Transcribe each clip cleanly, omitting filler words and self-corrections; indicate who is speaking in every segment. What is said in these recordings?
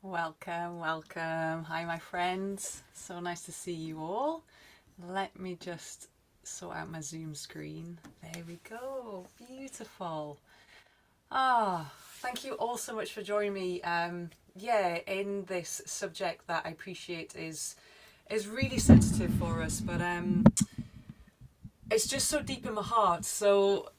Speaker 1: Welcome, welcome. Hi, my friends. So nice to see you all. Let me just sort out my Zoom screen. There we go. Beautiful. Thank you all so much for joining me. In this subject that I appreciate is really sensitive for us, but it's just so deep in my heart. So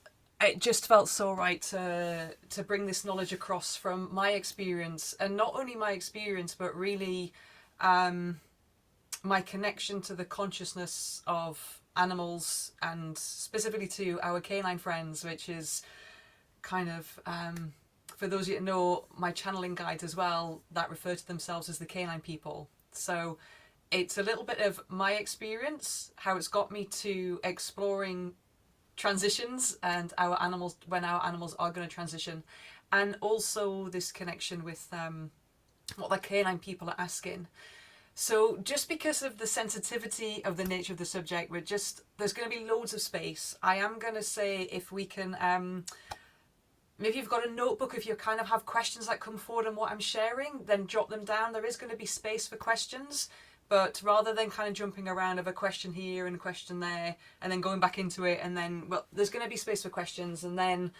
Speaker 1: it just felt so right to bring this knowledge across from my experience, and not only my experience, but really my connection to the consciousness of animals, and specifically to our canine friends, which is kind of for those of you that know my channeling guides as well, that refer to themselves as the canine people. So it's a little bit of my experience, how it's got me to exploring transitions and our animals, when our animals are going to transition, and also this connection with what the canine people are asking. So just because of the sensitivity of the nature of the subject, there's going to be loads of space. I am going to say, if we can maybe you've got a notebook, if you kind of have questions that come forward on what I'm sharing, then jot them down. There is going to be space for questions, but rather than kind of jumping around of a question here and a question there and then going back into it, and then, well, there's going to be space for questions, and then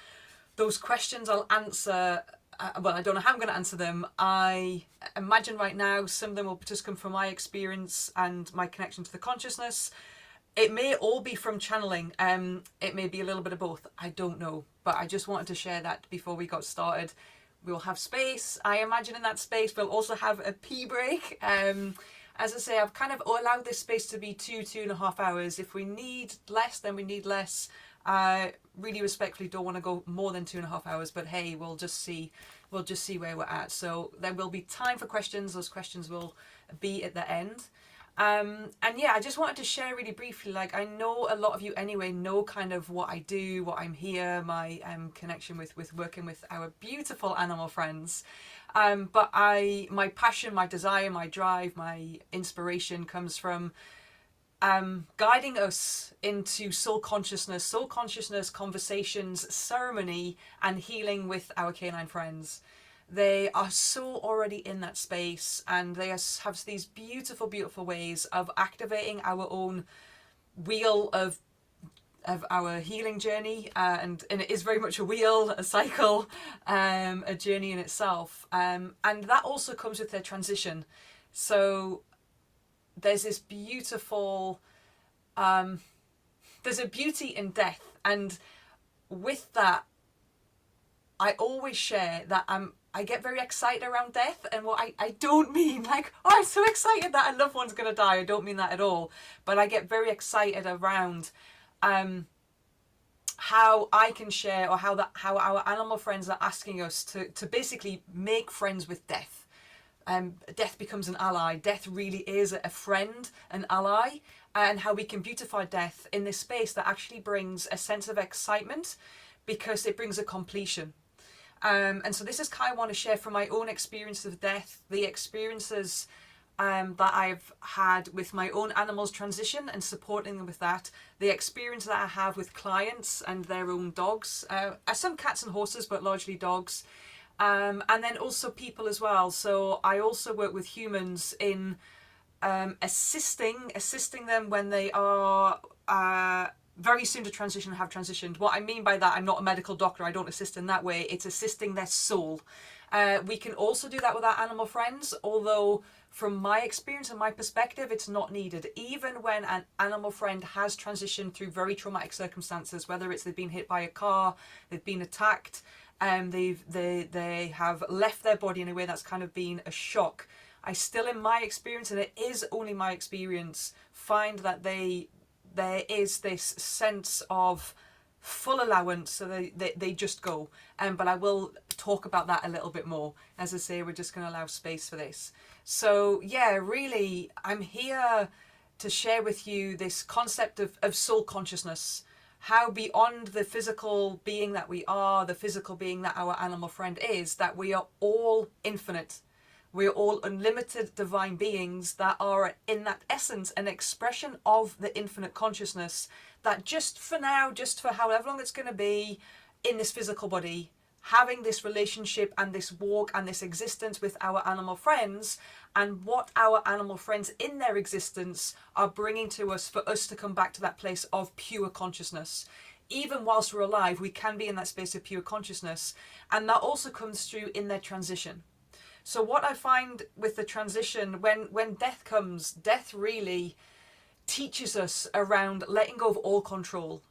Speaker 1: those questions I'll answer. I don't know how I'm going to answer them. I imagine right now some of them will just come from my experience and my connection to the consciousness. It may all be from channeling. It may be a little bit of both. I don't know. But I just wanted to share that before we got started. We'll have space. I imagine in that space we'll also have a pee break. As I say, I've kind of allowed this space to be 2.5 hours. If we need less, then we need less. I really respectfully don't want to go more than 2.5 hours, but hey, we'll just see where we're at. So there will be time for questions. Those questions will be at the end. And yeah, I just wanted to share really briefly, like, I know a lot of you anyway know kind of what I do, what I'm here, my connection with working with our beautiful animal friends. But my passion, my desire, my drive, my inspiration comes from guiding us into soul consciousness conversations, ceremony, and healing with our canine friends. They are so already in that space, and they have these beautiful, beautiful ways of activating our own wheel of our healing journey, and it is very much a wheel, a cycle, a journey in itself, and that also comes with their transition. So there's this beautiful, there's a beauty in death, and with that, I always share that I get very excited around death, and what I don't mean like, oh, I'm so excited that a loved one's gonna die. I don't mean that at all. But I get very excited around how I can share, or how our animal friends are asking us to basically make friends with death. Death becomes an ally. Death really is a friend, an ally, and how we can beautify death in this space that actually brings a sense of excitement, because it brings a completion. And so this is kind of want to share from my own experience of death, the experiences that I've had with my own animals transition and supporting them with that, the experience that I have with clients and their own dogs, some cats and horses, but largely dogs, and then also people as well. So I also work with humans in assisting them when they are very soon to transition, have transitioned. What I mean by that, I'm not a medical doctor, I don't assist in that way. It's assisting their soul. We can also do that with our animal friends, although from my experience and my perspective, it's not needed. Even when an animal friend has transitioned through very traumatic circumstances, whether it's they've been hit by a car, they've been attacked, they have left their body in a way that's kind of been a shock, I still, in my experience, and it is only my experience, find that there is this sense of full allowance, so they just go. But I will talk about that a little bit more. As I say, we're just going to allow space for this. So yeah, really, I'm here to share with you this concept of soul consciousness, how beyond the physical being that we are, the physical being that our animal friend is, that we are all infinite. We're all unlimited divine beings that are, in that essence, an expression of the infinite consciousness that just for now, just for however long it's going to be in this physical body, having this relationship and this walk and this existence with our animal friends, and what our animal friends in their existence are bringing to us for us to come back to that place of pure consciousness. Even whilst we're alive, we can be in that space of pure consciousness, and that also comes through in their transition. So what I find with the transition, when death comes, death really teaches us around letting go of all control.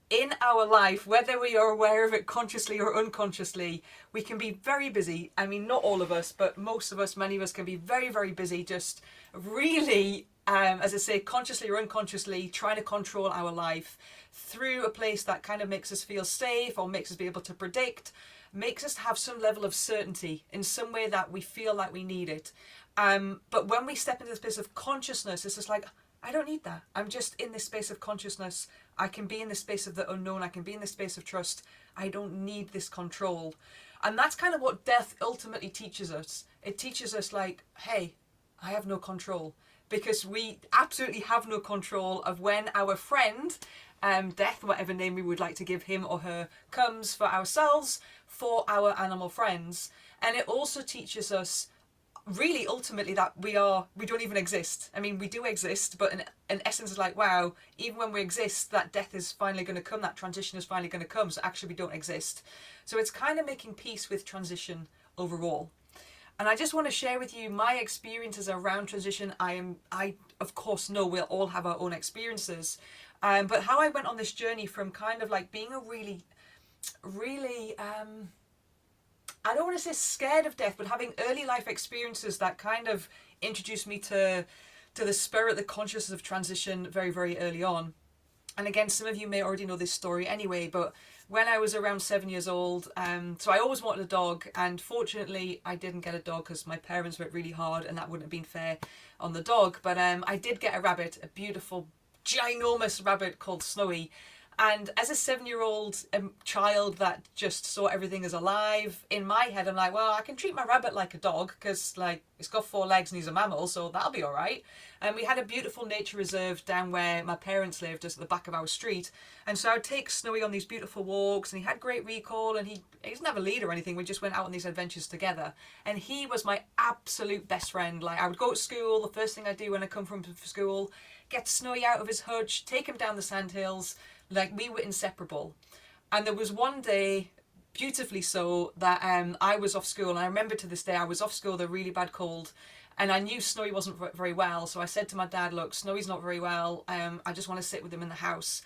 Speaker 1: In our life, whether we are aware of it consciously or unconsciously, we can be very busy. I mean, not all of us, but most of us, many of us can be very, very busy, just really, as I say, consciously or unconsciously, trying to control our life through a place that kind of makes us feel safe or makes us be able to predict, makes us have some level of certainty in some way that we feel like we need it. But when we step into this place of consciousness, it's just like, I don't need that. I'm just in this space of consciousness. I can be in this space of the unknown. I can be in this space of trust. I don't need this control. And that's kind of what death ultimately teaches us. It teaches us like, hey, I have no control. Because we absolutely have no control of when our friend, death, whatever name we would like to give him or her, comes for ourselves, for our animal friends. And it also teaches us really ultimately that we don't even exist. I mean, we do exist, but in essence it's like, wow, even when we exist, that death is finally going to come, that transition is finally going to come, so actually we don't exist. So it's kind of making peace with transition overall. And I just want to share with you my experiences around transition. I of course know we'll all have our own experiences, but how I went on this journey from kind of like being a really I don't want to say scared of death, but having early life experiences that kind of introduced me to the spirit, the consciousness of transition very, very early on. And again, some of you may already know this story anyway, but when I was around 7 years old, so I always wanted a dog, and fortunately I didn't get a dog because my parents worked really hard and that wouldn't have been fair on the dog. But I did get a rabbit, a beautiful, ginormous rabbit called Snowy. And as a 7-year-old child that just saw everything as alive, in my head I'm like, well, I can treat my rabbit like a dog because like it's got 4 legs and he's a mammal, so that'll be all right. And we had a beautiful nature reserve down where my parents lived, just at the back of our street. And so I would take Snowy on these beautiful walks, and he had great recall, and he doesn't have a lead or anything. We just went out on these adventures together. And he was my absolute best friend. Like, I would go to school, the first thing I do when I come from school, get Snowy out of his hutch, take him down the sandhills. Like, we were inseparable. And there was one day, beautifully so, that I was off school, and I remember to this day I was off school with a really bad cold, and I knew Snowy wasn't very well, so I said to my dad, look, Snowy's not very well, I just want to sit with him in the house.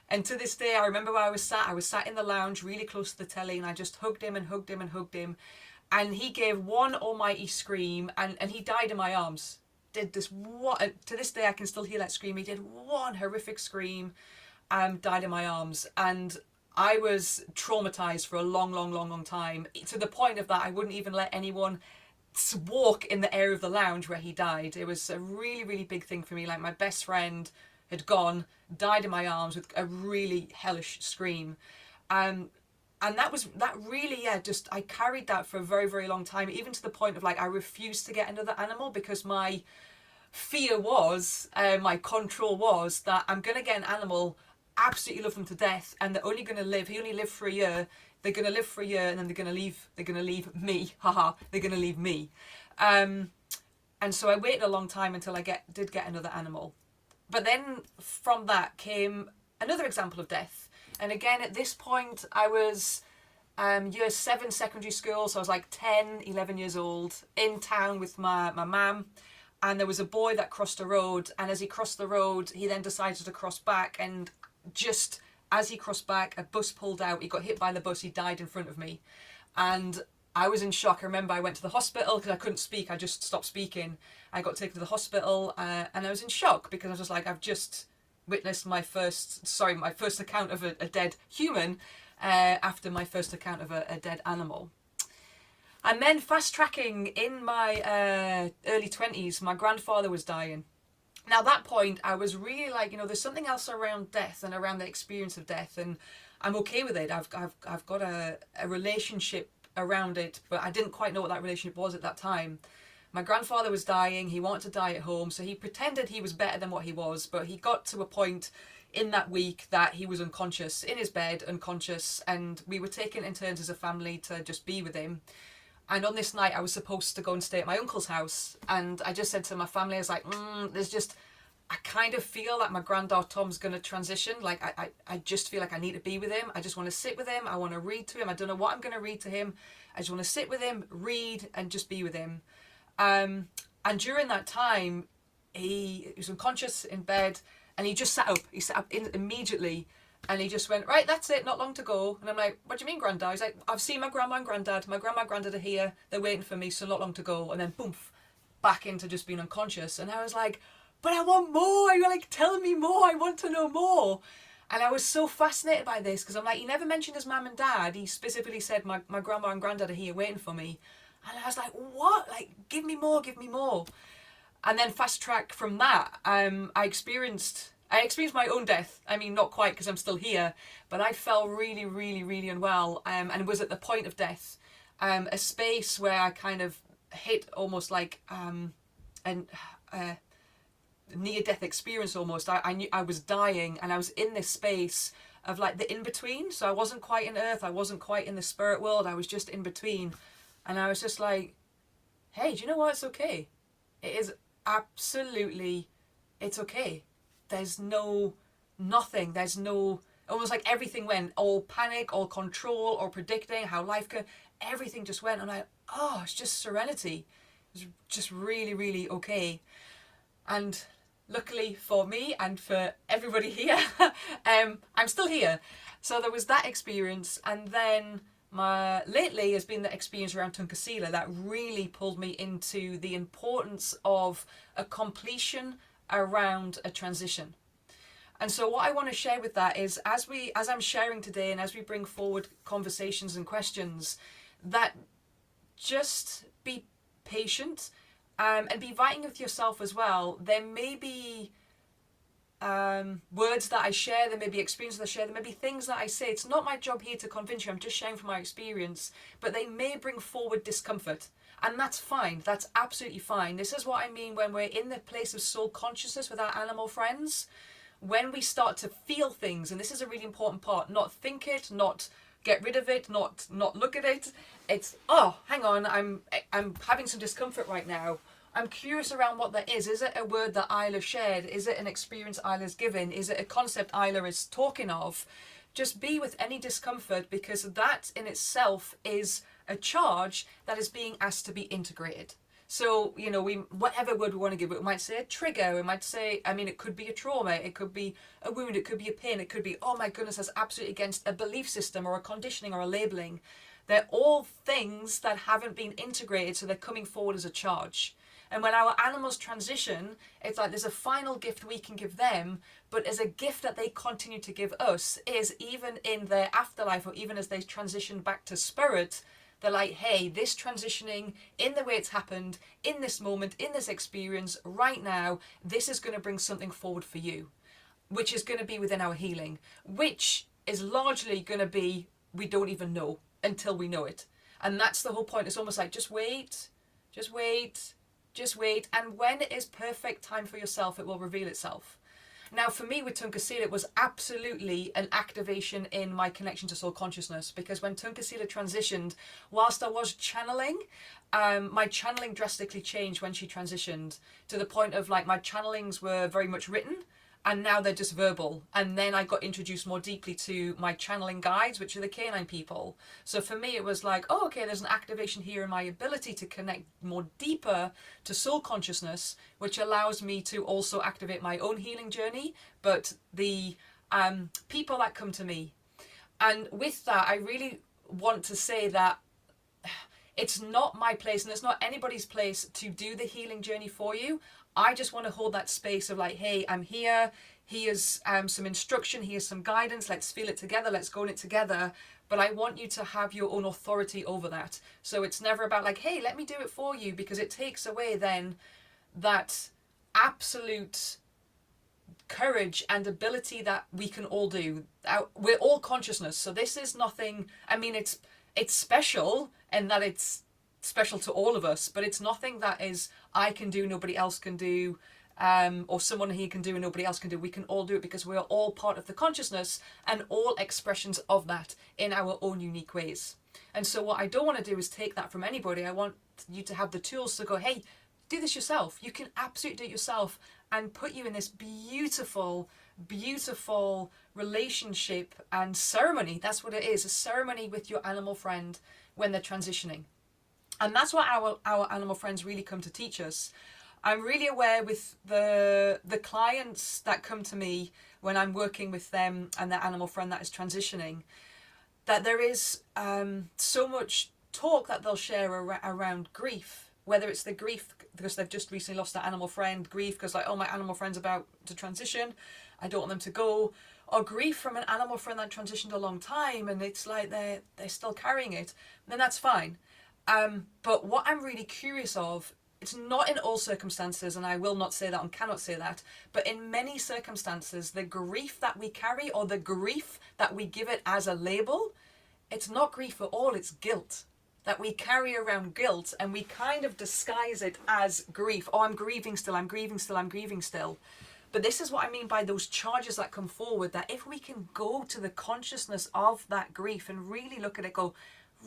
Speaker 1: And to this day I remember where I was sat in the lounge really close to the telly, and I just hugged him and hugged him and hugged him, and he gave one almighty scream, and he died in my arms. Did this, what, to this day I can still hear that scream. He did one horrific scream, died in my arms, and I was traumatized for a long time, to the point of that I wouldn't even let anyone walk in the area of the lounge where he died. It was a really big thing for me. Like, my best friend had gone, died in my arms with a really hellish scream, and that really, yeah, just I carried that for a very long time, even to the point of like I refused to get another animal because my fear was, my control was that I'm gonna get an animal, absolutely love them to death, and they're only going to live, he only lived for a year, they're going to live for a year, and then they're going to leave me, they're going to leave me. And so I waited a long time until I did get another animal. But then from that came another example of death. And again, at this point I was year 7 secondary school, so I was like 10, 11 years old, in town with my mum. And there was a boy that crossed the road, and as he crossed the road, he then decided to cross back, and just as he crossed back, a bus pulled out, he got hit by the bus, he died in front of me. And I was in shock. I remember I went to the hospital because I couldn't speak, I just stopped speaking. I got taken to the hospital, and I was in shock because I was just like, I've just witnessed my first account of a dead human, after my first account of a dead animal. And then fast tracking, in my early 20s, my grandfather was dying. Now at that point I was really like, there's something else around death and around the experience of death, and I'm okay with it. I've got a relationship around it, but I didn't quite know what that relationship was at that time. My grandfather was dying, he wanted to die at home, so he pretended he was better than what he was, but he got to a point in that week that he was unconscious, in his bed, unconscious, and we were taken in turns as a family to just be with him. And on this night, I was supposed to go and stay at my uncle's house. And I just said to my family, I was like, there's just, I kind of feel like my granddad Tom's going to transition. Like, I just feel like I need to be with him. I just want to sit with him. I want to read to him. I don't know what I'm going to read to him. I just want to sit with him, read, and just be with him. And during that time, he was unconscious in bed, and he just sat up. He sat up immediately. And he just went, right, that's it, not long to go. And I'm like, what do you mean, Grandad? He's like, I've seen my grandma and granddad. My grandma and granddad are here. They're waiting for me, so not long to go. And then, boom, back into just being unconscious. And I was like, but I want more. You're like, tell me more. I want to know more. And I was so fascinated by this because I'm like, he never mentioned his mum and dad. He specifically said, my grandma and granddad are here waiting for me. And I was like, what? Like, give me more, give me more. And then fast track from that, I experienced my own death. I mean, not quite because I'm still here, but I felt really, really, really unwell, and was at the point of death. A space where I kind of hit almost like a near-death experience almost. I knew I was dying, and I was in this space of like the in-between. So I wasn't quite in earth, I wasn't quite in the spirit world, I was just in between. And I was just like, hey, do you know what? It's okay. It is absolutely, it's okay. There's nothing, there's no, almost like everything went, all panic, all control, all predicting how life could, everything just went. And it's just serenity. It was just really, really okay. And luckily for me and for everybody here, I'm still here. So there was that experience. And then lately has been the experience around Tunkasila that really pulled me into the importance of a completion around a transition. And so what I want to share with that is, as I'm sharing today and as we bring forward conversations and questions, that just be patient, and be inviting with yourself as well. There may be words that I share, there may be experiences that I share, there may be things that I say. It's not my job here to convince you, I'm just sharing from my experience, but they may bring forward discomfort. And that's fine, that's absolutely fine. This is what I mean when we're in the place of soul consciousness with our animal friends. When we start to feel things, and this is a really important part, not think it, not get rid of it, not look at it. It's, oh, hang on, I'm having some discomfort right now. I'm curious around what that is. Is it a word that Isla shared? Is it an experience Isla's given? Is it a concept Isla is talking of? Just be with any discomfort, because that in itself is a charge that is being asked to be integrated. So, you know, whatever word we want to give it, we might say a trigger, we might say, I mean, it could be a trauma, it could be a wound, it could be a pain, it could be, oh my goodness, that's absolutely against a belief system or a conditioning or a labeling. They're all things that haven't been integrated, so they're coming forward as a charge. And when our animals transition, it's like there's a final gift we can give them, but as a gift that they continue to give us is, even in their afterlife, or even as they transition back to spirit, they're like, hey, this transitioning in the way it's happened, in this moment, in this experience, right now, this is going to bring something forward for you, which is going to be within our healing, which is largely going to be, we don't even know until we know it. And that's the whole point. It's almost like, just wait, just wait, just wait. And when it is perfect time for yourself, it will reveal itself. Now, for me with Tunkasila, it was absolutely an activation in my connection to soul consciousness, because when Tunkasila transitioned, whilst I was channeling, my channeling drastically changed when she transitioned, to the point of like my channelings were very much written, and now they're just verbal. And then I got introduced more deeply to my channeling guides, which are the canine people. So for me, it was like, oh, okay, there's an activation here in my ability to connect more deeper to soul consciousness, which allows me to also activate my own healing journey, but the people that come to me. And with that, I really want to say that it's not my place, and it's not anybody's place to do the healing journey for you. I just want to hold that space of like, hey, I'm here. Here's some instruction. Here's some guidance. Let's feel it together. Let's go in it together. But I want you to have your own authority over that. So it's never about like, hey, let me do it for you, because it takes away then that absolute courage and ability that we can all do. We're all consciousness. So this is nothing, I mean, it's special in that it's special to all of us, but it's nothing that is I can do, nobody else can do. or someone here can do and nobody else can do. We can all do it because we are all part of the consciousness and all expressions of that in our own unique ways. And so what I don't want to do is take that from anybody. I want you to have the tools to go, hey, do this yourself. You can absolutely do it yourself, and put you in this beautiful, beautiful relationship and ceremony. That's what it is, a ceremony with your animal friend when they're transitioning. And that's what our animal friends really come to teach us. I'm really aware with the clients that come to me when I'm working with them and their animal friend that is transitioning, that there is so much talk that they'll share around grief, whether it's the grief because they've just recently lost their animal friend, grief because like, oh, my animal friend's about to transition, I don't want them to go, or grief from an animal friend that transitioned a long time and it's like they're still carrying it, then that's fine. But what I'm really curious of, it's not in all circumstances, and I will not say that and cannot say that, but in many circumstances, the grief that we carry or the grief that we give it as a label, it's not grief at all, it's guilt. That we carry around guilt and we kind of disguise it as grief. Oh, I'm grieving still, I'm grieving still, I'm grieving still. But this is what I mean by those charges that come forward, that if we can go to the consciousness of that grief and really look at it, go,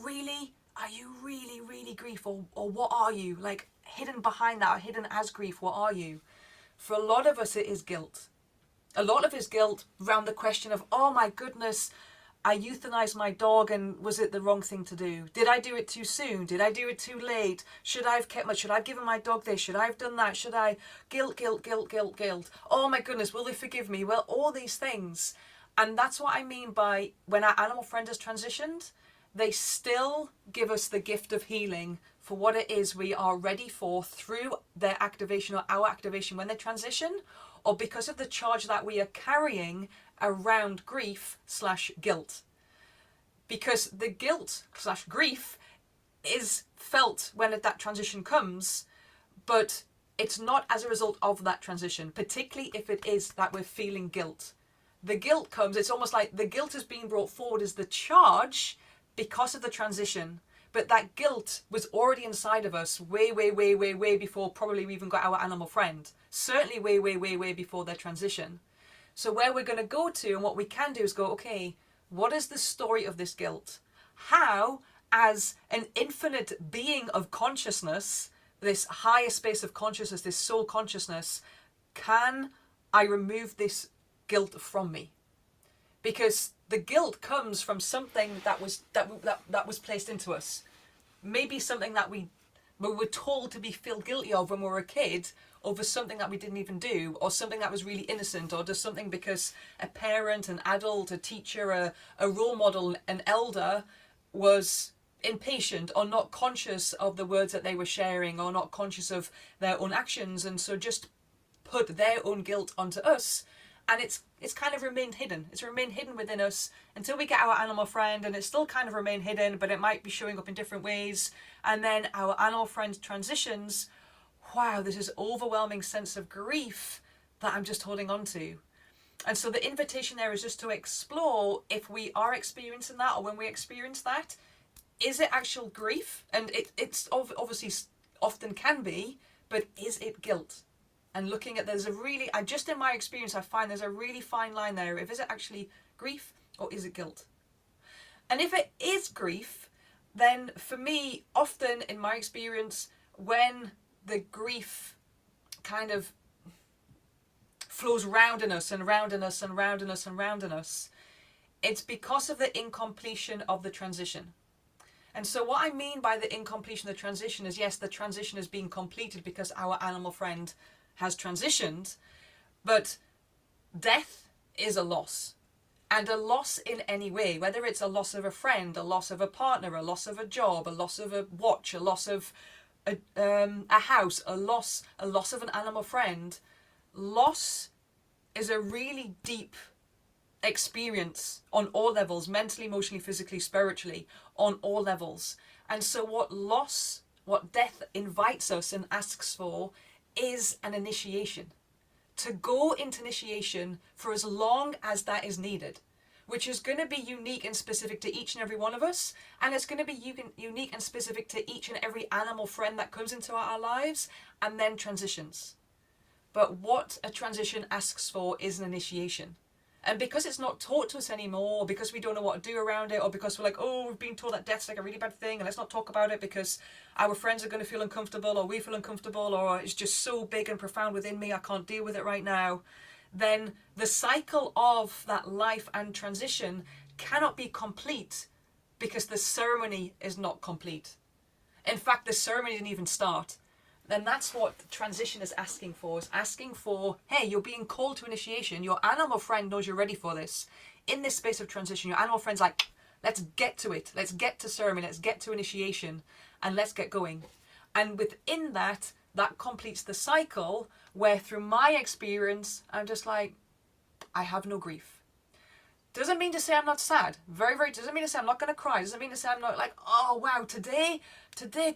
Speaker 1: really? Are you really, really grief? Or what are you? Like, hidden behind that, or hidden as grief, what are you? For a lot of us, it is guilt. A lot of it is guilt around the question of, oh my goodness, I euthanized my dog and was it the wrong thing to do? Did I do it too soon? Did I do it too late? Should I have kept my, should I have given my dog this? Should I have done that? Should I? Guilt, guilt, guilt, guilt, guilt. Oh my goodness, will they forgive me? Well, all these things. And that's what I mean by when our animal friend has transitioned, they still give us the gift of healing for what it is we are ready for through their activation or our activation when they transition, or because of the charge that we are carrying around grief/guilt. Because the guilt/grief is felt when that transition comes, but it's not as a result of that transition, particularly if it is that we're feeling guilt. The guilt comes, it's almost like the guilt is being brought forward as the charge because of the transition, but that guilt was already inside of us way, way, way, way, way before probably we even got our animal friend. Certainly way, way, way, way before their transition. So where we're going to go to and what we can do is go, okay, what is the story of this guilt? How, as an infinite being of consciousness, this higher space of consciousness, this soul consciousness, can I remove this guilt from me? Because the guilt comes from something that was placed into us. Maybe something that we were told to feel guilty of when we were a kid, over something that we didn't even do, or something that was really innocent, or just something because a parent, an adult, a teacher, a role model, an elder was impatient or not conscious of the words that they were sharing, or not conscious of their own actions, and so just put their own guilt onto us. And it's kind of remained hidden. It's remained hidden within us until we get our animal friend, and it's still kind of remained hidden, but it might be showing up in different ways. And then our animal friend transitions. Wow, there's this overwhelming sense of grief that I'm just holding on to. And so the invitation there is just to explore if we are experiencing that, or when we experience that, is it actual grief? And it's obviously often can be, but is it guilt? And looking at, just in my experience, I find there's a really fine line there. If is it actually grief or is it guilt? And if it is grief, then for me, often in my experience, when the grief kind of flows round in us and round in us and round in us and round in us, it's because of the incompletion of the transition. And so what I mean by the incompletion of the transition is, yes, the transition is being completed because our animal friend has transitioned, but death is a loss. And a loss in any way, whether it's a loss of a friend, a loss of a partner, a loss of a job, a loss of a watch, a loss of a house, a loss of an animal friend. Loss is a really deep experience on all levels, mentally, emotionally, physically, spiritually, on all levels. And so what death invites us and asks for is an initiation. To go into initiation for as long as that is needed, which is going to be unique and specific to each and every one of us, and it's going to be unique and specific to each and every animal friend that comes into our lives and then transitions. But what a transition asks for is an initiation. And because it's not taught to us anymore, or because we don't know what to do around it, or because we're like, oh, we've been told that death's like a really bad thing, and let's not talk about it because our friends are going to feel uncomfortable, or we feel uncomfortable, or it's just so big and profound within me, I can't deal with it right now, then the cycle of that life and transition cannot be complete because the ceremony is not complete. In fact, the ceremony didn't even start. Then that's what the transition is asking for. It's asking for, hey, you're being called to initiation. Your animal friend knows you're ready for this. In this space of transition, your animal friend's like, let's get to it. Let's get to ceremony. Let's get to initiation. And let's get going. And within that, that completes the cycle where through my experience, I'm just like, I have no grief. Doesn't mean to say I'm not sad. Doesn't mean to say I'm not going to cry. Doesn't mean to say I'm not like, oh wow, today,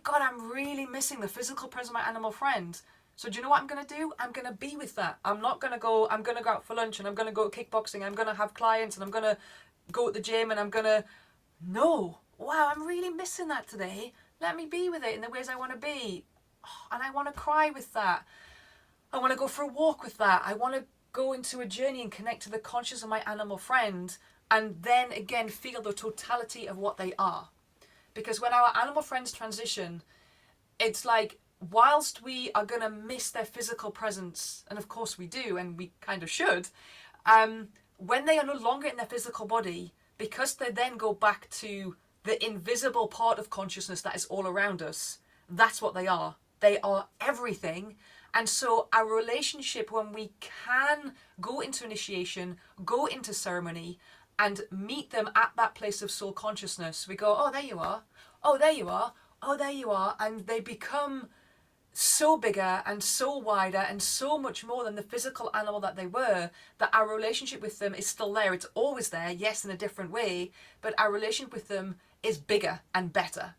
Speaker 1: God, I'm really missing the physical presence of my animal friend. So do you know what I'm going to do? I'm going to be with that. I'm going to go out for lunch and I'm going to go kickboxing. I'm going to have clients and I'm going to go to the gym and I'm going to, no, wow, I'm really missing that today. Let me be with it in the ways I want to be. And I want to cry with that. I want to go for a walk with that. I want to go into a journey and connect to the conscious of my animal friend, and then again feel the totality of what they are. Because when our animal friends transition, it's like, whilst we are going to miss their physical presence, and of course we do, and we kind of should, when they are no longer in their physical body, because they then go back to the invisible part of consciousness that is all around us, that's what they are. They are everything. And so our relationship, when we can go into initiation, go into ceremony, and meet them at that place of soul consciousness, we go, oh, there you are. Oh, there you are. Oh, there you are. And they become so bigger and so wider and so much more than the physical animal that they were, that our relationship with them is still there. It's always there, yes, in a different way, but our relationship with them is bigger and better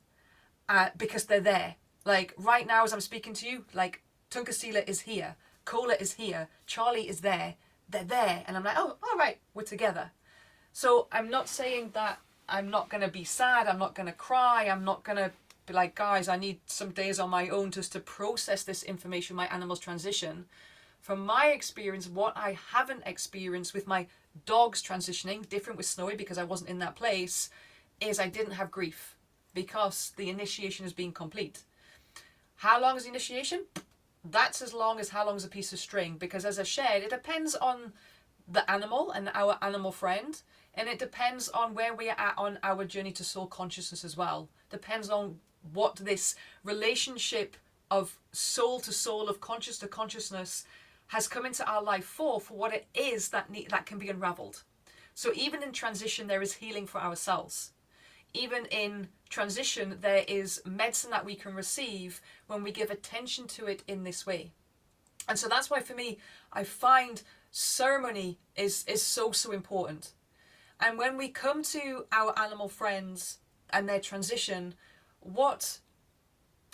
Speaker 1: because they're there. Like right now, as I'm speaking to you, like, Tunkasila is here, Cola is here, Charlie is there, they're there. And I'm like, oh, all right, we're together. So I'm not saying that I'm not going to be sad, I'm not going to cry, I'm not going to be like, guys, I need some days on my own just to process this information, my animal's transition. From my experience, what I haven't experienced with my dogs transitioning, different with Snowy because I wasn't in that place, is I didn't have grief because the initiation has been complete. How long is the initiation? That's as long as how long is a piece of string, because as I shared, it depends on the animal and our animal friend, and it depends on where we are at on our journey to soul consciousness as well. Depends on what this relationship of soul to soul, of conscious to consciousness has come into our life for what it is that can be unraveled. So even in transition, there is healing for ourselves. Even in transition, there is medicine that we can receive when we give attention to it in this way. And so that's why for me, I find ceremony is so important. And when we come to our animal friends and their transition, what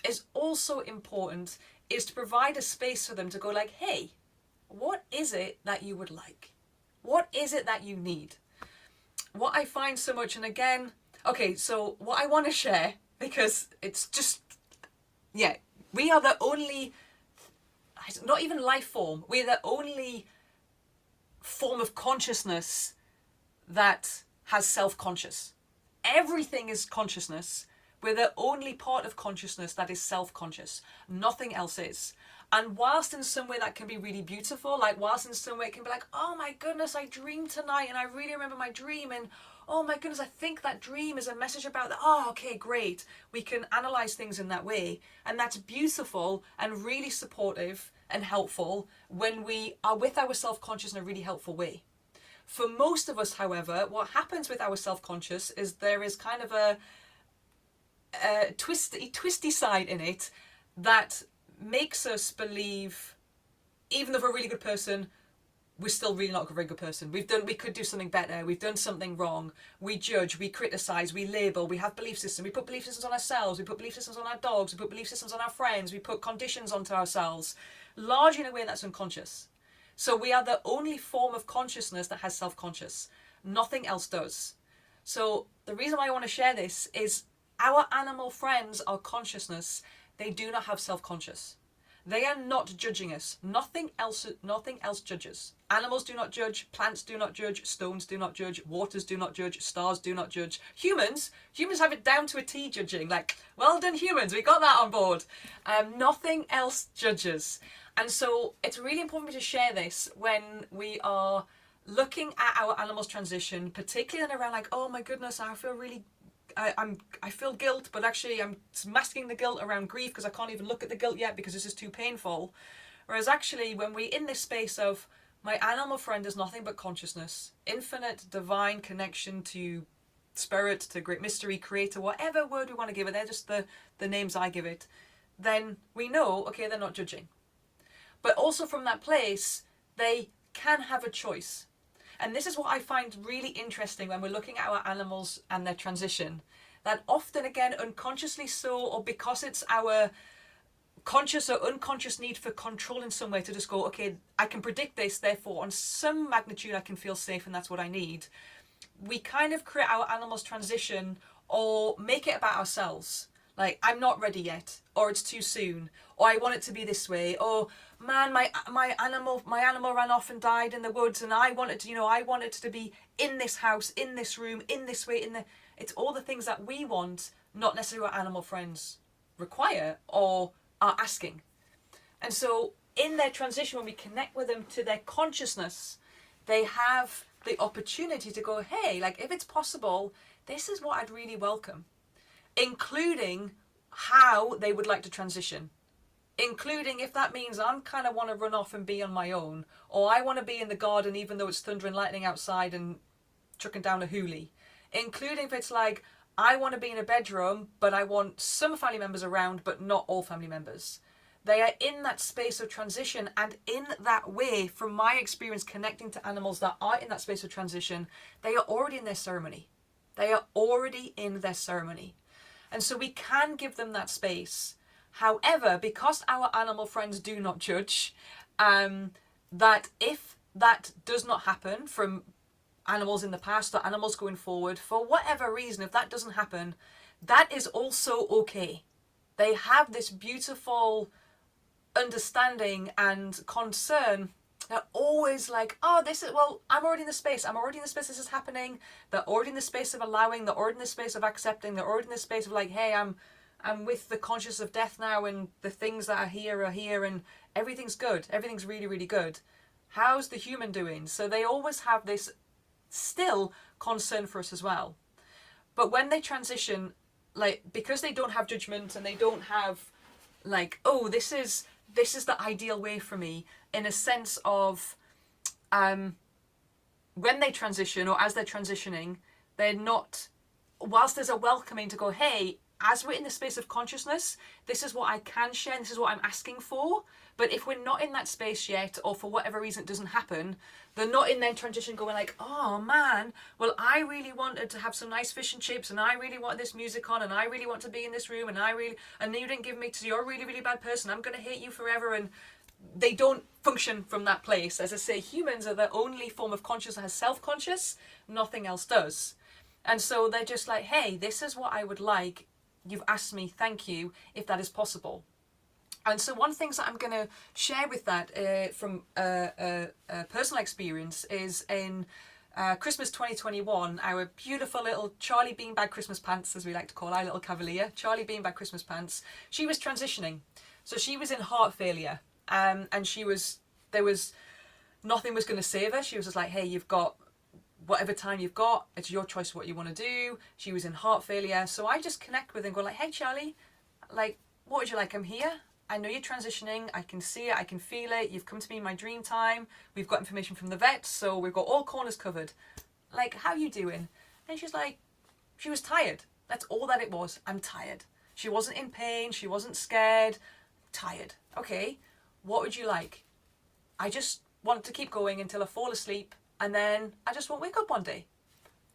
Speaker 1: is also important is to provide a space for them to go like, hey, what is it that you would like? What is it that you need? What I find so much, and again, okay, so what I want to share, because it's just, yeah, we are the only, not even life form, we're the only form of consciousness that has self-conscious. Everything is consciousness. We're the only part of consciousness that is self-conscious. Nothing else is. And whilst in some way that can be really beautiful, like whilst in some way it can be like, oh my goodness, I dreamed tonight and I really remember my dream, and oh my goodness, I think that dream is a message about that. Oh, okay, great. We can analyze things in that way. And that's beautiful and really supportive and helpful when we are with our self-conscious in a really helpful way. For most of us, however, what happens with our self-conscious is there is kind of a twisty side in it that makes us believe, even though we're a really good person, we're still really not a very good person. We could do something better. We've done something wrong. We judge, we criticize, we label, we have belief systems. We put belief systems on ourselves. We put belief systems on our dogs. We put belief systems on our friends. We put conditions onto ourselves, largely in a way that's unconscious. So we are the only form of consciousness that has self-conscious. Nothing else does. So the reason why I want to share this is our animal friends are consciousness. They do not have self-conscious. They are not judging us. Nothing else judges. Animals do not judge, plants do not judge, stones do not judge, waters do not judge, stars do not judge. Humans have it down to a T judging. Like, well done humans, we got that on board. Nothing else judges. And so it's really important for me to share this when we are looking at our animals transition, particularly around like, oh my goodness, I feel really I feel guilt, but actually I'm masking the guilt around grief because I can't even look at the guilt yet because this is too painful. Whereas actually when we're in this space of my animal friend is nothing but consciousness, infinite divine connection to spirit, to great mystery, creator, whatever word we want to give it, they're just the names I give it, then we know, okay, they're not judging. But also from that place, they can have a choice. And this is what I find really interesting when we're looking at our animals and their transition. That often, again, unconsciously so, or because it's our conscious or unconscious need for control in some way to just go, okay, I can predict this, therefore on some magnitude I can feel safe and that's what I need. We kind of create our animals transition or make it about ourselves. Like, I'm not ready yet, or it's too soon, or I want it to be this way, or man, my animal ran off and died in the woods, and I wanted to be in this house, in this room, in this way, it's all the things that we want, not necessarily what animal friends require or are asking. And so in their transition, when we connect with them to their consciousness, they have the opportunity to go, hey, like, if it's possible, this is what I'd really welcome. Including how they would like to transition. Including if that means I'm kind of want to run off and be on my own, or I want to be in the garden even though it's thunder and lightning outside and chucking down a hoolie. Including if it's like, I want to be in a bedroom, but I want some family members around, but not all family members. They are in that space of transition, and in that way, from my experience connecting to animals that are in that space of transition, they are already in their ceremony. They are already in their ceremony. And so we can give them that space. However, because our animal friends do not judge, that if that does not happen from animals in the past or animals going forward, for whatever reason, if that doesn't happen, that is also okay. They have this beautiful understanding and concern. They're always like, oh, I'm already in the space. This is happening. They're already in the space of allowing. They're already in the space of accepting. They're already in the space of like, hey, I'm with the conscious of death now, and the things that are here, and everything's good. Everything's really, really good. How's the human doing? So they always have this still concern for us as well. But when they transition, like, because they don't have judgment and they don't have like, oh, this is the ideal way for me, in a sense of when they transition or as they're transitioning, they're not, whilst there's a welcoming to go, hey, as we're in the space of consciousness, this is what I can share, and this is what I'm asking for. But if we're not in that space yet, or for whatever reason it doesn't happen, they're not in their transition going like, oh man, well, I really wanted to have some nice fish and chips, and I really want this music on, and I really want to be in this room, and you didn't give me to, you're a really, really bad person, I'm going to hate you forever. And they don't function from that place. As I say, humans are the only form of consciousness that has self-conscious, nothing else does. And so they're just like, hey, this is what I would like. You've asked me, thank you, if that is possible. And so one of the things that I'm going to share with that from personal experience is in Christmas 2021, our beautiful little Charlie Beanbag Christmas pants, as we like to call our little cavalier, Charlie Beanbag Christmas pants, she was transitioning. So she was in heart failure, and nothing was going to save her. She was just like, hey, you've got whatever time you've got, it's your choice what you want to do. She was in heart failure. So I just connect with her and go like, hey Charlie, like, what would you like? I'm here. I know you're transitioning. I can see it. I can feel it. You've come to me in my dream time. We've got information from the vet. So we've got all corners covered. Like, how you doing? And she's like, she was tired. That's all that it was. I'm tired. She wasn't in pain. She wasn't scared. Tired. Okay. What would you like? I just want to keep going until I fall asleep. And then I just won't wake up one day.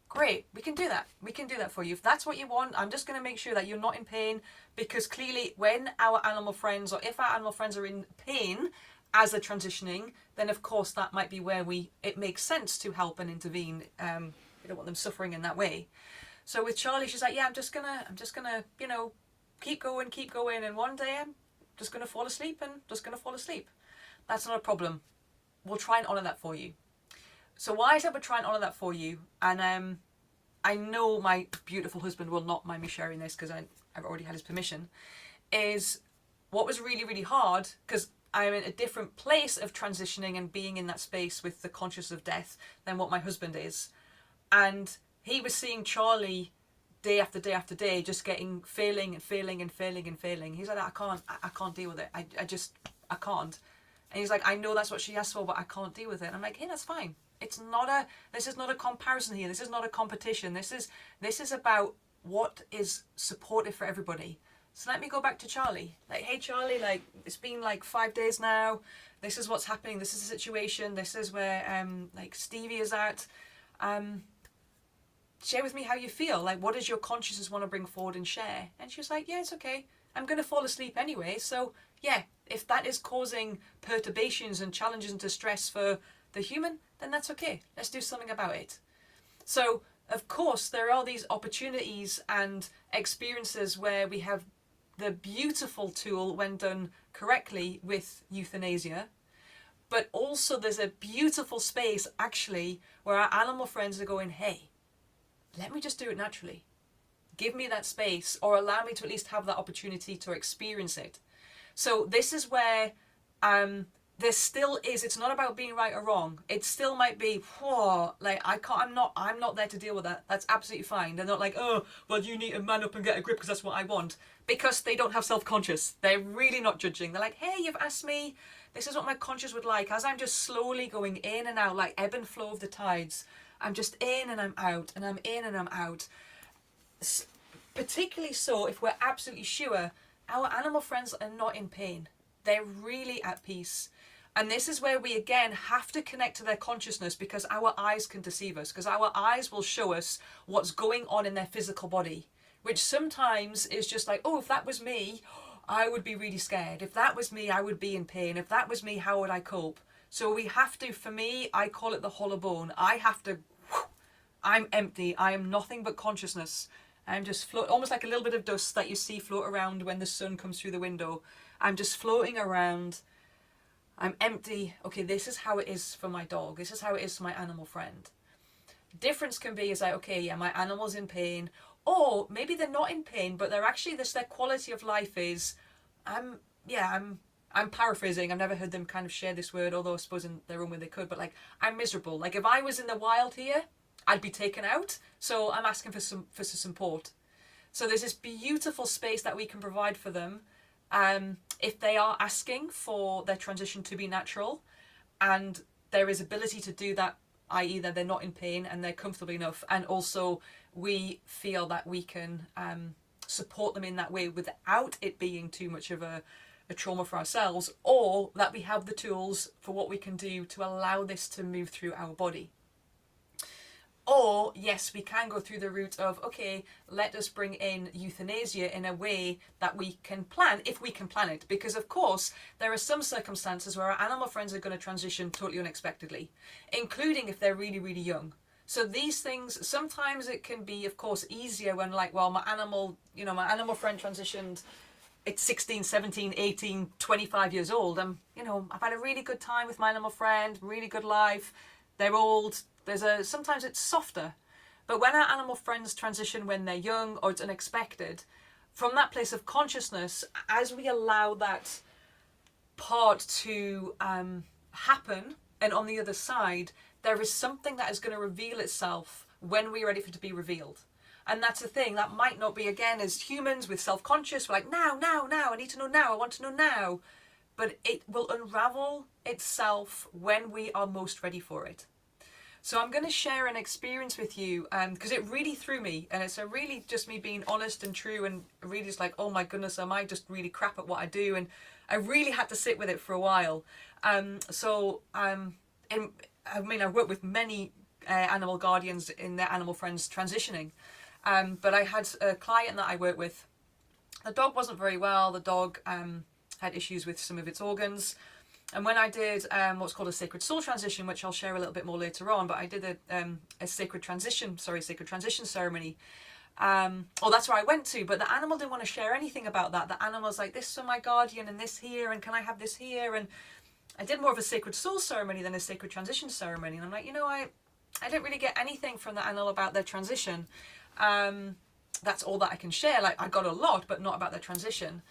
Speaker 1: Great, we can do that. We can do that for you. If that's what you want, I'm just going to make sure that you're not in pain, because clearly when our animal friends, or if our animal friends are in pain as they're transitioning, then of course that might be where it makes sense to help and intervene. We don't want them suffering in that way. So with Charlie, she's like, yeah, I'm just gonna, keep going. And one day I'm just going to fall asleep and just going to fall asleep. That's not a problem. We'll try and honour that for you. So why I said we'll try and honour that for you, and I know my beautiful husband will not mind me sharing this because I've already had his permission, is what was really, really hard, because I'm in a different place of transitioning and being in that space with the consciousness of death than what my husband is. And he was seeing Charlie day after day after day, just failing and failing and failing and failing. He's like, I can't deal with it. I can't. And he's like, I know that's what she asked for, but I can't deal with it. And I'm like, hey, that's fine. This is not a comparison here. This is not a competition. This is about what is supportive for everybody. So let me go back to Charlie. Like, hey Charlie, like, it's been like 5 days now. This is what's happening. This is the situation. This is where like Stevie is at. Share with me how you feel. Like, what does your consciousness want to bring forward and share? And she was like, yeah, it's okay. I'm going to fall asleep anyway. So yeah, if that is causing perturbations and challenges and distress for the human, then that's okay. Let's do something about it. So of course, there are these opportunities and experiences where we have the beautiful tool when done correctly with euthanasia. But also there's a beautiful space actually where our animal friends are going, hey, let me just do it naturally. Give me that space, or allow me to at least have that opportunity to experience it. So this is where there still is, it's not about being right or wrong. It still might be, whoa, like I'm not there to deal with that. That's absolutely fine. They're not like, oh, well, you need to man up and get a grip because that's what I want. Because they don't have self-conscious. They're really not judging. They're like, hey, you've asked me, this is what my conscious would like. As I'm just slowly going in and out, like ebb and flow of the tides. I'm just in and I'm out, and I'm in and I'm out. Particularly so if we're absolutely sure our animal friends are not in pain. They're really at peace. And this is where we again have to connect to their consciousness, because our eyes can deceive us, because our eyes will show us what's going on in their physical body, which sometimes is just like, oh, if that was me, I would be really scared. If that was me, I would be in pain. If that was me, how would I cope? So we have to, for me, I call it the hollow bone. I have to, I'm empty. I am nothing but consciousness. I'm just float, almost like a little bit of dust that you see float around when the sun comes through the window. I'm just floating around. I'm empty. Okay, this is how it is for my dog. This is how it is for my animal friend. Difference can be is like, okay, yeah, my animal's in pain. Or maybe they're not in pain, but they're actually, their quality of life is, I'm paraphrasing. I've never heard them kind of share this word, although I suppose in their own way they could, but like, I'm miserable. Like if I was in the wild here, I'd be taken out. So I'm asking for some support. So there's this beautiful space that we can provide for them. If they are asking for their transition to be natural, and there is ability to do that, i.e. that they're not in pain and they're comfortable enough, and also we feel that we can support them in that way without it being too much of a trauma for ourselves, or that we have the tools for what we can do to allow this to move through our body. Or, yes, we can go through the route of, okay, let us bring in euthanasia in a way that we can plan, if we can plan it. Because, of course, there are some circumstances where our animal friends are going to transition totally unexpectedly, including if they're really, really young. So these things, sometimes it can be, of course, easier when, like, well, my animal friend transitioned at 16, 17, 18, 25 years old. I've had a really good time with my animal friend, really good life. They're old. Sometimes it's softer. But when our animal friends transition when they're young or it's unexpected, from that place of consciousness, as we allow that part to happen, and on the other side, there is something that is going to reveal itself when we're ready for it to be revealed. And that's the thing, that might not be, again, as humans with self-conscious, we're like, now, I need to know now, I want to know now. But it will unravel itself when we are most ready for it. So I'm going to share an experience with you, because it really threw me, and it's really just me being honest and true, and really just like, oh my goodness, am I just really crap at what I do? And I really had to sit with it for a while. I've worked with many animal guardians in their animal friends transitioning, but I had a client that I worked with. The dog wasn't very well. The dog had issues with some of its organs. And when I did what's called a sacred soul transition, which I'll share a little bit more later on, but I did a sacred transition ceremony, or that's where I went to, but the animal didn't want to share anything about that. The animal's like, this for my guardian and this here, and can I have this here? And I did more of a sacred soul ceremony than a sacred transition ceremony. And I'm like, I didn't really get anything from the animal about their transition. That's all that I can share. Like, I got a lot, but not about their transition.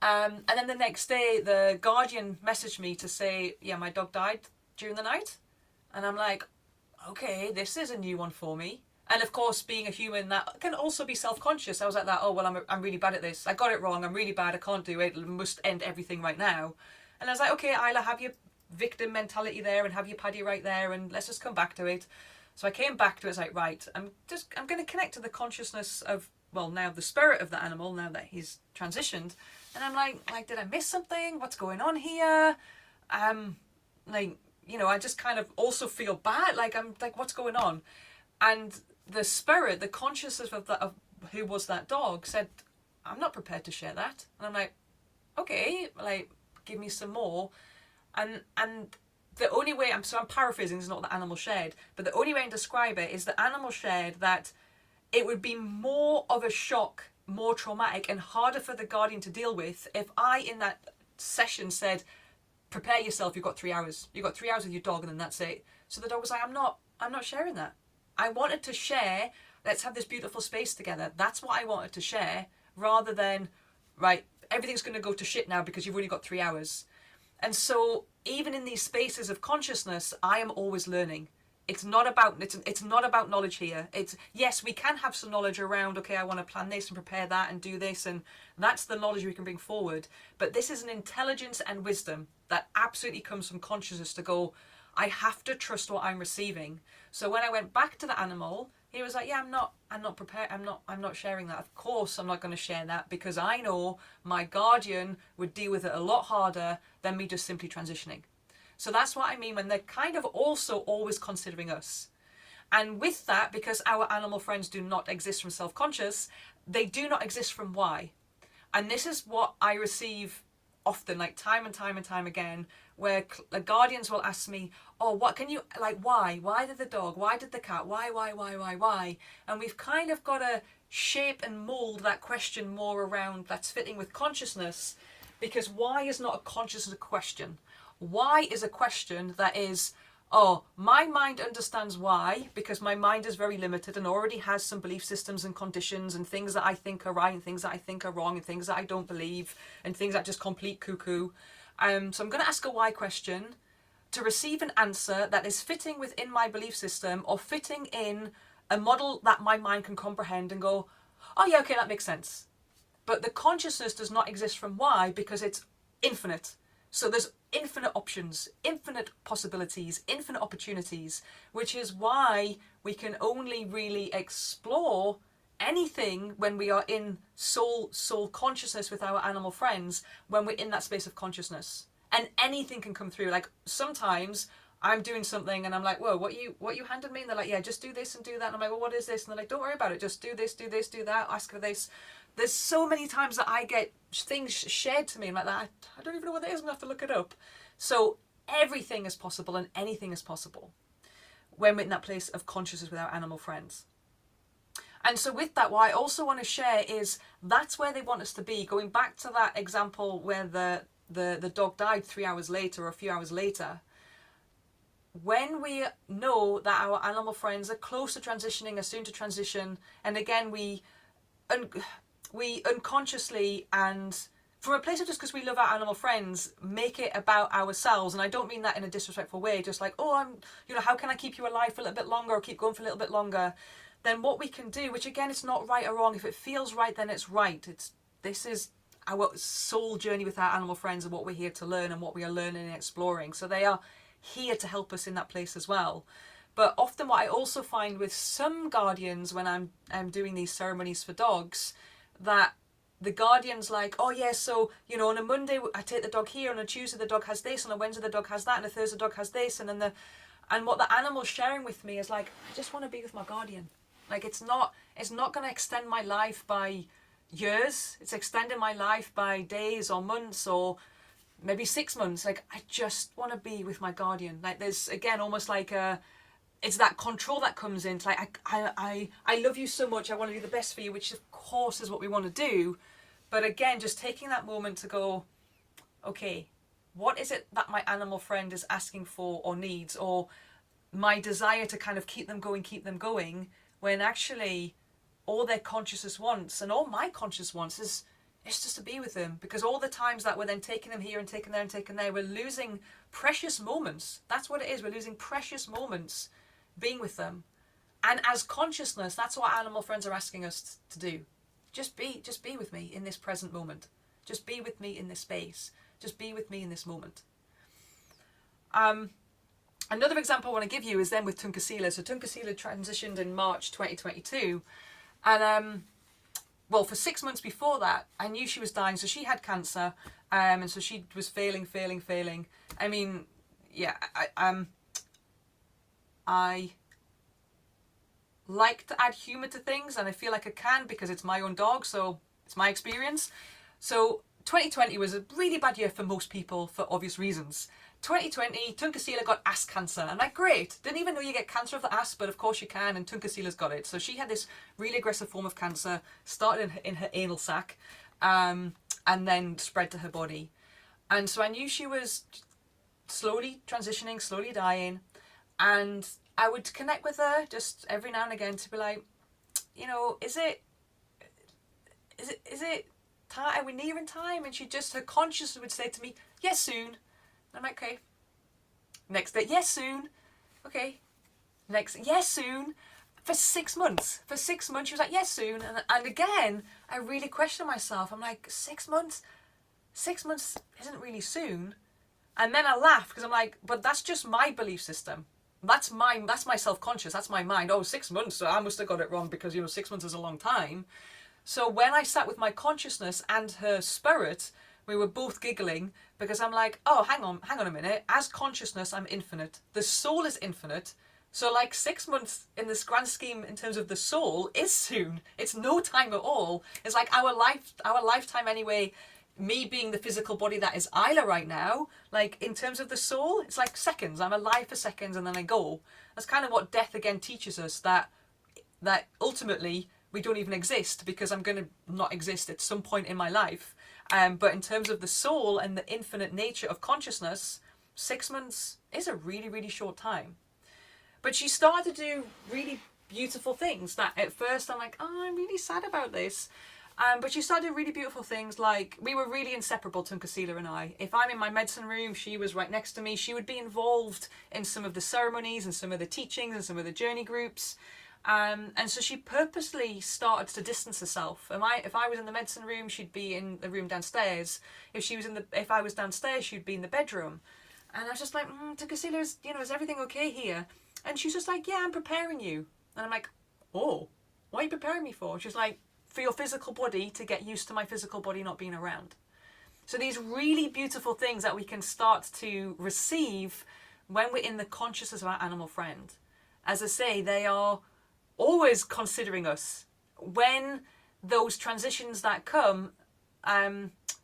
Speaker 1: And then the next day, the guardian messaged me to say, yeah, my dog died during the night. And I'm like, okay, this is a new one for me. And of course, being a human, that can also be self-conscious. I was like that, oh, well, I'm really bad at this. I got it wrong. I'm really bad. I can't do it. I must end everything right now. And I was like, okay, Isla, have your victim mentality there and have your paddy right there, and let's just come back to it. So I came back to it. It's like, right, I'm going to connect to the consciousness of, well, now the spirit of the animal, now that he's transitioned. And I'm like, did I miss something? What's going on here? I just kind of also feel bad. Like, I'm like, what's going on? And the spirit, the consciousness of who was that dog, said, I'm not prepared to share that. And I'm like, okay, like, give me some more. And the only way, I'm paraphrasing, this is not what the animal shared, but the only way I can describe it is the animal shared that it would be more of a shock, more traumatic and harder for the guardian to deal with if I, in that session, said, prepare yourself, you've got 3 hours. You've got 3 hours with your dog and then that's it. So the dog was like, I'm not sharing that. I wanted to share, let's have this beautiful space together. That's what I wanted to share, rather than, right, everything's going to go to shit now because you've only got 3 hours. And so even in these spaces of consciousness, I am always learning. It's not about knowledge here. It's, yes, we can have some knowledge around, okay, I want to plan this and prepare that and do this, and that's the knowledge we can bring forward. But this is an intelligence and wisdom that absolutely comes from consciousness to go, I have to trust what I'm receiving. So when I went back to the animal, he was like, yeah, I'm not prepared. I'm not sharing that. Of course, I'm not going to share that because I know my guardian would deal with it a lot harder than me just simply transitioning. So that's what I mean when they're kind of also always considering us. And with that, because our animal friends do not exist from self-conscious, they do not exist from why. And this is what I receive often, like time and time and time again, where the guardians will ask me, oh, what can you, like, why? Why did the dog? Why did the cat? Why? And we've kind of got to shape and mold that question more around that's fitting with consciousness, because why is not a conscious question. Why is a question that is, oh, my mind understands why, because my mind is very limited and already has some belief systems and conditions and things that I think are right and things that I think are wrong and things that I don't believe and things that just complete cuckoo. So I'm going to ask a why question to receive an answer that is fitting within my belief system or fitting in a model that my mind can comprehend and go, oh yeah, okay, that makes sense. But the consciousness does not exist from why, because it's infinite. So there's infinite options, infinite possibilities, infinite opportunities, which is why we can only really explore anything when we are in soul consciousness with our animal friends, when we're in that space of consciousness. And anything can come through. Like, sometimes I'm doing something and I'm like, whoa, what you handed me? And they're like, yeah, just do this and do that. And I'm like, well, what is this? And they're like, don't worry about it. Just do this, do that, ask for this. There's so many times that I get things shared to me. I'm like, I don't even know what it is. I'm going to have to look it up. So everything is possible and anything is possible when we're in that place of consciousness with our animal friends. And so with that, what I also want to share is that's where they want us to be. Going back to that example where the dog died 3 hours later or a few hours later, when we know that our animal friends are close to transitioning, are soon to transition, and again, we unconsciously, and from a place of just because we love our animal friends, make it about ourselves. And I don't mean that in a disrespectful way, just like, oh, how can I keep you alive for a little bit longer or keep going for a little bit longer? Then what we can do, which again, it's not right or wrong. If it feels right, then it's right. This is our soul journey with our animal friends and what we're here to learn and what we are learning and exploring. So they are here to help us in that place as well. But often what I also find with some guardians when I'm doing these ceremonies for dogs, that the guardian's like, oh yeah, so, on a Monday I take the dog here, on a Tuesday the dog has this, on a Wednesday the dog has that, and a Thursday the dog has this, and what the animal's sharing with me is like, I just want to be with my guardian. Like, it's not going to extend my life by years. It's extending my life by days or months or maybe 6 months. Like, I just want to be with my guardian. Like, there's, again, almost like a it's that control that comes in. It's like, I love you so much, I want to do the best for you, which of course is what we want to do. But again, just taking that moment to go, okay, what is it that my animal friend is asking for or needs, or my desire to kind of keep them going, when actually all their consciousness wants, and all my conscious wants, is it's just to be with them. Because all the times that we're then taking them here and taking there and taking there, we're losing precious moments. That's what it is. We're losing precious moments being with them. And as consciousness, that's what animal friends are asking us to do. Just be with me in this present moment. Just be with me in this space. Just be with me in this moment. Another example I want to give you is then with Tunkasila. So Tunkasila transitioned in March 2022. And well, for 6 months before that, I knew she was dying. So she had cancer. And so she was failing. I mean, yeah, I like to add humour to things, and I feel like I can because it's my own dog, so it's my experience. So 2020 was a really bad year for most people for obvious reasons. 2020, Tunkasila got ass cancer. I'm like, great. Didn't even know you get cancer of the ass, but of course you can, and Tunkasila's got it. So she had this really aggressive form of cancer, started in her anal sac, and then spread to her body. And so I knew she was slowly transitioning, slowly dying, and I would connect with her just every now and again to be like, you know, is it time? Are we nearing time? And she just, her consciousness would say to me, yes, soon. I'm like, okay. Next day, yes, soon. Okay. Next, yes, soon. For 6 months. For 6 months, she was like, yes, soon. And again, I really questioned myself. I'm like, 6 months? 6 months isn't really soon. And then I laugh because I'm like, but that's just my belief system. That's my self-conscious. That's my mind. Oh, 6 months. So I must have got it wrong because, 6 months is a long time. So when I sat with my consciousness and her spirit, we were both giggling because I'm like, oh, hang on a minute. As consciousness, I'm infinite. The soul is infinite. So like 6 months in this grand scheme in terms of the soul is soon. It's no time at all. It's like our lifetime anyway. Me being the physical body that is Isla right now, like in terms of the soul, it's like seconds. I'm alive for seconds and then I go. That's kind of what death again teaches us, that ultimately we don't even exist because I'm going to not exist at some point in my life. But in terms of the soul and the infinite nature of consciousness, 6 months is a really, really short time. But she started to do really beautiful things that at first I'm like, oh, I'm really sad about this. But she started really beautiful things, like we were really inseparable, Tunkasila and I. If I'm in my medicine room, she was right next to me. She would be involved in some of the ceremonies and some of the teachings and some of the journey groups. And so she purposely started to distance herself. If I was in the medicine room, she'd be in the room downstairs. If I was downstairs, she'd be in the bedroom. And I was just like, Tunkasila, is everything okay here? And she's just like, yeah, I'm preparing you. And I'm like, oh, what are you preparing me for? She's like, for your physical body to get used to my physical body not being around. So these really beautiful things that we can start to receive when we're in the consciousness of our animal friend. As I say, they are always considering us. When those transitions that come,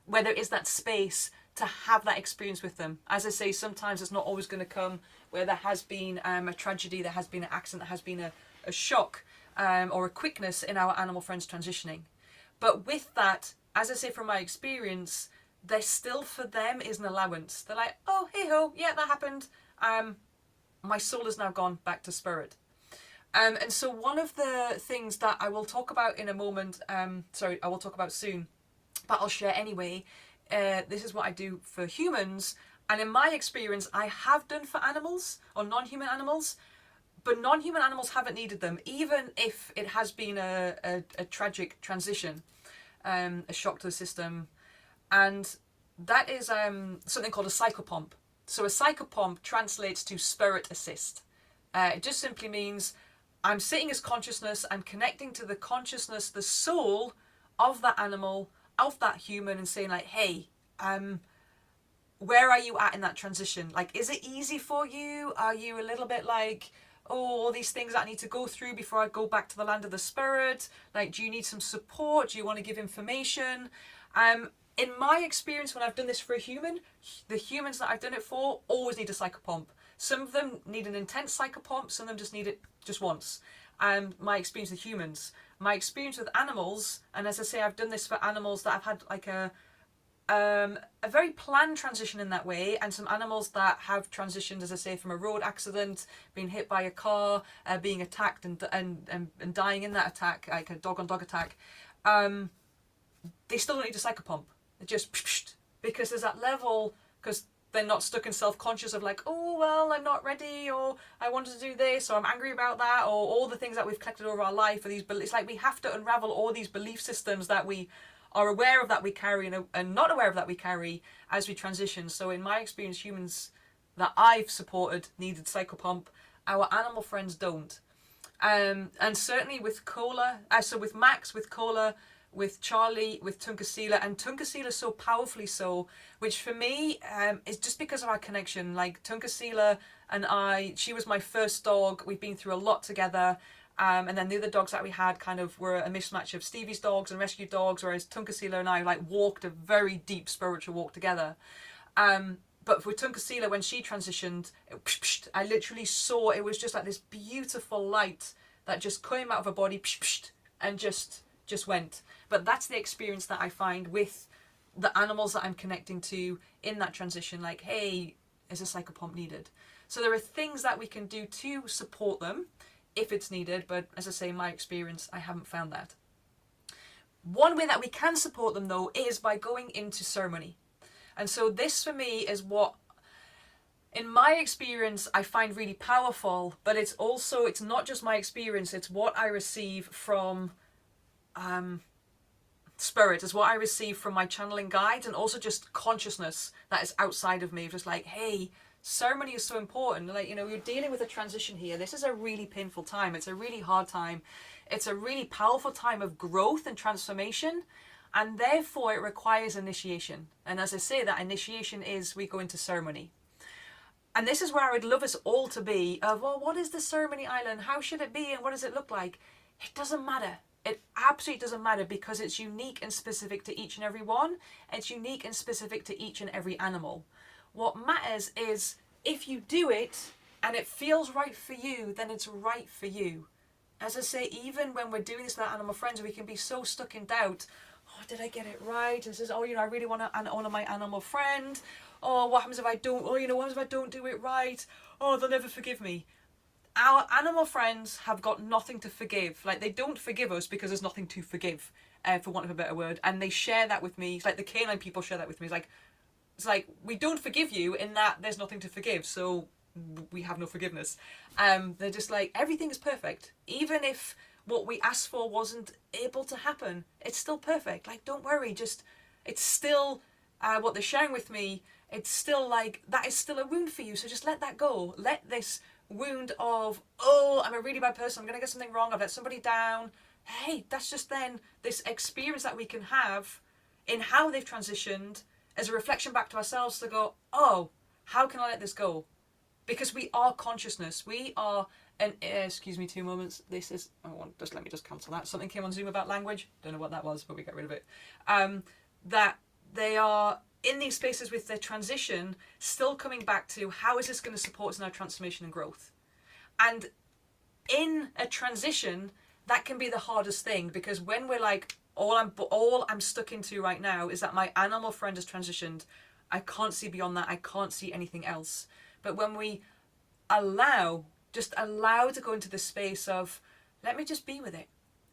Speaker 1: where there is that space to have that experience with them. As I say, sometimes it's not always going to come where there has been a tragedy, there has been an accident, there has been a shock. Or a quickness in our animal friends transitioning. But with that, as I say from my experience, there still for them is an allowance. They're like, oh, hey ho, yeah, that happened. My soul has now gone back to spirit. And so one of the things that I will talk about in a moment, I will talk about soon, but I'll share anyway, this is what I do for humans. And in my experience, I have done for animals or non-human animals. But non-human animals haven't needed them, even if it has been a tragic transition, a shock to the system. And that is something called a psychopomp. So a psychopomp translates to spirit assist. It just simply means I'm sitting as consciousness, I'm connecting to the consciousness, the soul of that animal, of that human, and saying like, hey, where are you at in that transition? Like, is it easy for you? Are you a little bit like, oh, all these things that I need to go through before I go back to the land of the spirit? Like, do you need some support? Do you want to give information? In my experience, when I've done this for a human, the humans that I've done it for always need a psychopomp. Some of them need an intense psychopomp, some of them just need it just once. My experience with humans, my experience with animals, and as I say, I've done this for animals that have had like a very planned transition in that way, and some animals that have transitioned, as I say, from a road accident, being hit by a car, being attacked and dying in that attack, like a dog on dog attack. They still don't need a psychopomp. It just because there's that level, because they're not stuck in self-conscious of like, oh well, I'm not ready, or I wanted to do this, or I'm angry about that, or all the things that we've collected over our life, or these beliefs. It's like we have to unravel all these belief systems that we are aware of that we carry and not aware of that we carry as we transition. So in my experience, humans that I've supported needed psychopomp. Our animal friends don't. And certainly with Cola, so with Max, with Cola, with Charlie, with Tunkasila, and Tunkasila so powerfully so, which for me is just because of our connection. Like Tunkasila and I, she was my first dog. We've been through a lot together. And then the other dogs that we had kind of were a mismatch of Stevie's dogs and rescue dogs, whereas Tunkasila and I like walked a very deep spiritual walk together. But for Tunkasila, when she transitioned, I literally saw, it was just like this beautiful light that just came out of her body and just went. But that's the experience that I find with the animals that I'm connecting to in that transition. Like, hey, is a psychopomp needed? So there are things that we can do to support them if it's needed, but as I say, in my experience, I haven't found that. One way that we can support them though is by going into ceremony. And so this for me is what, in my experience, I find really powerful, but it's not just my experience, it's what I receive from spirit, is what I receive from my channeling guides, and also just consciousness that is outside of me, just like, hey, ceremony is so important. Like, you know, you're dealing with a transition here. This is a really painful time. It's a really hard time. It's a really powerful time of growth and transformation, and therefore it requires initiation. And as I say, that initiation is we go into ceremony. And this is where I would love us all to be of, well, what is the ceremony island? How should it be? And what does it look like? It doesn't matter. It absolutely doesn't matter, because it's unique and specific to each and every one. It's unique and specific to each and every animal. What matters is if you do it and it feels right for you, then it's right for you. As I say, even when we're doing this with our animal friends, we can be so stuck in doubt. Oh, did I get it right? This is, oh, you know, I really want to honor my animal friend. Oh, what happens if I don't? Oh, you know, what happens if I don't do it right? Oh, they'll never forgive me. Our animal friends have got nothing to forgive. Like, they don't forgive us because there's nothing to forgive, for want of a better word. And they share that with me. It's like the canine people share that with me. It's like, we don't forgive you in that there's nothing to forgive, so we have no forgiveness. They're just like, everything is perfect. Even if what we asked for wasn't able to happen, it's still perfect. Like, don't worry, just, it's still, what they're sharing with me, it's still like, that is still a wound for you, so just let that go. Let this wound of, oh, I'm a really bad person, I'm going to get something wrong, I've let somebody down. Hey, that's just then this experience that we can have in how they've transitioned as a reflection back to ourselves to go, oh, how can I let this go? Because we are consciousness. We are, and excuse me 2 moments. This is, let me just cancel that. Something came on Zoom about language. Don't know what that was, but we got rid of it. That they are in these spaces with their transition, still coming back to how is this going to support us in our transformation and growth? And in a transition, that can be the hardest thing, because when we're like, all I'm stuck into right now is that my animal friend has transitioned. I can't see beyond that. I can't see anything else. But when we just allow to go into the space of, let me just be with it.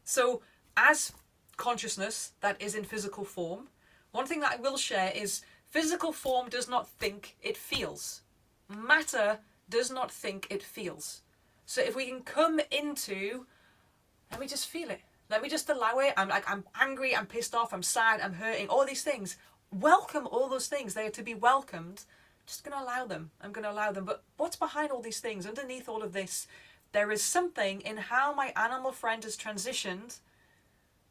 Speaker 1: So as consciousness that is in physical form, one thing that I will share is physical form does not think, it feels. Matter does not think, it feels. So if we can come into, let me just feel it. Let me just allow it. I'm angry, I'm pissed off, I'm sad, I'm hurting, all these things. Welcome all those things. They are to be welcomed. Just going to allow them. I'm going to allow them. But what's behind all these things? Underneath all of this, there is something in how my animal friend has transitioned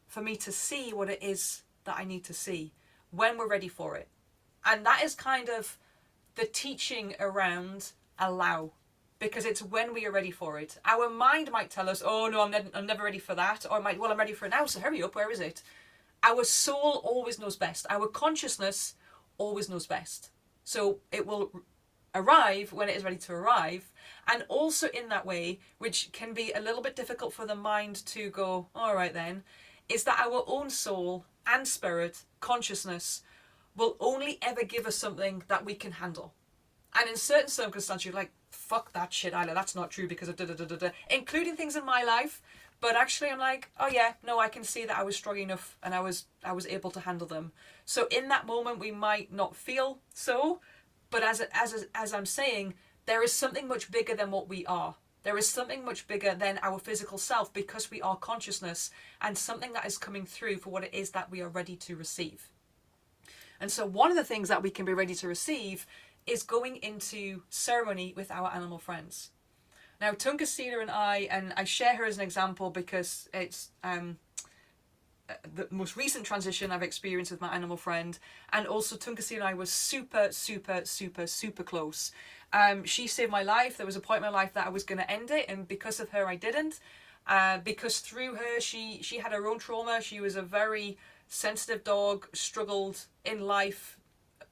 Speaker 1: for me to see what it is that I need to see when we're ready for it. And that is kind of the teaching around allow, because it's when we are ready for it. Our mind might tell us, oh no, I'm never ready for that. Or it might, well, I'm ready for it now, so hurry up, where is it? Our soul always knows best. Our consciousness always knows best. So it will arrive when it is ready to arrive. And also in that way, which can be a little bit difficult for the mind to go, all right then, is that our own soul and spirit, consciousness, will only ever give us something that we can handle. And in certain circumstances, you're like, fuck that shit, Isla, that's not true because of da da da da da, including things in my life. But actually, I'm like, oh yeah, no, I can see that I was strong enough and I was able to handle them. So in that moment, we might not feel so, but as I'm saying, there is something much bigger than what we are. There is something much bigger than our physical self because we are consciousness, and something that is coming through for what it is that we are ready to receive. And so one of the things that we can be ready to receive is going into ceremony with our animal friends. Now, Tunkasila and I share her as an example because it's the most recent transition I've experienced with my animal friend, and also Tunkasila and I was super, super, super, super close. She saved my life. There was a point in my life that I was going to end it, and because of her, I didn't. Because through her, she had her own trauma. She was a very sensitive dog, struggled in life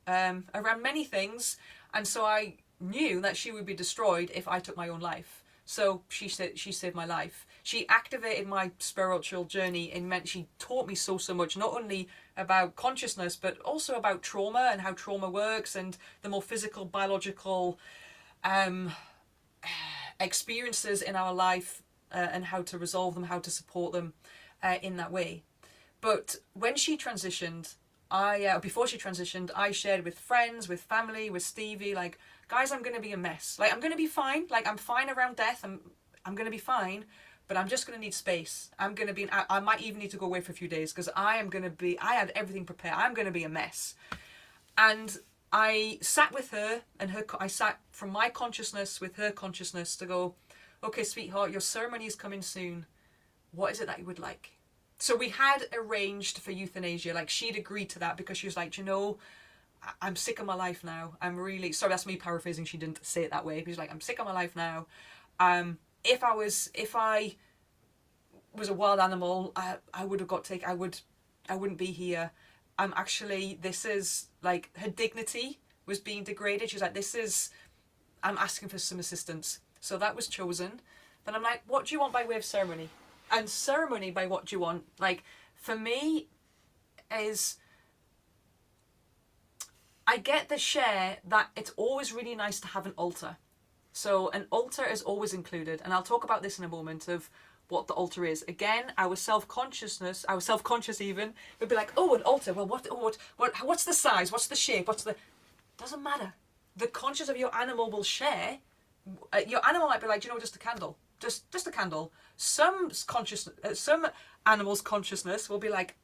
Speaker 1: around many things, and so I knew that she would be destroyed if I took my own life. So she saved my life. She activated my spiritual journey and meant she taught me so much, not only about consciousness, but also about trauma and how trauma works and the more physical, biological experiences in our life and how to resolve them, how to support them in that way. But when she transitioned, before she transitioned, I shared with friends, with family, with Stevie, like, guys, I'm going to be a mess. Like, I'm going to be fine. Like, I'm fine around death. I'm going to be fine, but I'm just going to need space. I might even need to go away for a few days because I had everything prepared. I'm going to be a mess. And I sat with her and I sat from my consciousness with her consciousness to go, okay, sweetheart, your ceremony is coming soon. What is it that you would like? So we had arranged for euthanasia. Like, she'd agreed to that because she was like, I'm sick of my life now. Sorry, that's me paraphrasing. She didn't say it that way. She was like, I'm sick of my life now. If I was a wild animal, I would have got taken. I wouldn't be here. This is like, her dignity was being degraded. She was like, I'm asking for some assistance. So that was chosen. Then I'm like, what do you want by way of ceremony? And ceremony by what do you want? Like, for me, is I get the share that it's always really nice to have an altar. So an altar is always included, and I'll talk about this in a moment of what the altar is. Again, our self-conscious even, would be like, oh, an altar, well, what's the size, what's the shape, doesn't matter. The conscious of your animal will share. Your animal might be like, just a candle. Just a candle. Some animals' consciousness will be like,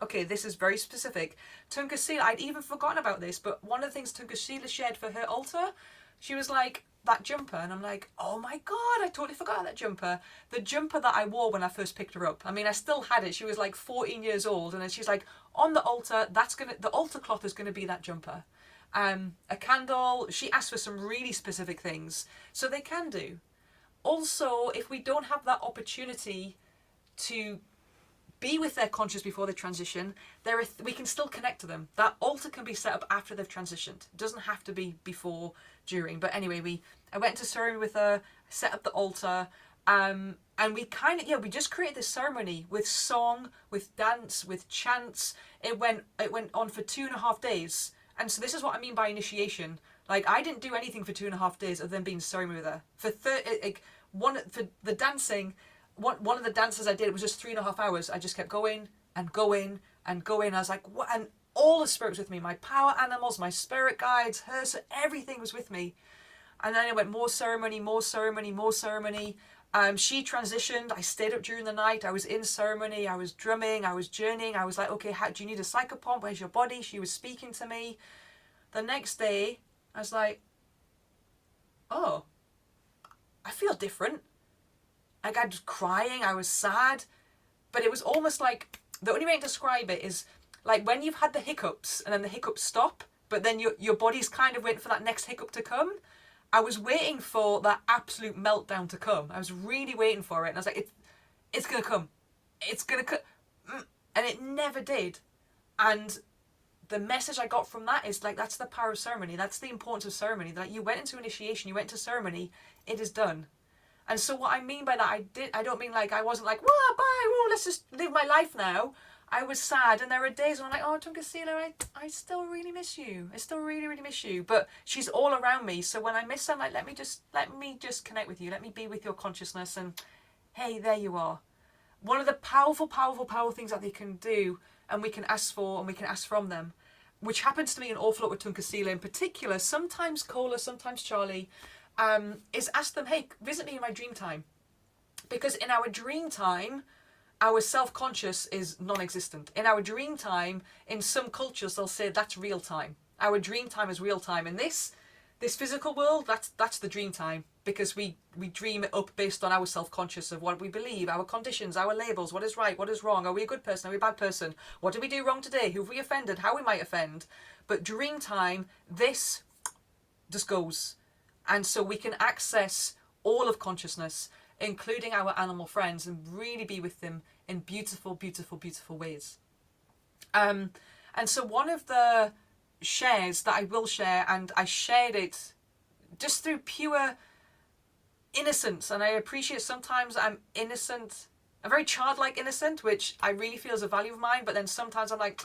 Speaker 1: okay, this is very specific. Tunkasila, I'd even forgotten about this, but one of the things Tunkasila shared for her altar, she was like, that jumper. And I'm like, oh my God, I totally forgot that jumper. The jumper that I wore when I first picked her up. I mean, I still had it. She was like 14 years old. And then she's like, on the altar, the altar cloth is going to be that jumper. A candle. She asked for some really specific things. So they can do. Also, if we don't have that opportunity to be with their conscious before they transition, we can still connect to them. That altar can be set up after they've transitioned. It doesn't have to be before, during. But anyway, I went to ceremony with her, set up the altar, and we we just created this ceremony with song, with dance, with chants. It went on for 2.5 days. And so this is what I mean by initiation. Like, I didn't do anything for 2.5 days other than being ceremony with her. For the dancing, one of the dances I did, it was just 3.5 hours. I just kept going and going and going. I was like, what? And all the spirits with me, my power animals, my spirit guides, her, so everything was with me. And then I went more ceremony, more ceremony, more ceremony. She transitioned. I stayed up during the night. I was in ceremony. I was drumming. I was journeying. I was like, okay, do you need a psychopomp? Where's your body? She was speaking to me. The next day, I was like, oh, I feel different. Like, I was crying. I was sad. But it was almost like, the only way to describe it is like when you've had the hiccups and then the hiccups stop, but then your body's kind of waiting for that next hiccup to come. I was waiting for that absolute meltdown to come. I was really waiting for it. And I was like, it's going to come. It's going to come. And it never did. And the message I got from that is like, that's the power of ceremony. That's the importance of ceremony. Like, you went into initiation, you went into ceremony, it is done. And so what I mean by that, I don't mean like, I wasn't like, whoa, bye, whoa, let's just live my life now. I was sad, and there are days when I'm like, oh, Tunkasila, I still really miss you. I still really, really miss you. But she's all around me, so when I miss her, I'm like, let me just connect with you. Let me be with your consciousness, and hey, there you are. One of the powerful, powerful, powerful things that they can do, and we can ask for, and we can ask from them, which happens to me an awful lot with Tunkasila in particular, sometimes Kola, sometimes Charlie, is ask them, hey, visit me in my dream time. Because in our dream time, our self-conscious is non-existent. In our dream time, in some cultures, they'll say that's real time. Our dream time is real time. In this physical world, that's the dream time, because we dream it up based on our self-conscious of what we believe, our conditions, our labels, what is right, what is wrong, are we a good person, are we a bad person, what did we do wrong today, who have we offended, how we might offend. But dream time, this just goes. And so we can access all of consciousness, including our animal friends, and really be with them in beautiful, beautiful, beautiful ways. And so one of the shares that I will share, and I shared it just through pure innocence, and I appreciate sometimes I'm innocent, a very childlike innocent, which I really feel is a value of mine, but then sometimes I'm like,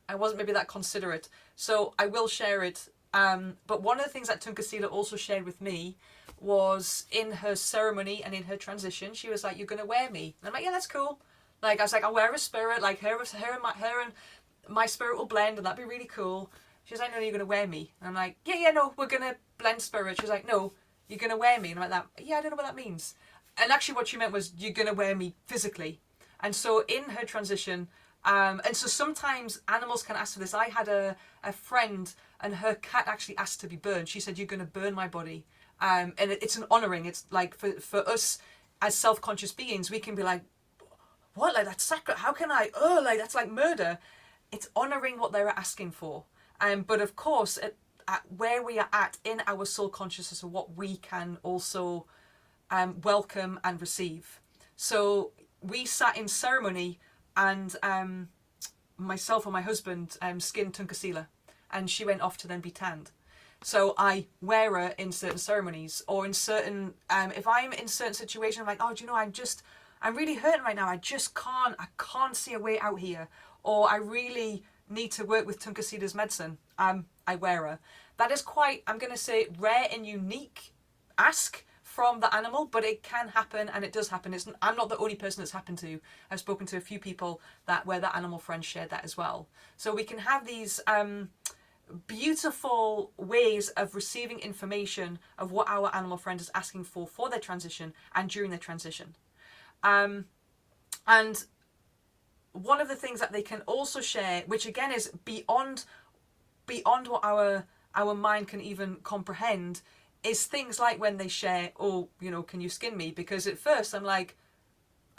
Speaker 1: I wasn't maybe that considerate. So I will share it. But one of the things that Tunkasila also shared with me was in her ceremony and in her transition, she was like, you're going to wear me. And I'm like, yeah, that's cool. Like, I was like, I'll wear a spirit, like her and my spirit will blend, and that'd be really cool. She was like, no, you're going to wear me. And I'm like, yeah, no, we're going to blend spirit. She was like, no, you're going to wear me. And I'm like, yeah, I don't know what that means. And actually what she meant was, you're going to wear me physically. And so in her transition, and so sometimes animals can ask for this. I had a friend, and her cat actually asked to be burned. She said, you're going to burn my body. And it's an honouring. It's like, for us as self-conscious beings, we can be like, what? Like, that's sacred. How can I? Oh, like, that's like murder. It's honouring what they're asking for. But of course, at where we are at in our soul consciousness, and what we can also welcome and receive. So we sat in ceremony, and myself and my husband skinned Tunkasila, and she went off to then be tanned. So I wear her in certain ceremonies, or in certain, if I'm in certain situations, I'm like, oh, do you know, I'm really hurting right now. I can't see a way out here. Or I really need to work with Tunkasila's medicine. I wear her. That is quite, I'm going to say, rare and unique ask from the animal, but it can happen, and it does happen. I'm not the only person that's happened to. I've spoken to a few people where the animal friends shared that as well. So we can have these beautiful ways of receiving information of what our animal friend is asking for their transition and during their transition. And one of the things that they can also share, which again is beyond what our mind can even comprehend, is things like when they share, oh, you know, can you skin me? Because at first I'm like,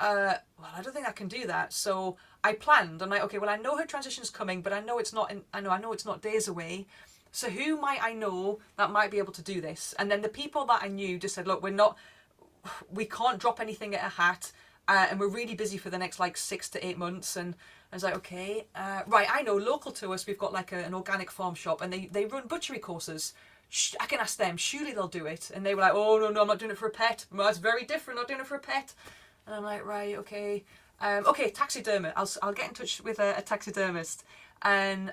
Speaker 1: well, I don't think I can do that. So I planned. I'm like, okay, well, I know her transition's coming, but I know it's not. I know it's not days away. So who might I know that might be able to do this? And then the people that I knew just said, look, we can't drop anything at a hat, and we're really busy for the next like 6 to 8 months. And I was like, okay, right, I know local to us, we've got like an organic farm shop, and they run butchery courses. I can ask them, surely they'll do it. And they were like, oh, no, I'm not doing it for a pet. Well, that's very different, not doing it for a pet. And I'm like, right, okay. Okay, taxidermist. I'll get in touch with a taxidermist. And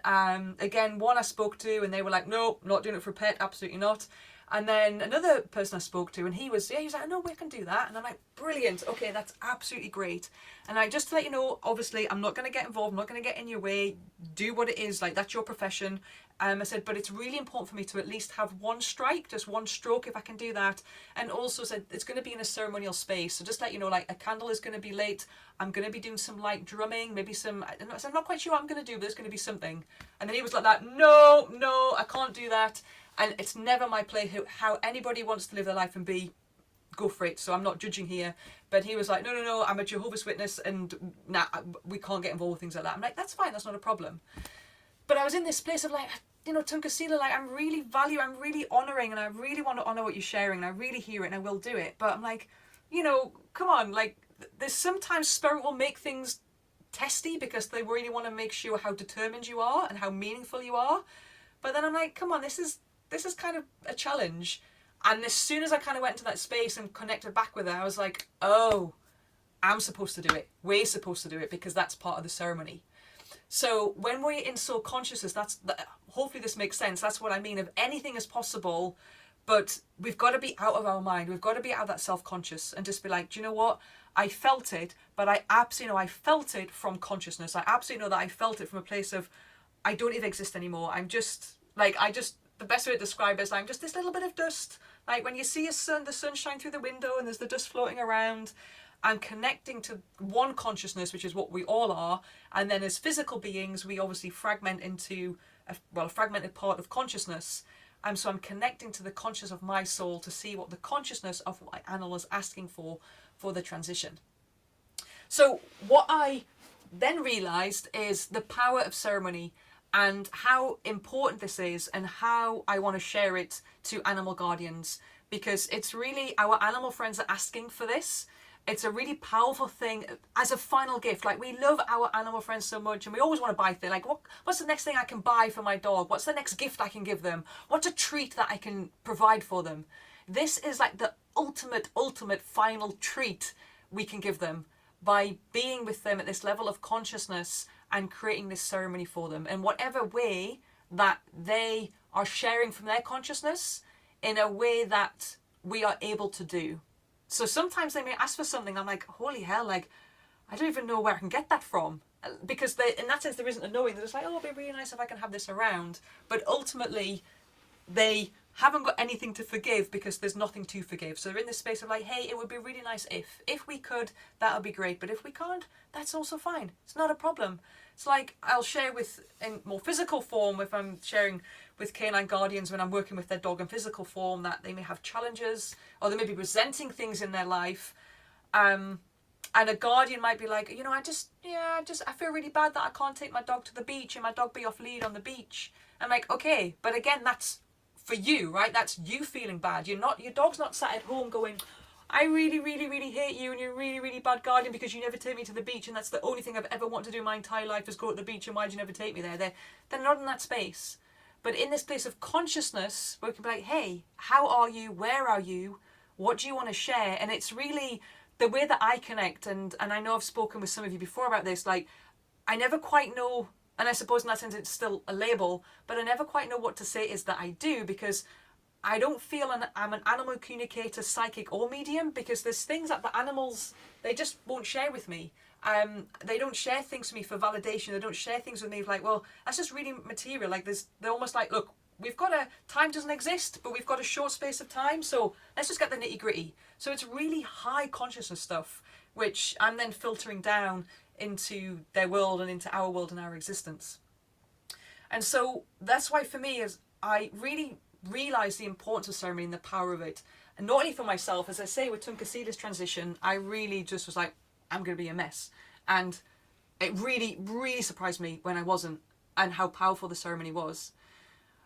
Speaker 1: again, one I spoke to, and they were like, no, not doing it for a pet, absolutely not. And then another person I spoke to, and he was like, no, we can do that. And I'm like, brilliant, okay, that's absolutely great. And just to let you know, obviously, I'm not going to get involved, I'm not going to get in your way, do what it is, like, that's your profession. I said, but it's really important for me to at least have one strike, just one stroke, if I can do that. And also said, it's going to be in a ceremonial space. So just let you know, like, a candle is going to be lit. I'm going to be doing some light drumming, maybe some, I'm not quite sure what I'm going to do, but there's going to be something. And then he was like that, no, I can't do that. And it's never my play how anybody wants to live their life and be, go for it. So I'm not judging here. But he was like, no, I'm a Jehovah's Witness, and we can't get involved with things like that. I'm like, that's fine, that's not a problem. But I was in this place of like, you know, Tunkasila, like, I'm really honouring, and I really want to honour what you're sharing, and I really hear it, and I will do it. But I'm like, you know, come on, like, there's sometimes spirit will make things testy because they really want to make sure how determined you are and how meaningful you are. But then I'm like, come on, this is kind of a challenge. And as soon as I kind of went into that space and connected back with it, I was like, oh, I'm supposed to do it. We're supposed to do it because that's part of the ceremony. So when we're in soul consciousness, hopefully this makes sense. That's what I mean. If anything is possible, but we've got to be out of our mind. We've got to be out of that self-conscious and just be like, do you know what? I felt it, but I absolutely know I felt it from consciousness. I absolutely know that I felt it from a place of, I don't even exist anymore. I'm just like, the best way to describe it is I'm just this little bit of dust. Like when you see the sunshine through the window and there's the dust floating around. I'm connecting to one consciousness, which is what we all are. And then as physical beings, we obviously fragment into a fragmented part of consciousness. And so I'm connecting to the conscious of my soul to see what the consciousness of my animal is asking for the transition. So what I then realized is the power of ceremony and how important this is and how I want to share it to animal guardians, because it's really our animal friends are asking for this. It's a really powerful thing as a final gift. Like, we love our animal friends so much and we always want to buy things. Like, what's the next thing I can buy for my dog? What's the next gift I can give them? What's a treat that I can provide for them? This is like the ultimate final treat we can give them by being with them at this level of consciousness and creating this ceremony for them in whatever way that they are sharing from their consciousness, in a way that we are able to do. So sometimes they may ask for something, I'm like, holy hell, like, I don't even know where I can get that from. Because in that sense, there isn't a knowing. They're just like, oh, it'd be really nice if I can have this around. But ultimately, they haven't got anything to forgive because there's nothing to forgive. So they're in this space of like, hey, it would be really nice if we could, that would be great. But if we can't, that's also fine. It's not a problem. It's like I'll share in more physical form if I'm sharing with canine guardians when I'm working with their dog in physical form, that they may have challenges or they may be resenting things in their life. And a guardian might be like, you know, I feel really bad that I can't take my dog to the beach and my dog be off lead on the beach. I'm like, okay, but again, that's for you, right? That's you feeling bad. Your dog's not sat at home going, I really, really, really hate you and you're a really, really bad guardian because you never take me to the beach and that's the only thing I've ever wanted to do my entire life is go to the beach and why did you never take me there? They're not in that space. But in this place of consciousness, where we can be like, hey, how are you? Where are you? What do you want to share? And it's really the way that I connect. And I know I've spoken with some of you before about this. Like, I never quite know, and I suppose in that sense it's still a label, but I never quite know what to say is that I do, because I don't feel I'm an animal communicator, psychic or medium, because there's things that the animals, they just won't share with me. They don't share things with me for validation. They don't share things with me like, well, that's just really material. Like they're almost like, look, time doesn't exist, but we've got a short space of time. So let's just get the nitty gritty. So it's really high consciousness stuff, which I'm then filtering down into their world and into our world and our existence. And so that's why for me is I really realised the importance of ceremony and the power of it. And not only for myself, as I say, with Tunkasila's transition, I really just was like, I'm going to be a mess. And it really, really surprised me when I wasn't, and how powerful the ceremony was.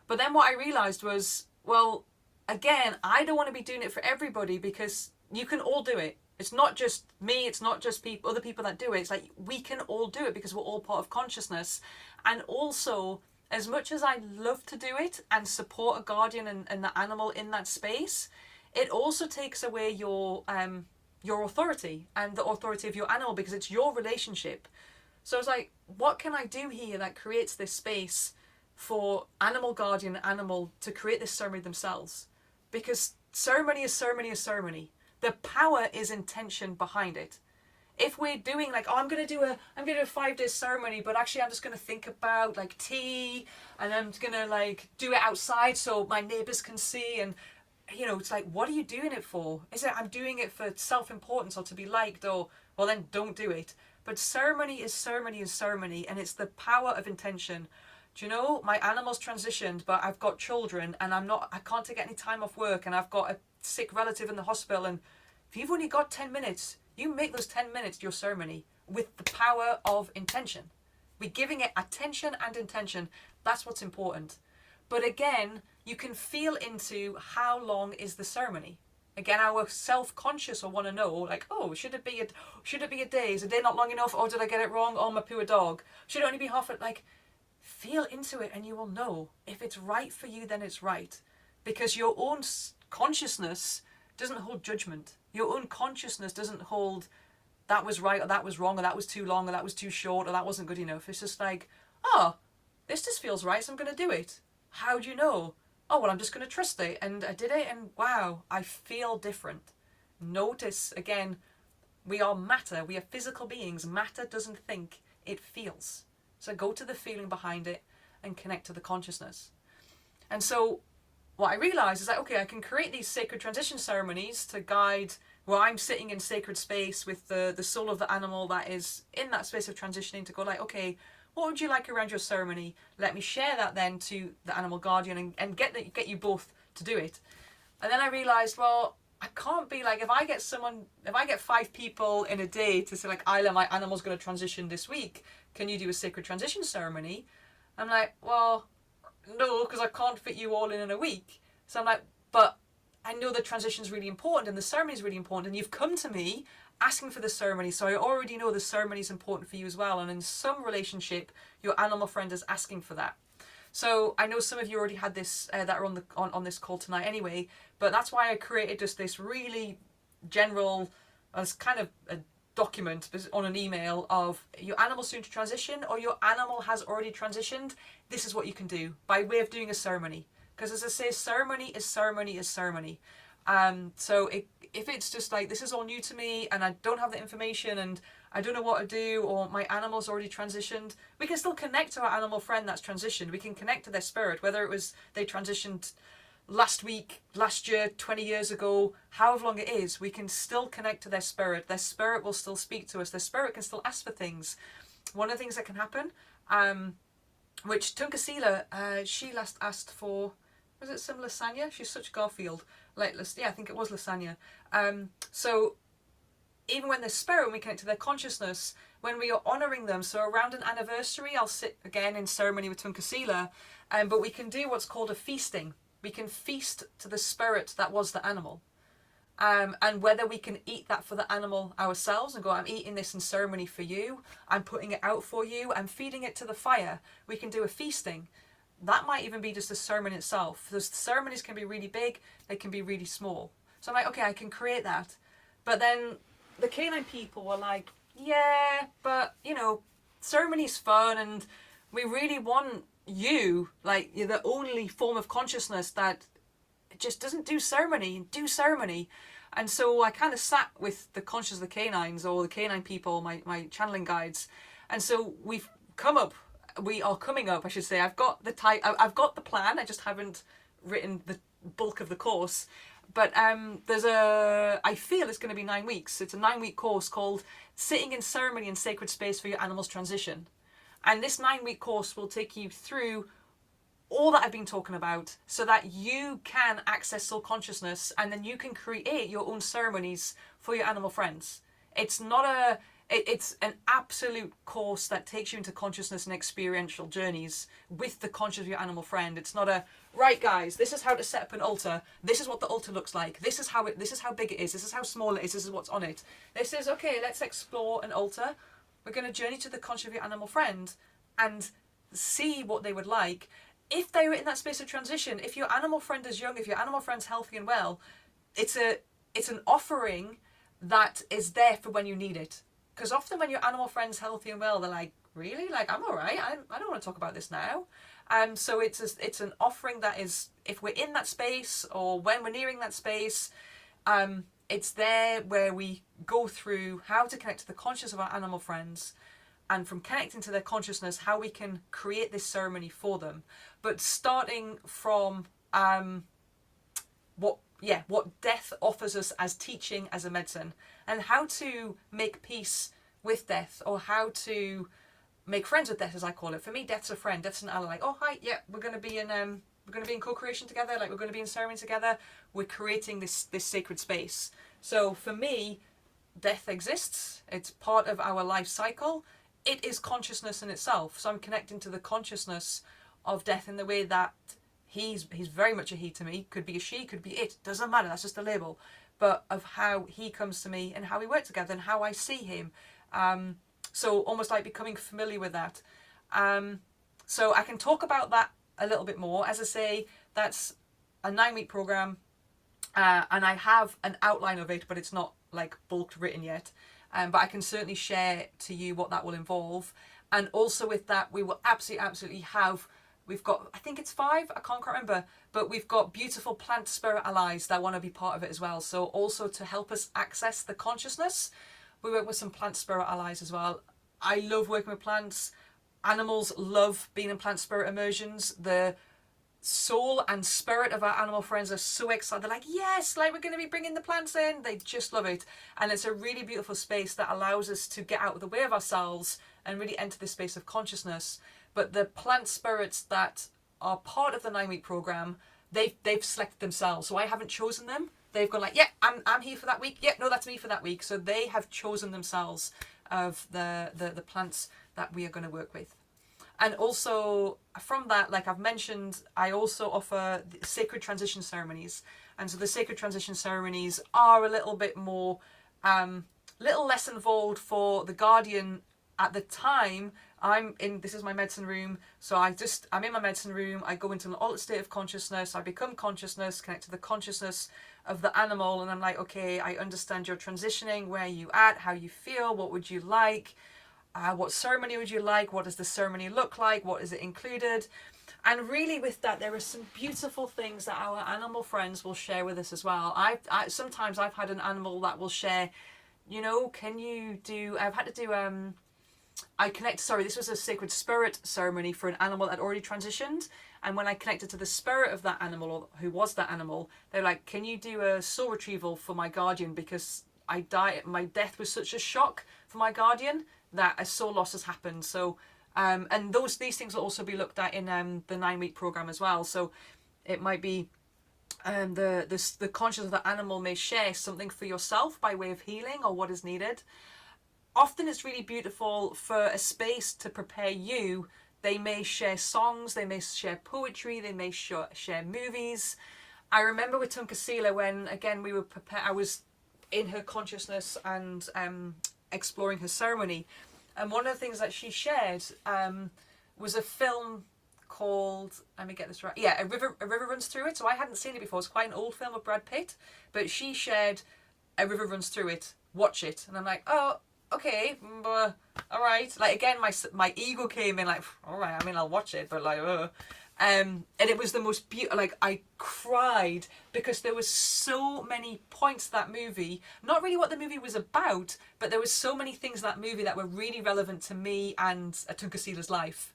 Speaker 1: But then what I realised was, well, again, I don't want to be doing it for everybody, because you can all do it. It's not just me, it's not just other people that do it. It's like we can all do it because we're all part of consciousness. And also, as much as I love to do it and support a guardian and the animal in that space, it also takes away your authority and the authority of your animal, because it's your relationship. So it's like, what can I do here that creates this space for animal guardian and animal to create this ceremony themselves? Because ceremony is ceremony is ceremony. The power is intention behind it. If we're doing like, oh, I'm gonna do a 5-day ceremony, but actually I'm just gonna think about like tea, and I'm gonna like do it outside so my neighbors can see, and you know, it's like, what are you doing it for? Is it I'm doing it for self-importance or to be liked? Or, well, then don't do it. But ceremony is ceremony is ceremony, and it's the power of intention. Do you know, my animal's transitioned, but I've got children and I can't take any time off work, and I've got a sick relative in the hospital, and if you've only got 10 minutes, you make those 10 minutes your ceremony with the power of intention. We're giving it attention and intention. That's what's important. But again, you can feel into how long is the ceremony. Again, our self-conscious will want to know, like, oh, should it be a day? Is a day not long enough? Oh, did I get it wrong? Oh, my poor dog. Should it only be half? Like, feel into it, and you will know if it's right for you. Then it's right, because your own consciousness doesn't hold judgment. Your own consciousness doesn't hold that was right or that was wrong or that was too long or that was too short or that wasn't good enough. It's just like, oh, this just feels right, so I'm going to do it. How do you know? Oh, well, I'm just going to trust it. And I did it, and wow, I feel different. Notice, again, we are matter. We are physical beings. Matter doesn't think, it feels. So go to the feeling behind it and connect to the consciousness. And so what I realized is that, okay, I can create these sacred transition ceremonies to guide where I'm sitting in sacred space with the soul of the animal that is in that space of transitioning, to go like, okay, what would you like around your ceremony? Let me share that then to the animal guardian and get you both to do it. And then I realized, well, I can't be like, if I get 5 people in a day to say like, Isla, my animal's going to transition this week, can you do a sacred transition ceremony? I'm like, well, no, because I can't fit you all in a week. So I'm like, but I know the transition is really important and the ceremony is really important, and you've come to me asking for the ceremony, so I already know the ceremony is important for you as well, and in some relationship your animal friend is asking for that. So I know some of you already had this that are on this call tonight anyway, but that's why I created just this really general, as kind of a document on an email of your animal soon to transition or your animal has already transitioned. This is what you can do by way of doing a ceremony. Because as I say, ceremony is ceremony is ceremony. So if it's just like, this is all new to me and I don't have the information and I don't know what to do, or my animal's already transitioned, we can still connect to our animal friend that's transitioned. We can connect to their spirit, whether it was they transitioned last week, last year, 20 years ago, however long it is, we can still connect to their spirit. Their spirit will still speak to us. Their spirit can still ask for things. One of the things that can happen, which Tunkasila, she last asked for, was it some lasagna? She's such Garfield. Like, yeah, I think it was lasagna. So even when they're spirit, when we connect to their consciousness, when we are honouring them, so around an anniversary, I'll sit again in ceremony with Tunkasila, but we can do what's called a feasting. We can feast to the spirit that was the animal. And whether we can eat that for the animal ourselves and go, I'm eating this in ceremony for you, I'm putting it out for you, I'm feeding it to the fire. We can do a feasting. That might even be just the ceremony itself. Those ceremonies can be really big, they can be really small. So I'm like, okay, I can create that. But then the canine people were like, yeah, but, you know, ceremony's fun and we really want you, like, you're the only form of consciousness that just doesn't do ceremony. And so I kind of sat with the conscious of the canines, or the canine people, my channeling guides. And so we are coming up, I should say. I've got the plan, I just haven't written the bulk of the course. But I feel it's going to be 9 weeks. It's a 9-week course called Sitting in Ceremony and Sacred Space for Your Animal's Transition. And this 9-week course will take you through all that I've been talking about, so that you can access soul consciousness and then you can create your own ceremonies for your animal friends. It's an absolute course that takes you into consciousness and experiential journeys with the conscious of your animal friend. It's not a, right guys, this is how to set up an altar. This is what the altar looks like. This is how big it is. This is how small it is. This is what's on it. This is, okay, let's explore an altar. We're going to journey to the conscious of your animal friend and see what they would like. If they were in that space of transition, if your animal friend is young, if your animal friend's healthy and well, it's an offering that is there for when you need it. Because often when your animal friend's healthy and well, they're like, really? Like, I'm all right. I don't want to talk about this now. So it's an offering that is, if we're in that space or when we're nearing that space, it's there where we go through how to connect to the conscious of our animal friends, and from connecting to their consciousness, how we can create this ceremony for them. But starting from what death offers us as teaching, as a medicine, and how to make peace with death, or how to make friends with death, as I call it. For me, death's a friend. Death's an ally. Like, oh hi, yeah, we're gonna be in co-creation together. Like, we're gonna be in ceremony together. We're creating this sacred space. So for me, death exists. It's part of our life cycle. It is consciousness in itself. So I'm connecting to the consciousness of death in the way that he's very much a he to me. Could be a she, could be it. Doesn't matter. That's just a label. but of how he comes to me and how we work together and how I see him. So almost like becoming familiar with that. So I can talk about that a little bit more. As I say, that's a 9-week program, and I have an outline of it, but it's not like bulked written yet. But I can certainly share to you what that will involve. And also with that, we will absolutely have, we've got, I think it's 5, I can't quite remember, but we've got beautiful plant spirit allies that want to be part of it as well. So also to help us access the consciousness, we work with some plant spirit allies as well. I love working with plants. Animals love being in plant spirit immersions. The soul and spirit of our animal friends are so excited. They're like, yes, like we're going to be bringing the plants in. They just love it. And it's a really beautiful space that allows us to get out of the way of ourselves and really enter this space of consciousness. But the plant spirits that are part of the 9-week program, they've selected themselves. So I haven't chosen them. They've gone like, yeah, I'm here for that week. Yeah, no, that's me for that week. So they have chosen themselves of the plants that we are going to work with. And also from that, like I've mentioned, I also offer sacred transition ceremonies. And so the sacred transition ceremonies are a little bit more, little less involved for the guardian at the time. This is my medicine room. So I'm in my medicine room. I go into an altered state of consciousness. I become consciousness, connect to the consciousness of the animal. And I'm like, okay, I understand you're transitioning. Where are you at? How you feel? What would you like? What ceremony would you like? What does the ceremony look like? What is it included? And really with that, there are some beautiful things that our animal friends will share with us as well. Sometimes I've had an animal that will share, you know, I've had to do, this was a sacred spirit ceremony for an animal that had already transitioned. And when I connected to the spirit of that animal, or who was that animal, they're like, can you do a soul retrieval for my guardian? Because my death was such a shock for my guardian that a soul loss has happened. So, and these things will also be looked at in the 9-week program as well. So it might be the consciousness of the animal may share something for yourself by way of healing or what is needed. Often it's really beautiful for a space to prepare you. They may share songs, they may share poetry, they may share movies. I remember with Tunkasila when, again, we were prepared, I was in her consciousness and exploring her ceremony, and one of the things that she shared was a film called, let me get this right, a river runs through it. So I hadn't seen it before. It's quite an old film with Brad Pitt, but she shared A River Runs Through It, watch it. And I'm like, oh, okay, all right. Like, again, my ego came in like, all right, I mean, I'll watch it, but like, and it was the most beautiful, like I cried because there was so many points to that movie, not really what the movie was about, but there was so many things in that movie that were really relevant to me and Tunkasila's life.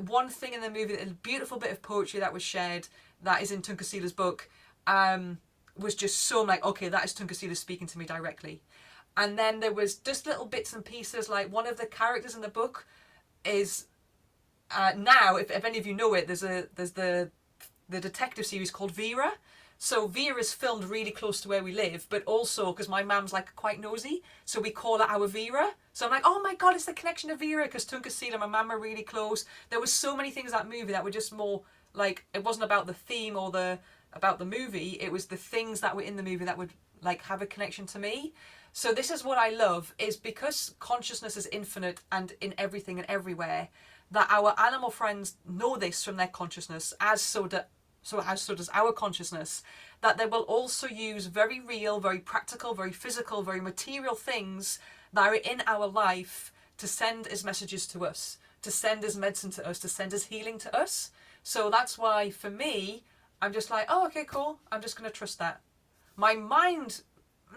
Speaker 1: One thing in the movie, a beautiful bit of poetry that was shared that is in Tunkasila's book, was just so like, okay, that is Tunkasila speaking to me directly. And then there was just little bits and pieces, like one of the characters in the book is now, if any of you know it, there's the detective series called Vera. So Vera's filmed really close to where we live, but also because my mum's like quite nosy, so we call her our Vera. So I'm like, oh my god, it's the connection of Vera, because Tunkasila and my mum are really close. There was so many things in that movie that were just more like, it wasn't about the theme or about the movie, it was the things that were in the movie that would like have a connection to me. So this is what I love, is because consciousness is infinite and in everything and everywhere, that our animal friends know this from their consciousness, as so does our consciousness, that they will also use very real, very practical, very physical, very material things that are in our life to send as messages to us, to send as medicine to us, to send as healing to us. So that's why for me, I'm just like, oh, okay, cool. I'm just going to trust that. My mind,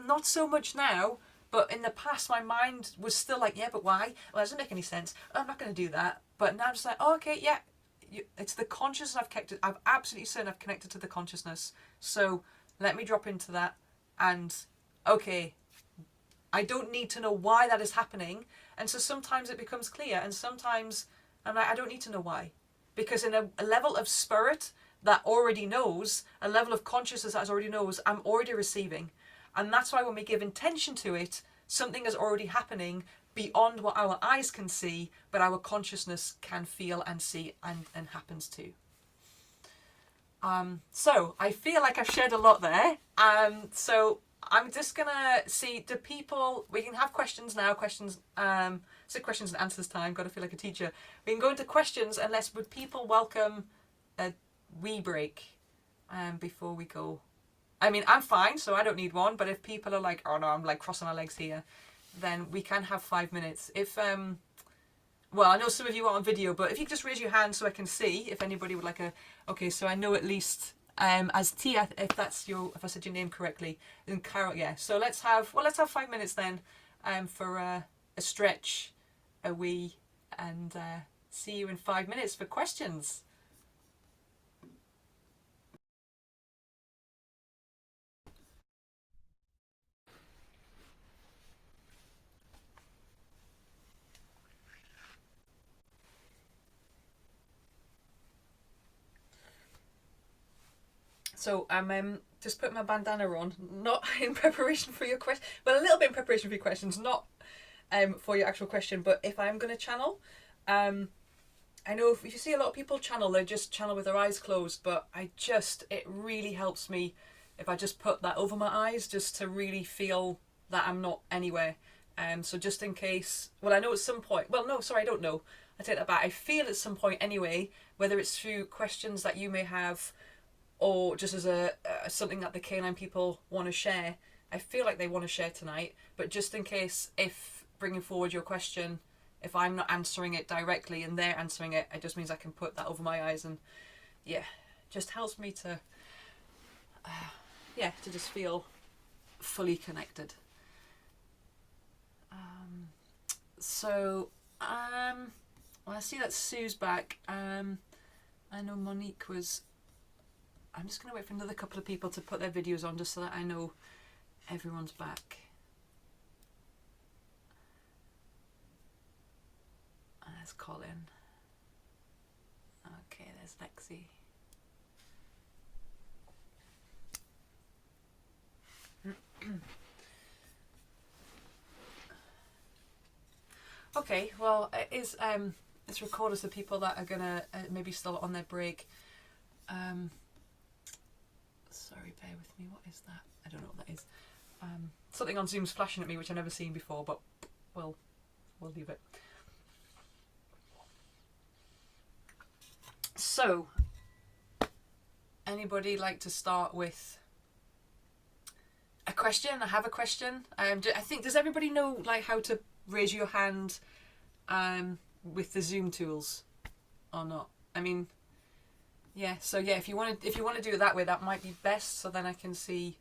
Speaker 1: not so much now, but in the past, my mind was still like, yeah, but why? Well, that doesn't make any sense. I'm not going to do that. But now I'm just like, oh, okay, yeah. It's the consciousness I've connected. I'm absolutely certain I've connected to the consciousness. So let me drop into that. And, okay, I don't need to know why that is happening. And so sometimes it becomes clear. And sometimes I'm like, I don't need to know why. Because in a level of spirit that already knows, a level of consciousness that already knows, I'm already receiving. And that's why when we give intention to it, something is already happening beyond what our eyes can see, but our consciousness can feel and see and happens too. So I feel like I've shared a lot there. So I'm just gonna see. Do people? We can have questions now. Questions. So questions and answers time. Got to feel like a teacher. We can go into questions unless would people welcome a wee break before we go. I mean, I'm fine, so I don't need one. But if people are like, oh no, I'm like crossing my legs here, then we can have 5 minutes. If well, I know some of you are on video, but if you could just raise your hand so I can see if anybody would like a. Okay, so I know at least as Tia, if that's your, if I said your name correctly, then Carol, yeah. So let's have 5 minutes then, for a stretch, a wee, and see you in 5 minutes for questions. So I'm just putting my bandana on, not in preparation for your question, well, a little bit in preparation for your questions, not for your actual question, but if I'm going to channel, um, I know if you see a lot of people channel, they just channel with their eyes closed, but it really helps me if I just put that over my eyes just to really feel that I'm not anywhere. So just in case, well, I know at some point, well, no, sorry, I don't know. I take that back. I feel at some point anyway, whether it's through questions that you may have or just as a something that the canine people want to share. I feel like they want to share tonight, but just in case, if bringing forward your question, if I'm not answering it directly and they're answering it, it just means I can put that over my eyes and yeah, just helps me to yeah, to just feel fully connected. Um, so well, I see that Sue's back. I know Monique was. I'm just going to wait for another couple of people to put their videos on just so that I know everyone's back. There's Colin. Okay, there's Lexi. Okay, well, it's recorded for people that are gonna maybe still on their break. Sorry, bear with me. What is that? I don't know what that is. Something on Zoom's flashing at me, which I've never seen before, but we'll leave it. So, anybody like to start with a question? I have a question. I think, does everybody know like how to raise your hand with the Zoom tools or not? I mean, yeah. So yeah, if you want to do it that way, that might be best. So then I can see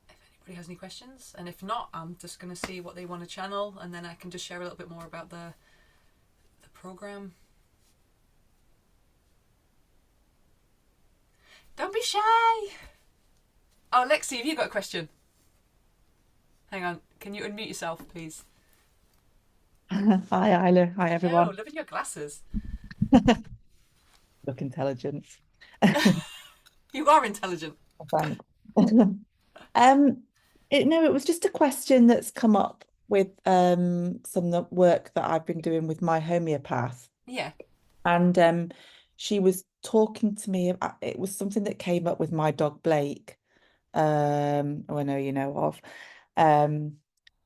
Speaker 1: if anybody has any questions, and if not, I'm just going to see what they want to channel, and then I can just share a little bit more about the program. Don't be shy. Oh, Lexi, have you got a question? Hang on. Can you unmute yourself, please?
Speaker 2: Hi, Isla. Hi,
Speaker 1: Yo,
Speaker 2: everyone.
Speaker 1: loving your glasses.
Speaker 2: Look intelligent.
Speaker 1: You are intelligent.
Speaker 2: Thanks. Um, no, it was just a question that's come up with some of the work that I've been doing with my homeopath.
Speaker 1: Yeah.
Speaker 2: And she was talking to me about, it was something that came up with my dog Blake, who I know you know of. Um,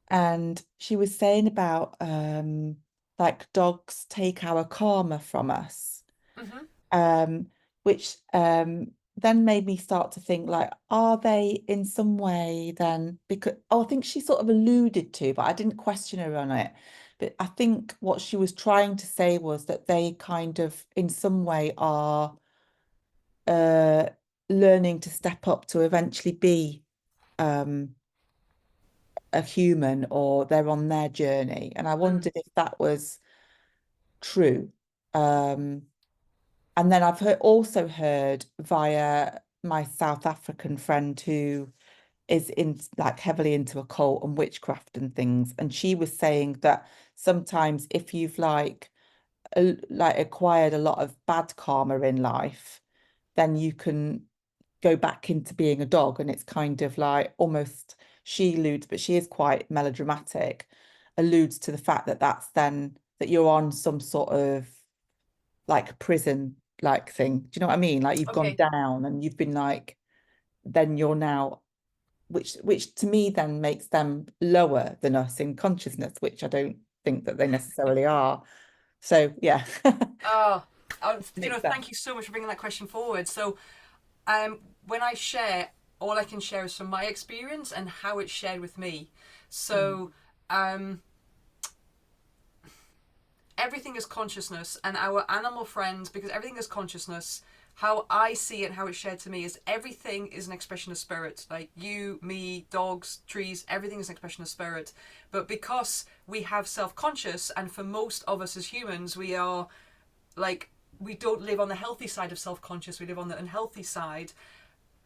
Speaker 2: and she was saying about like dogs take our karma from us.
Speaker 1: Mhm.
Speaker 2: um, which then made me start to think like, are they in some way then, because I think she sort of alluded to, but I didn't question her on it. But I think what she was trying to say was that they kind of in some way are uh, learning to step up to eventually be um, a human, or they're on their journey. And I
Speaker 1: Mm.
Speaker 2: wondered if that was true. Um, And then also heard via my South African friend who is in like heavily into occult and witchcraft and things. And she was saying that sometimes if you've like acquired a lot of bad karma in life, then you can go back into being a dog. And it's kind of like almost she alludes, but she is quite melodramatic, alludes to the fact that that's then that you're on some sort of like prison like thing. Do you know what I mean? Like you've gone
Speaker 1: Okay.
Speaker 2: down and you've been like, then you're now. which to me then makes them lower than us in consciousness, which I don't think that they necessarily are. So yeah.
Speaker 1: Oh,
Speaker 2: Makes sense.
Speaker 1: thank you so much for bringing that question forward. So, when I share, all I can share is from my experience and how it's shared with me.
Speaker 2: Mm,
Speaker 1: So, everything is consciousness, and our animal friends, because everything is consciousness, how I see it and how it's shared to me is everything is an expression of spirit. Like you, me, dogs, trees, everything is an expression of spirit. But because we have self-conscious, and for most of us as humans, we are like, we don't live on the healthy side of self-conscious, we live on the unhealthy side.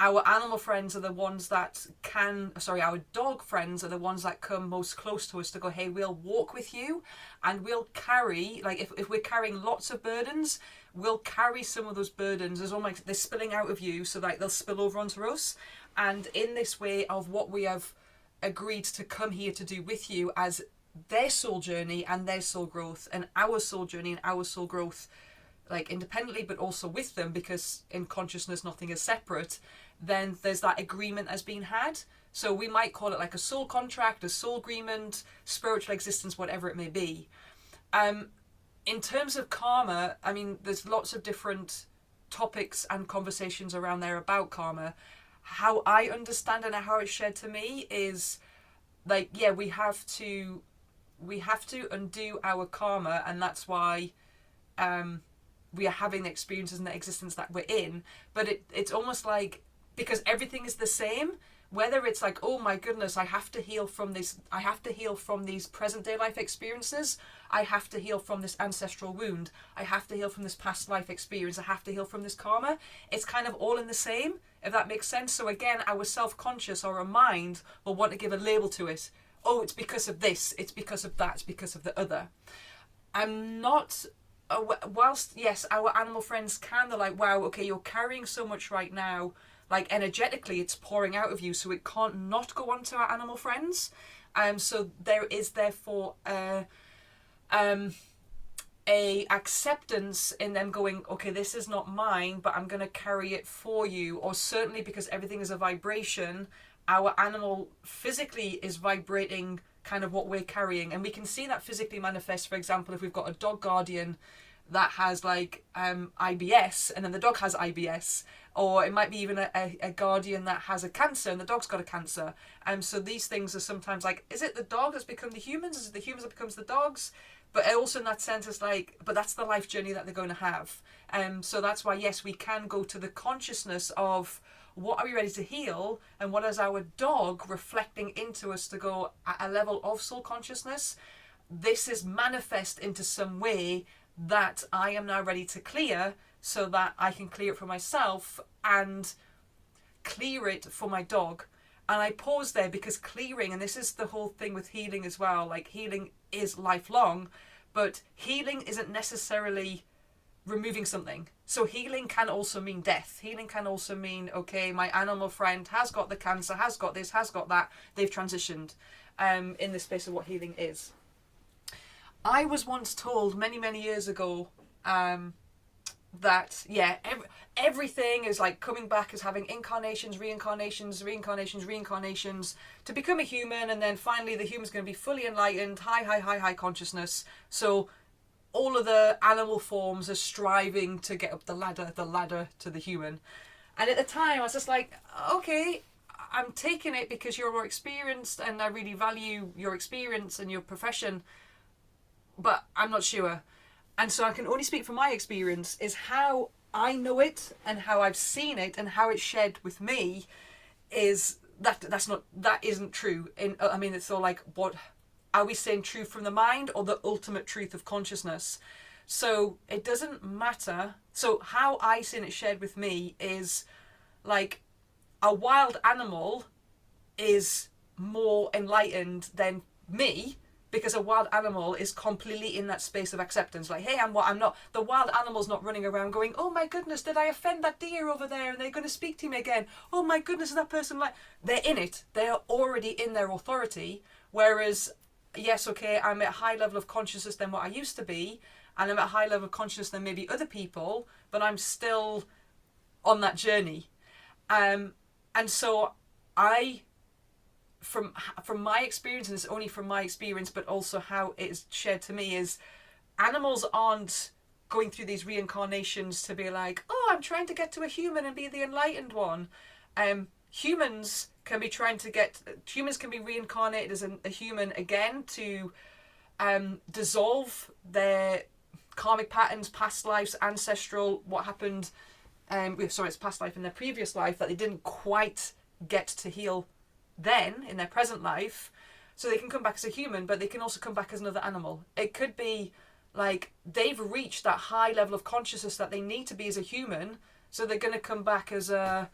Speaker 1: Our animal friends are the ones that can, sorry, our dog friends are the ones that come most close to us to go, hey, we'll walk with you, and we'll carry, like if we're carrying lots of burdens, we'll carry some of those burdens as almost they're spilling out of you, so that they'll spill over onto us. And in this way of what we have agreed to come here to do with you as their soul journey and their soul growth, and our soul journey and our soul growth, like independently but also with them, because in consciousness nothing is separate, then there's that agreement has been had. So we might call it like a soul contract, a soul agreement, spiritual existence, whatever it may be. um in terms of karma, I mean, there's lots of different topics and conversations around there about karma. How I understand it and how it's shared to me is like, yeah, we have to undo our karma, and that's why we are having the experiences and the existence that we're in. But it's almost like, because everything is the same, whether it's like, oh my goodness, I have to heal from this, I have to heal from these present day life experiences, I have to heal from this ancestral wound, I have to heal from this past life experience, I have to heal from this karma. It's kind of all in the same, if that makes sense. So again, our self-conscious or our mind will want to give a label to it. Oh, it's because of this, it's because of that, it's because of the other. I'm not, whilst yes, our animal friends can, they're like, wow, okay, you're carrying so much right now, like energetically it's pouring out of you, so it can't not go on to our animal friends. So there is therefore um a acceptance in them going, okay, this is not mine, but I'm going to carry it for you. Or certainly, because everything is a vibration, our animal physically is vibrating kind of what we're carrying, and we can see that physically manifest. For example, if we've got a dog guardian that has like IBS, and then the dog has IBS, or it might be even a guardian that has a cancer and the dog's got a cancer. So these things are sometimes like, is it the dog that's become the humans, is it the humans that becomes the dogs? But also in that sense, it's like, but that's the life journey that they're going to have. So that's why, yes, we can go to the consciousness of what are we ready to heal, and what is our dog reflecting into us to go at a level of soul consciousness. This is manifest into some way that I am now ready to clear, so that I can clear it for myself and clear it for my dog. And I pause there, because clearing, and this is the whole thing with healing as well, like healing is lifelong, but healing isn't necessarily removing something. So healing can also mean death. Healing can also mean, okay, my animal friend has got the cancer, has got this, has got that, they've transitioned, in the space of what healing is. I was once told many, many years ago, that yeah, everything is like coming back as having incarnations, reincarnations, reincarnations, reincarnations to become a human, and then finally the human's going to be fully enlightened, high consciousness. So all of the animal forms are striving to get up the ladder to the human. And at the time, I was just like, okay, I'm taking it because you're more experienced, and I really value your experience and your profession, but I'm not sure. And so I can only speak from my experience, is how I know it and how I've seen it and how it's shared with me, is that isn't true. I mean, it's all like, what are we saying, truth from the mind or the ultimate truth of consciousness? So it doesn't matter. So how I seen it shared with me is like, a wild animal is more enlightened than me, because a wild animal is completely in that space of acceptance. Like, hey, I'm what I'm not. The wild animal's not running around going, oh my goodness, did I offend that deer over there and they're going to speak to me again? Oh my goodness, is that person like... They're in it. They're already in their authority. Whereas, yes, okay, I'm at a high level of consciousness than what I used to be, and I'm at a high level of consciousness than maybe other people, but I'm still on that journey. And so I from my experience, and it's only from my experience, but also how it's shared to me, is animals aren't going through these reincarnations to be like, oh, I'm trying to get to a human and be the enlightened one. Humans can be reincarnated as a human again to dissolve their karmic patterns, past lives, ancestral, what happened. It's past life in their previous life that they didn't quite get to heal then in their present life, so they can come back as a human, but they can also come back as another animal. It could be like they've reached that high level of consciousness that they need to be as a human, so they're going to come back as a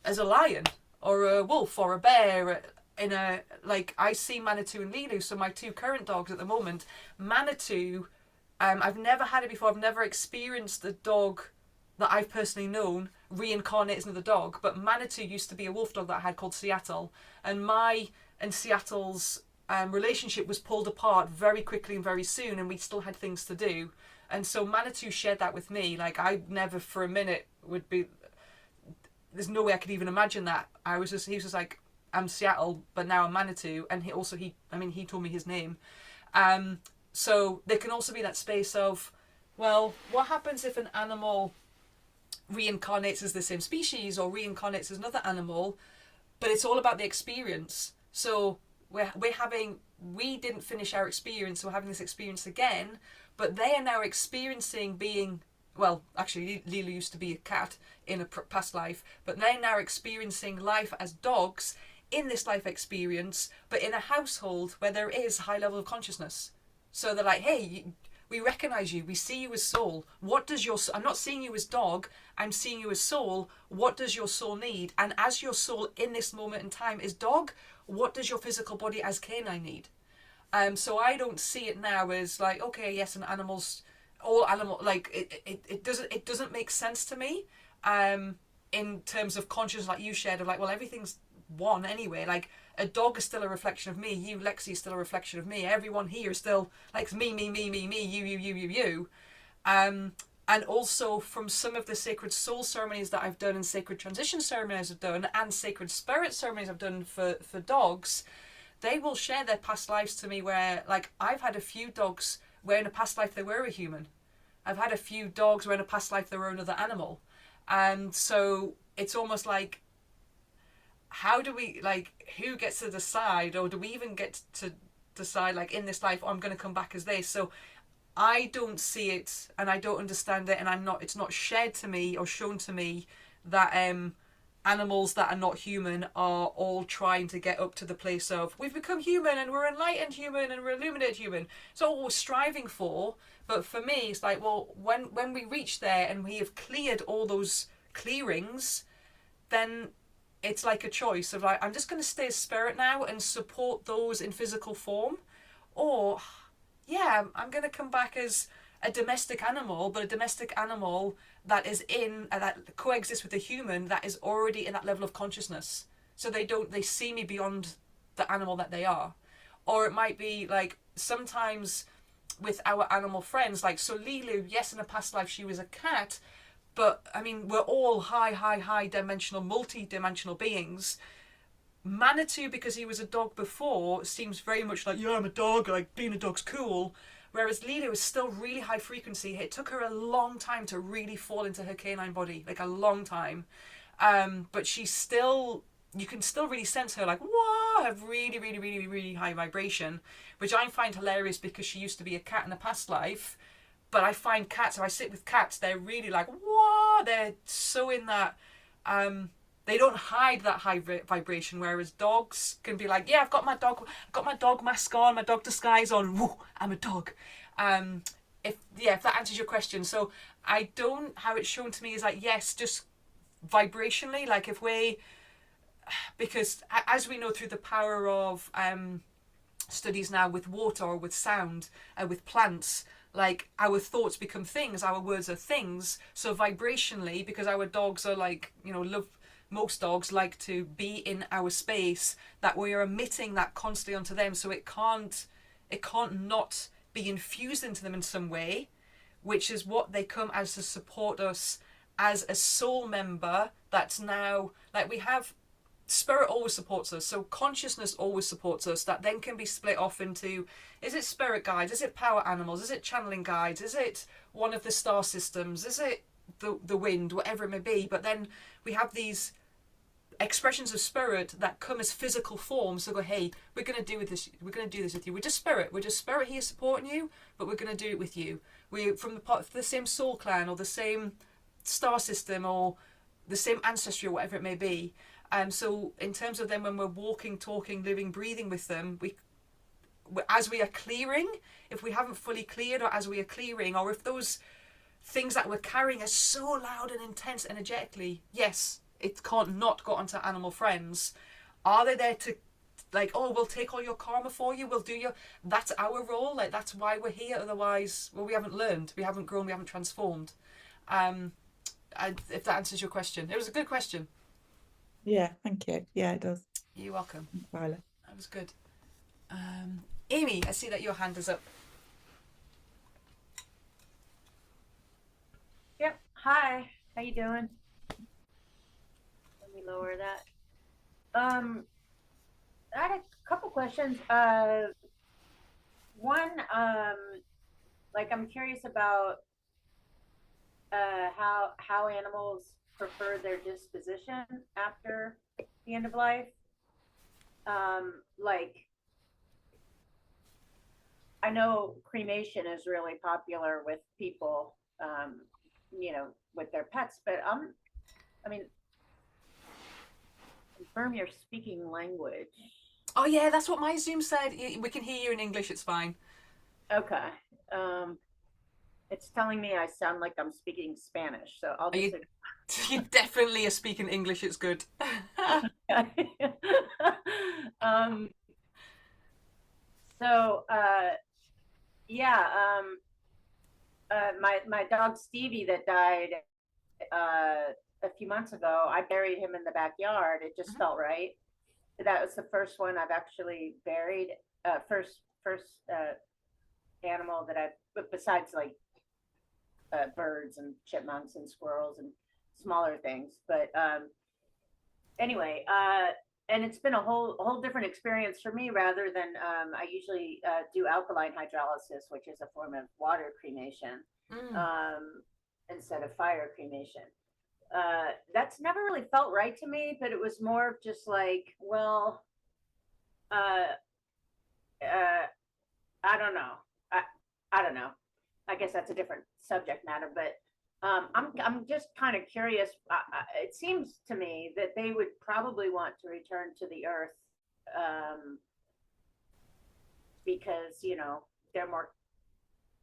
Speaker 1: lion or a wolf or a bear. In a, like, I see Manitou and Lilu, so my two current dogs at the moment. Manitou, I've never had it before. I've never experienced the dog that I've personally known reincarnate as another dog, but Manitou used to be a wolf dog that I had called Seattle, and my and Seattle's relationship was pulled apart very quickly and very soon, and we still had things to do. And so Manitou shared that with me. Like, I never for a minute would be, there's no way I could even imagine that. He was just like, I'm Seattle, but now I'm Manitou. And he told me his name. So there can also be that space of, well, what happens if an animal reincarnates as the same species or reincarnates as another animal, but it's all about the experience. So we didn't finish our experience, so we're having this experience again, but they are now experiencing being, well, actually Lila used to be a cat in a past life, but they're now experiencing life as dogs in this life experience, but in a household where there is high level of consciousness. So they're like, hey, we recognize you. We see you as soul. What does I'm not seeing you as dog. I'm seeing you as soul. What does your soul need? And as your soul in this moment in time is dog, what does your physical body as canine need? So I don't see it now as like, okay, yes, and all animal, like it doesn't make sense to me. In terms of consciousness, like you shared, of like, well, everything's one anyway. Like, a dog is still a reflection of me. You, Lexi, is still a reflection of me. Everyone here is still like me, you. And also from some of the sacred soul ceremonies that I've done and sacred transition ceremonies I've done and sacred spirit ceremonies I've done for dogs, they will share their past lives to me where, like, I've had a few dogs where in a past life they were a human. I've had a few dogs where in a past life they were another animal. And so it's almost like, how do we, like, who gets to decide, or do we even get to decide, like, in this life, oh, I'm going to come back as this? So I don't see it, and I don't understand it, and it's not shared to me or shown to me that animals that are not human are all trying to get up to the place of, we've become human and we're enlightened human and we're illuminated human. It's all we're striving for. But for me, it's like, well, when we reach there and we have cleared all those clearings, then it's like a choice of, like, I'm just going to stay as spirit now and support those in physical form, or yeah, I'm going to come back as a domestic animal, but a domestic animal that is that coexists with a human that is already in that level of consciousness, so they see me beyond the animal that they are. Or it might be like, sometimes with our animal friends, like, so Lilu, yes, in a past life she was a cat, but I mean, we're all high dimensional, multi-dimensional beings. Manitou, because he was a dog before, seems very much like, yeah, I'm a dog, like, being a dog's cool. Whereas Lilo is still really high frequency. It took her a long time to really fall into her canine body, like a long time. But she's still, you can still really sense her, like, whoa, have really high vibration, which I find hilarious because she used to be a cat in a past life. But I find cats, if I sit with cats, they're really like, whoa, they're so in that, they don't hide that high vibration, whereas dogs can be like, yeah, I've got my dog mask on, my dog disguise on, woo, I'm a dog. If that answers your question. So I don't, how it's shown to me is like, yes, just vibrationally, like because as we know through the power of studies now with water or with sound, with plants, like, our thoughts become things, our words are things. So vibrationally, because our dogs are like, most dogs like to be in our space, that we are emitting that constantly onto them, so it can't not be infused into them in some way, which is what they come as to support us as a soul member. That's now, like, we have spirit always supports us. So consciousness always supports us. That then can be split off into, is it spirit guides? Is it power animals? Is it channeling guides? Is it one of the star systems? Is it the wind? Whatever it may be. But then we have these expressions of spirit that come as physical forms. So go, hey, we're going to do this. We're going to do this with you. We're just spirit. We're just spirit here supporting you, but we're going to do it with you. We're from the same soul clan or the same star system or the same ancestry or whatever it may be. So in terms of them, when we're walking, talking, living, breathing with them, as we are clearing, if we haven't fully cleared, or as we are clearing, or if those things that we're carrying are so loud and intense energetically, yes, it can't not go onto animal friends. Are they there to, like, oh, we'll take all your karma for you, we'll do your, that's our role, like, that's why we're here. Otherwise, well, we haven't learned, we haven't grown, we haven't transformed. If that answers your question. It was a good question.
Speaker 2: Yeah, thank you. Yeah, it does.
Speaker 1: You're welcome.
Speaker 2: Violet.
Speaker 1: That was good. Amy, I see that your hand is up.
Speaker 3: Yep. Hi. How you doing? Let me lower that. I had a couple questions. One, like I'm curious about how animals prefer their disposition after the end of life. Like I know cremation is really popular with people, with their pets, but I mean, confirm you're speaking language.
Speaker 1: Oh yeah, that's what my Zoom said. We can hear you in English, it's fine.
Speaker 3: Okay. It's telling me I sound like I'm speaking Spanish, so I'll just.
Speaker 1: You definitely are speaking English, it's good.
Speaker 3: um, so, yeah, my dog Stevie that died a few months ago, I buried him in the backyard. It just felt right. That was the first one I've actually buried. First animal that I've, besides like birds and chipmunks and squirrels and smaller things. But anyway, and it's been a whole different experience for me rather than I usually do alkaline hydrolysis, which is a form of water cremation, instead of fire cremation. That's never really felt right to me, but it was more of just like, well, I don't know. I don't know. I guess that's a different subject matter, but I'm just kind of curious. It seems to me that they would probably want to return to the earth, because they're more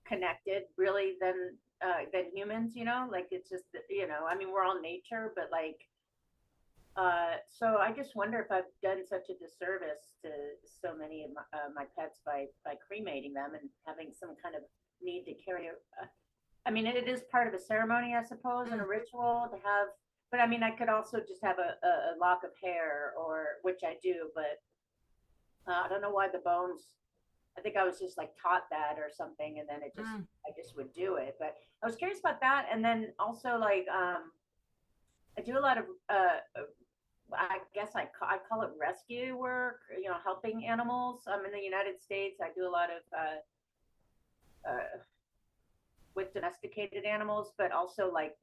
Speaker 3: connected, really, than humans. Like it's just I mean, we're all nature, but like. So I just wonder if I've done such a disservice to so many of my pets by cremating them and having some kind of need to carry. I mean, it is part of a ceremony, I suppose, and a ritual to have. But I mean, I could also just have a lock of hair, or which I do, but I don't know why the bones. I think I was just like taught that or something, and then I just would do it. But I was curious about that, and then also like I do a lot of I guess I call it rescue work, helping animals. I'm in the United States. I do a lot of with domesticated animals, but also like,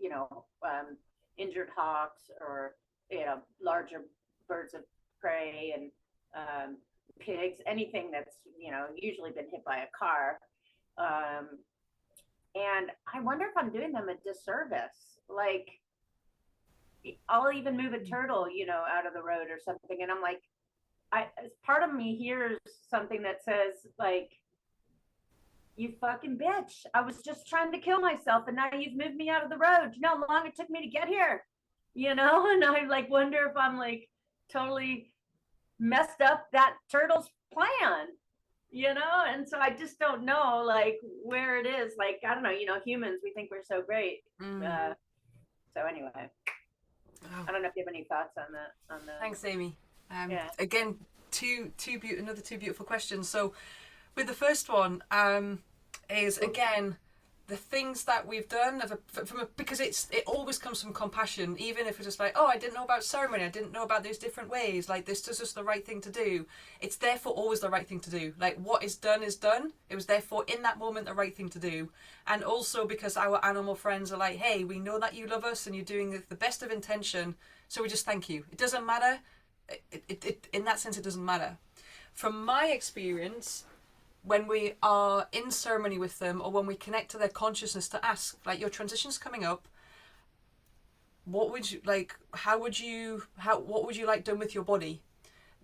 Speaker 3: injured hawks or, larger birds of prey and pigs, anything that's, usually been hit by a car. And I wonder if I'm doing them a disservice. Like, I'll even move a turtle, out of the road or something. And I'm like, part of me hears something that says like, you fucking bitch. I was just trying to kill myself and now you've moved me out of the road. You know how long it took me to get here? And I like wonder if I'm like totally messed up that turtle's plan, and so I just don't know like where it is. Like, I don't know, humans, we think we're so great. So anyway. I don't know if you have any thoughts on that.
Speaker 1: Thanks, Amy.
Speaker 3: Yeah.
Speaker 1: Again, another two beautiful questions. So, with the first one, is again the things that we've done because it always comes from compassion, even if it's just like, oh, I didn't know about ceremony, I didn't know about those different ways, like this is just the right thing to do. It's therefore always the right thing to do. Like what is done is done. It was therefore in that moment the right thing to do. And also because our animal friends are like, hey, we know that you love us and you're doing the best of intention, so we just thank you. It doesn't matter. It in that sense, it doesn't matter. From my experience, when we are in ceremony with them, or when we connect to their consciousness, to ask, like, your transition's coming up, what would you like, what would you like done with your body?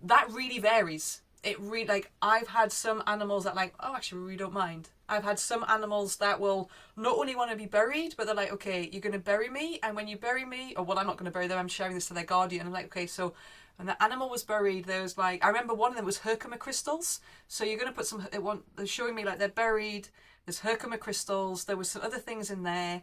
Speaker 1: That really varies. It really, like, I've had some animals that like, oh, actually, we really don't mind. I've had some animals that will not only want to be buried, but they're like, okay, you're going to bury me, and when you bury me, or well, I'm not going to bury them, I'm sharing this to their guardian. I'm like, okay, so when the animal was buried, there was like, I remember one of them was Herkimer crystals. So you're going to put some, they're showing me like they're buried, there's Herkimer crystals, there was some other things in there.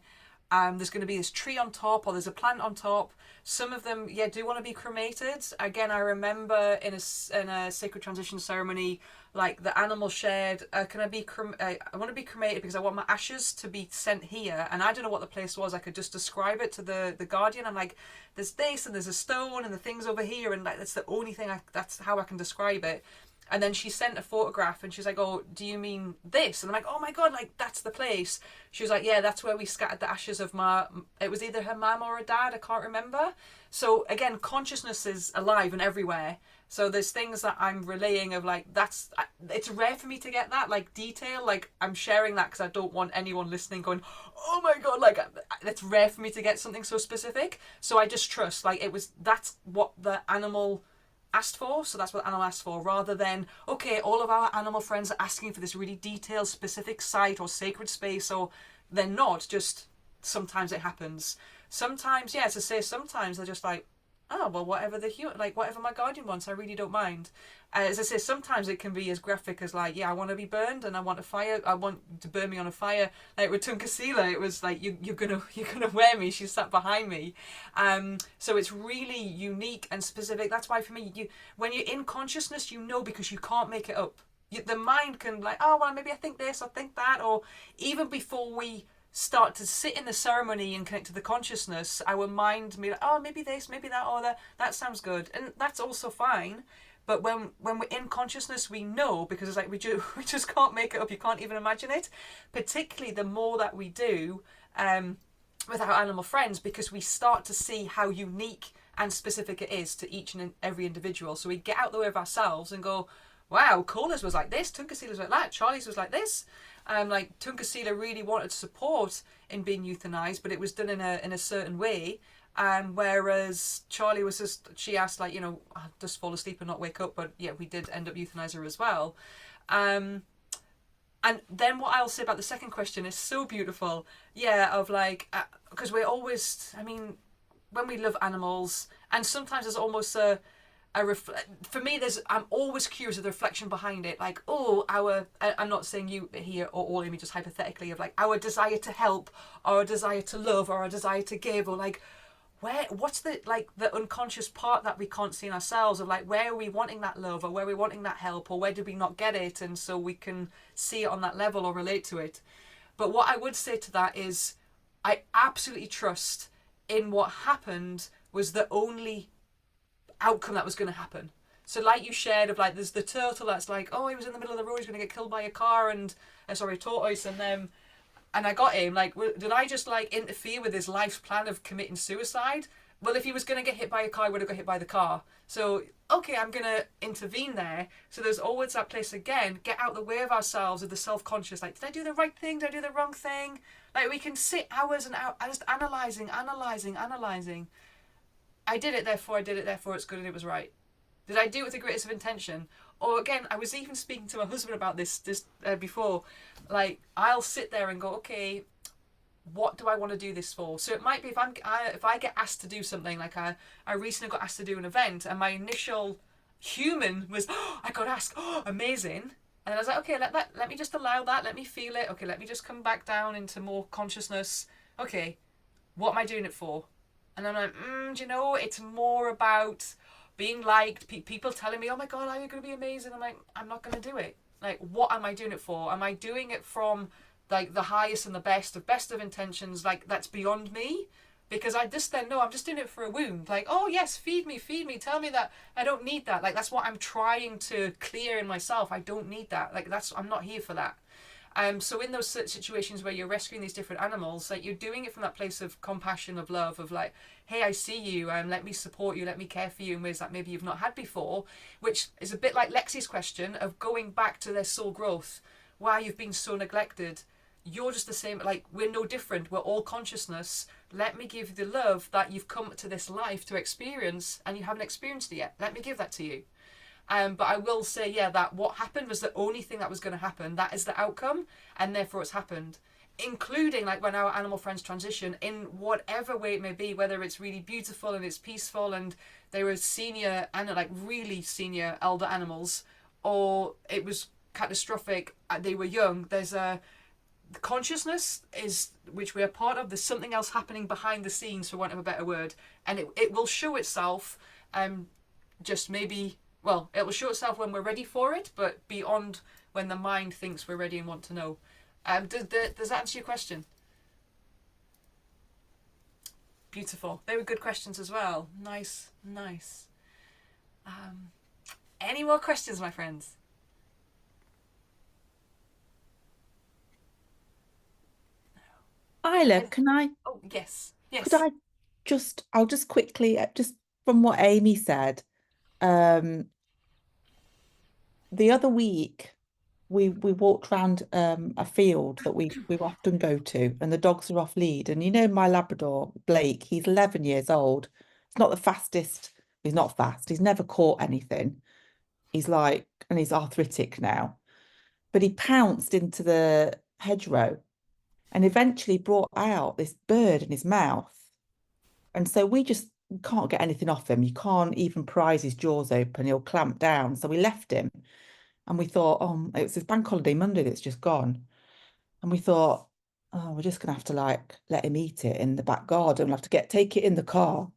Speaker 1: There's going to be this tree on top, or there's a plant on top. Some of them, yeah, do want to be cremated. Again, I remember in a sacred transition ceremony, like the animal shared, can I be I want to be cremated because I want my ashes to be sent here. And I don't know what the place was. I could just describe it to the guardian. I'm like, there's this and there's a stone and the thing's over here, and like that's the only thing that's how I can describe it. And then she sent a photograph and she's like, oh, do you mean this? And I'm like, oh my God, like that's the place. She was like, yeah, that's where we scattered the ashes of it was either her mum or her dad, I can't remember. So again, consciousness is alive and everywhere. So there's things that I'm relaying of like, it's rare for me to get that like detail. Like I'm sharing that because I don't want anyone listening going, oh my God, like it's rare for me to get something so specific. So I just trust, like that's what the animal asked for, so that's what the animal asked for, rather than, okay, all of our animal friends are asking for this really detailed, specific site or sacred space, or they're not, just sometimes it happens. Sometimes, yeah, to say sometimes they're just like, oh, well, whatever whatever my guardian wants, I really don't mind. As I say, sometimes it can be as graphic as like, yeah, I want to be burned and I want to burn me on a fire. Like with Tunkasila, it was like, you're gonna wear me. She sat behind me. So it's really unique and specific. That's why for me, when you're in consciousness, because you can't make it up. The mind can like, oh, well, maybe I think this, I think that, or even before we start to sit in the ceremony and connect to the consciousness, our mind may like, oh, maybe this, maybe that, or that sounds good, and that's also fine. But when we're in consciousness, we know, because it's like we just can't make it up. You can't even imagine it. Particularly the more that we do with our animal friends, because we start to see how unique and specific it is to each and every individual. So we get out the way of ourselves and go, wow, Cola's was like this, Tunkasila's was like that, Charlie's was like this. Like Tunkasila really wanted support in being euthanized, but it was done in a certain way. Whereas Charlie was she asked like, I'll just fall asleep and not wake up, but yeah, we did end up euthanize her as well. And then what I'll say about the second question is so beautiful. Yeah, of like, because we're always, when we love animals, and sometimes there's almost for me, I'm always curious of the reflection behind it. Like, I'm not saying you here or all of me, just hypothetically, of like our desire to help, or our desire to love, or our desire to give, or like, what's the unconscious part that we can't see in ourselves, of like, where are we wanting that love, or where are we wanting that help, or where did we not get it, and so we can see it on that level or relate to it. But what I would say to that is, I absolutely trust in what happened was the only outcome that was going to happen. So like you shared of like, there's the turtle that's like, oh, he was in the middle of the road, he's going to get killed by a car, and tortoise, and I got him. Like, did I just like interfere with his life's plan of committing suicide? Well, if he was going to get hit by a car, he would have got hit by the car. So, okay, I'm going to intervene there. So there's always that place again, get out the way of ourselves, of the self-conscious. Like, did I do the right thing? Did I do the wrong thing? Like, we can sit hours and hours just analysing. I did it, therefore it's good and it was right. Did I do it with the greatest of intention? Or again, I was even speaking to my husband about this before. Like, I'll sit there and go, okay, what do I want to do this for? So it might be if I get asked to do something, like I recently got asked to do an event, and my initial human was, oh, I got asked, oh, amazing. And I was like, okay, let me just allow that, let me feel it. Okay, let me just come back down into more consciousness. Okay, what am I doing it for? And I'm like, it's more about being liked, people telling me, oh my God, are you going to be amazing? I'm like, I'm not going to do it. Like, what am I doing it for? Am I doing it from like the highest and the best of intentions, like that's beyond me. Because I just then know I'm just doing it for a wound. Like, oh yes, feed me, tell me that I don't need that. Like that's what I'm trying to clear in myself. I don't need that. Like I'm not here for that. So in those situations where you're rescuing these different animals, like you're doing it from that place of compassion, of love, of like, hey, I see you, let me support you, let me care for you in ways that maybe you've not had before, which is a bit like Lexi's question of going back to their soul growth, why you've been so neglected. You're just the same, like we're no different, we're all consciousness. Let me give you the love that you've come to this life to experience and you haven't experienced it yet. Let me give that to you. But I will say, yeah, that what happened was the only thing that was going to happen. That is the outcome, and therefore it's happened. Including like when our animal friends transition in whatever way it may be, whether it's really beautiful and it's peaceful and they were senior and like really senior elder animals, or it was catastrophic, they were young. There's a consciousness is which we're part of. There's something else happening behind the scenes, for want of a better word, and it will show itself. Just maybe. Well, it will show itself when we're ready for it, but beyond when the mind thinks we're ready and want to know. Does that answer your question? Beautiful. They were good questions as well. Nice. Any more questions, my friends?
Speaker 2: Isla, can I,
Speaker 1: Oh, yes.
Speaker 2: could I I'll just quickly, just from what Amy said, the other week we walked around a field that we often go to, and the dogs are off lead. And you know, my Labrador, Blake, he's 11 years old. He's not the fastest, he's not fast, he's never caught anything. He's like, and he's arthritic now. But he pounced into the hedgerow and eventually brought out this bird in his mouth. And so we just can't get anything off him. You can't even prise his jaws open, he'll clamp down. So we left him and we thought, oh, it was this bank holiday Monday that's just gone. And we thought, oh, we're just gonna have to like let him eat it in the back garden. We'll have to take it in the car,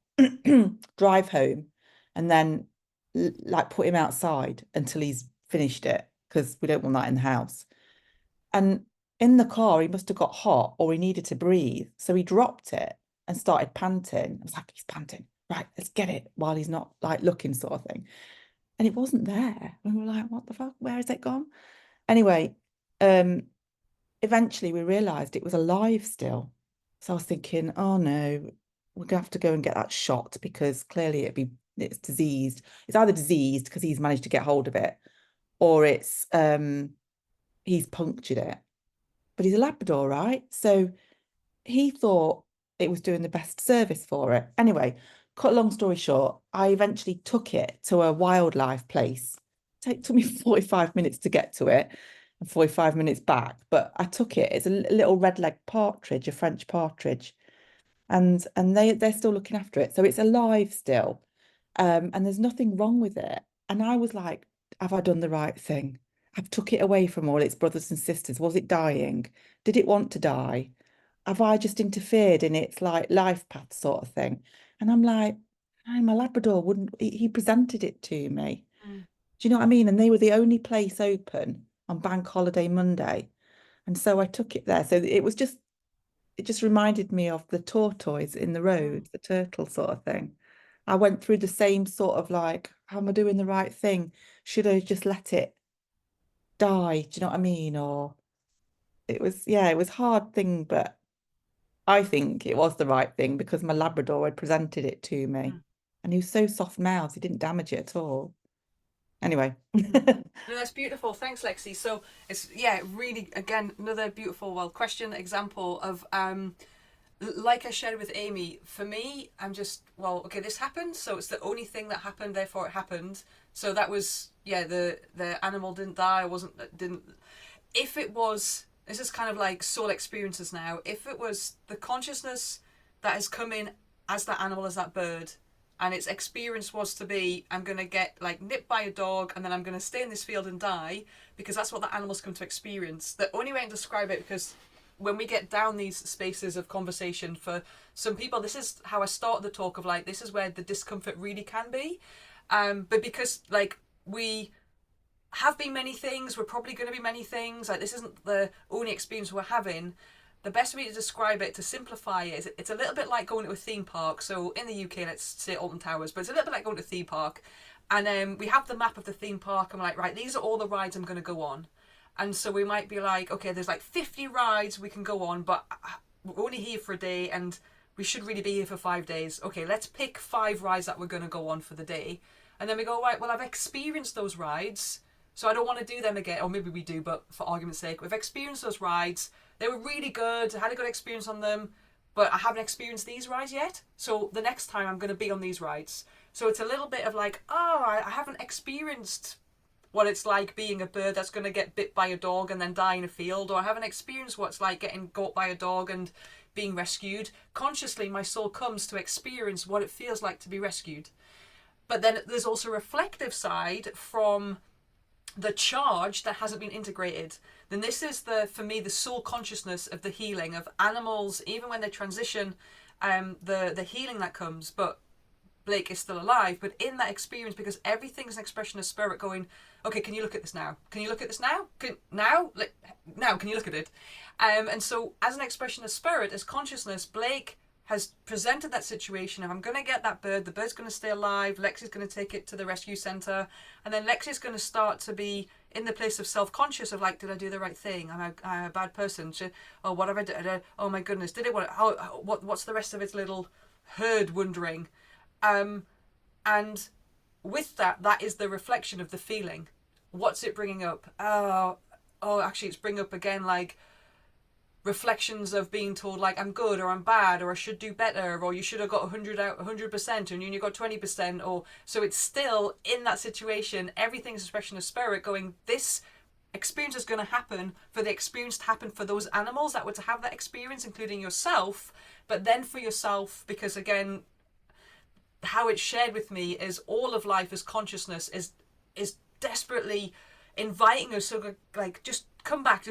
Speaker 2: drive home, and then like put him outside until he's finished it, because we don't want that in the house. And in the car, he must have got hot or he needed to breathe. So he dropped it and started panting. I was like, he's panting. Right, let's get it while he's not like looking, sort of thing. And it wasn't there. And we were like, what the fuck? Where has it gone? Anyway, eventually we realized it was alive still. So I was thinking, oh no, we're gonna have to go and get that shot, because clearly it's diseased. It's either diseased because he's managed to get hold of it, or it's he's punctured it. But he's a Labrador, right? So he thought it was doing the best service for it. Anyway, cut a long story short, I eventually took it to a wildlife place. It took me 45 minutes to get to it and 45 minutes back, but I took it. It's a little red-legged partridge, a French partridge, and they're still looking after it. So it's alive still, and there's nothing wrong with it. And I was like, have I done the right thing? I've took it away from all its brothers and sisters. Was it dying? Did it want to die? Have I just interfered in its like life path, sort of thing? And I'm like, I'm a Labrador, wouldn't he presented it to me?
Speaker 1: Mm.
Speaker 2: Do you know what I mean? And they were the only place open on Bank Holiday Monday. And so I took it there. So it just reminded me of the tortoise in the road, the turtle sort of thing. I went through the same sort of like, am I doing the right thing? Should I just let it die? Do you know what I mean? Or it was a hard thing, but I think it was the right thing because my Labrador had presented it to me.
Speaker 1: Mm.
Speaker 2: And he was so soft-mouthed, he didn't damage it at all. Anyway.
Speaker 1: No, that's beautiful. Thanks, Lexi. So it's really again another beautiful question example of like I shared with Amy. For me, I'm just okay. This happened, so it's the only thing that happened. Therefore, it happened. So that was the animal didn't die. Didn't. If it was, this is kind of like soul experiences now. If it was the consciousness that has come in as that animal, as that bird, and its experience was to be, I'm going to get like nipped by a dog and then I'm going to stay in this field and die, because that's what the animals come to experience. The only way I can describe it, because when we get down these spaces of conversation, for some people, this is how I started the talk of like, this is where the discomfort really can be. But because like have been many things. We're probably going to be many things. Like, this isn't the only experience we're having. The best way to describe it, to simplify it, is it's a little bit like going to a theme park. So in the UK, let's say Alton Towers, but it's a little bit like going to a theme park. And we have the map of the theme park, and we're like, right, these are all the rides I'm going to go on. And so we might be like, okay, there's like 50 rides we can go on, but we're only here for a day, and we should really be here for 5 days. Okay, let's pick 5 rides that we're going to go on for the day. And then we go, right, well, I've experienced those rides, so I don't want to do them again. Or maybe we do, but for argument's sake, we've experienced those rides. They were really good. I had a good experience on them, but I haven't experienced these rides yet. So the next time I'm going to be on these rides. So it's a little bit of like, oh, I haven't experienced what it's like being a bird that's going to get bit by a dog and then die in a field, or I haven't experienced what it's like getting caught by a dog and being rescued. Consciously, my soul comes to experience what it feels like to be rescued. But then there's also a reflective side from the charge that hasn't been integrated. Then this is for me, the soul consciousness of the healing of animals, even when they transition, the healing that comes. But Blake is still alive, but in that experience, because everything's an expression of spirit going, okay, can you look at this now? Can you look at this now? Now, can you look at it? And so as an expression of spirit, as consciousness, Blake has presented that situation of, I'm going to get that bird, the bird's going to stay alive, Lexi's going to take it to the rescue centre, and then Lexi's going to start to be in the place of self-conscious of like, did I do the right thing? I'm a bad person. Oh, what have I done? Oh my goodness, did it? What's the rest of its little herd wondering? And with that is the reflection of the feeling. What's it bringing up? Actually, it's bringing up again like reflections of being told like I'm good or I'm bad or I should do better or you should have got 100% and you only got 20%. Or so it's still in that situation. Everything's expression of spirit going, this experience is going to happen for the experience to happen for those animals that were to have that experience, including yourself. But then for yourself, because again, how it's shared with me is all of life as consciousness is desperately inviting us to like just come back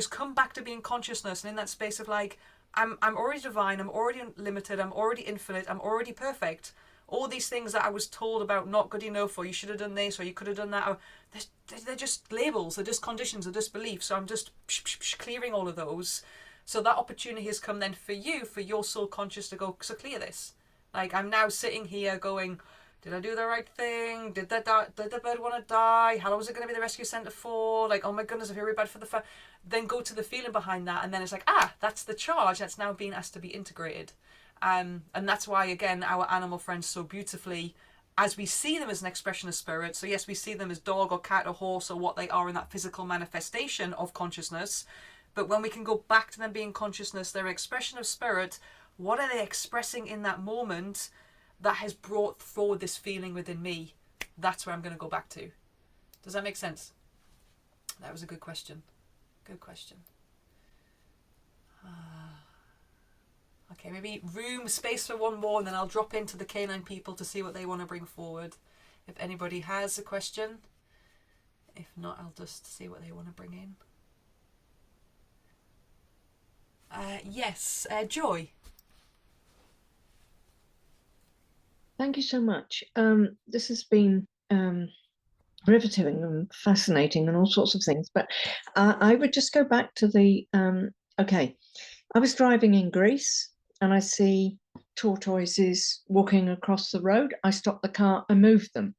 Speaker 1: to being consciousness, and in that space of like I'm already divine, I'm already unlimited, I'm already infinite, I'm already perfect. All these things that I was told about not good enough, or you should have done this, or you could have done that, they're just labels, they're just conditions, they're just beliefs. So I'm just clearing all of those. So that opportunity has come then for you, for your soul conscious to go, so clear this. Like, I'm now sitting here going, did I do the right thing? Did the bird want to die? How long was it going to be the rescue centre for? Like, oh my goodness, I feel really bad for the Then go to the feeling behind that, and then it's like, that's the charge that's now being asked to be integrated. And that's why, again, our animal friends so beautifully, as we see them as an expression of spirit, so yes, we see them as dog or cat or horse or what they are in that physical manifestation of consciousness, but when we can go back to them being consciousness, their expression of spirit, what are they expressing in that moment that has brought forward this feeling within me? That's where I'm going to go back to. Does that make sense? That was a good question. Good question. Okay, maybe space for one more, and then I'll drop into the canine people to see what they want to bring forward. If anybody has a question. If not, I'll just see what they want to bring in. Yes, Joy.
Speaker 4: Thank you so much. This has been riveting and fascinating and all sorts of things. But I would just go back to the, okay, I was driving in Greece and I see tortoises walking across the road. I stopped the car and moved them.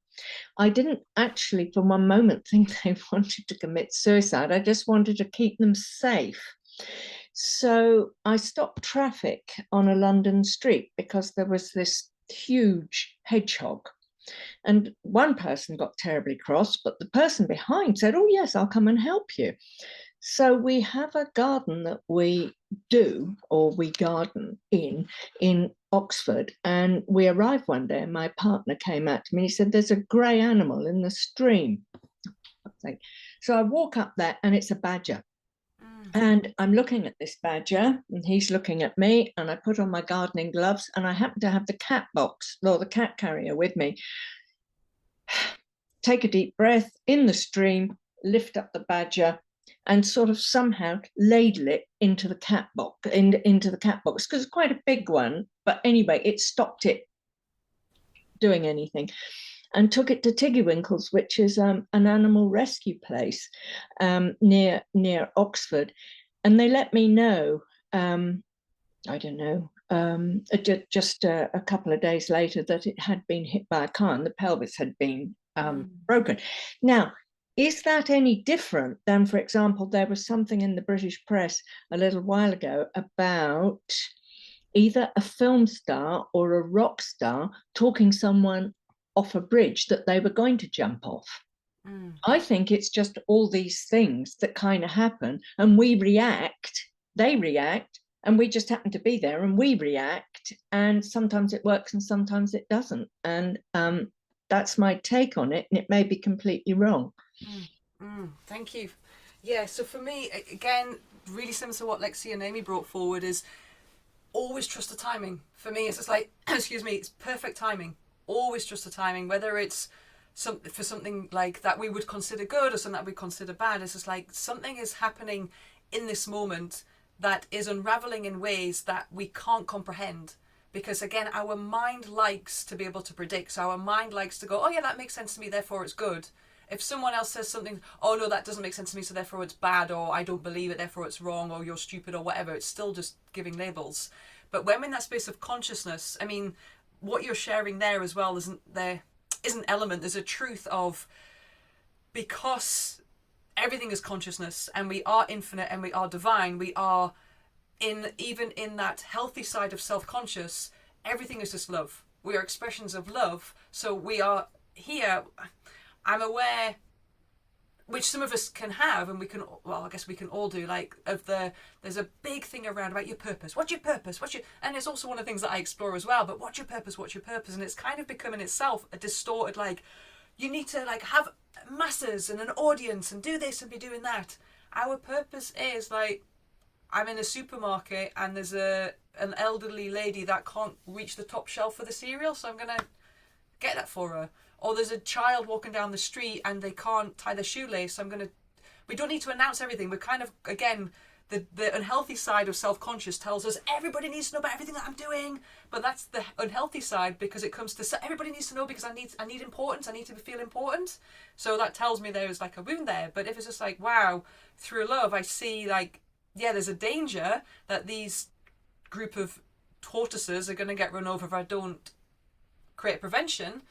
Speaker 4: I didn't actually for one moment think they wanted to commit suicide. I just wanted to keep them safe. So I stopped traffic on a London street because there was this huge hedgehog, and one person got terribly cross, but the person behind said, oh yes, I'll come and help you. So we have a garden that we garden in Oxford, and we arrived one day and my partner came out to me, he said, there's a grey animal in the stream. So I walk up there and it's a badger. And I'm looking at this badger and he's looking at me, and I put on my gardening gloves and I happen to have the cat box or the cat carrier with me. Take a deep breath in the stream, lift up the badger and sort of somehow ladle it into the cat box, into the cat box, because it's quite a big one. But anyway, it stopped it doing anything. and took it to Tiggywinkle's, which is an animal rescue place near Oxford. And they let me know, I don't know, just a couple of days later, that it had been hit by a car and the pelvis had been broken. Now, is that any different than, for example, there was something in the British press a little while ago about either a film star or a rock star talking someone off a bridge that they were going to jump off? I think it's just all these things that kind of happen, and we react, they react, and we just happen to be there and we react, and sometimes it works and sometimes it doesn't. And that's my take on it, and it may be completely wrong.
Speaker 1: Thank you. Yeah, so for me, again, really similar to what Lexi and Amy brought forward, is always trust the timing. For me, it's just like, excuse me, it's perfect timing. Always trust the timing, whether it's for something like that we would consider good or something that we consider bad. It's just like something is happening in this moment that is unraveling in ways that we can't comprehend. Because again, our mind likes to be able to predict. So our mind likes to go, oh yeah, that makes sense to me, therefore it's good. If someone else says something, oh no, that doesn't make sense to me, so therefore it's bad, or I don't believe it, therefore it's wrong, or you're stupid, or whatever, it's still just giving labels. But when we're in that space of consciousness, I mean, what you're sharing there as well, there is an element, there's a truth of, because everything is consciousness and we are infinite and we are divine, we are even in that healthy side of self-conscious, everything is just love. We are expressions of love. So we are here, I'm aware, which some of us can have, and we can, well, I guess we can all do, like, there's a big thing around about your purpose. What's your purpose? And it's also one of the things that I explore as well, but what's your purpose? And it's kind of become in itself a distorted, like, you need to, like, have masses and an audience and do this and be doing that. Our purpose is, like, I'm in a supermarket and there's an elderly lady that can't reach the top shelf for the cereal, so I'm going to get that for her. Or there's a child walking down the street and they can't tie their shoelace, so we don't need to announce everything. We're kind of, again, the unhealthy side of self-conscious tells us everybody needs to know about everything that I'm doing, but that's the unhealthy side, because it comes to everybody needs to know because I need importance, I need to feel important. So that tells me there is like a wound there. But if it's just like, wow, through love I see, like, yeah, there's a danger that these group of tortoises are going to get run over if I don't create prevention,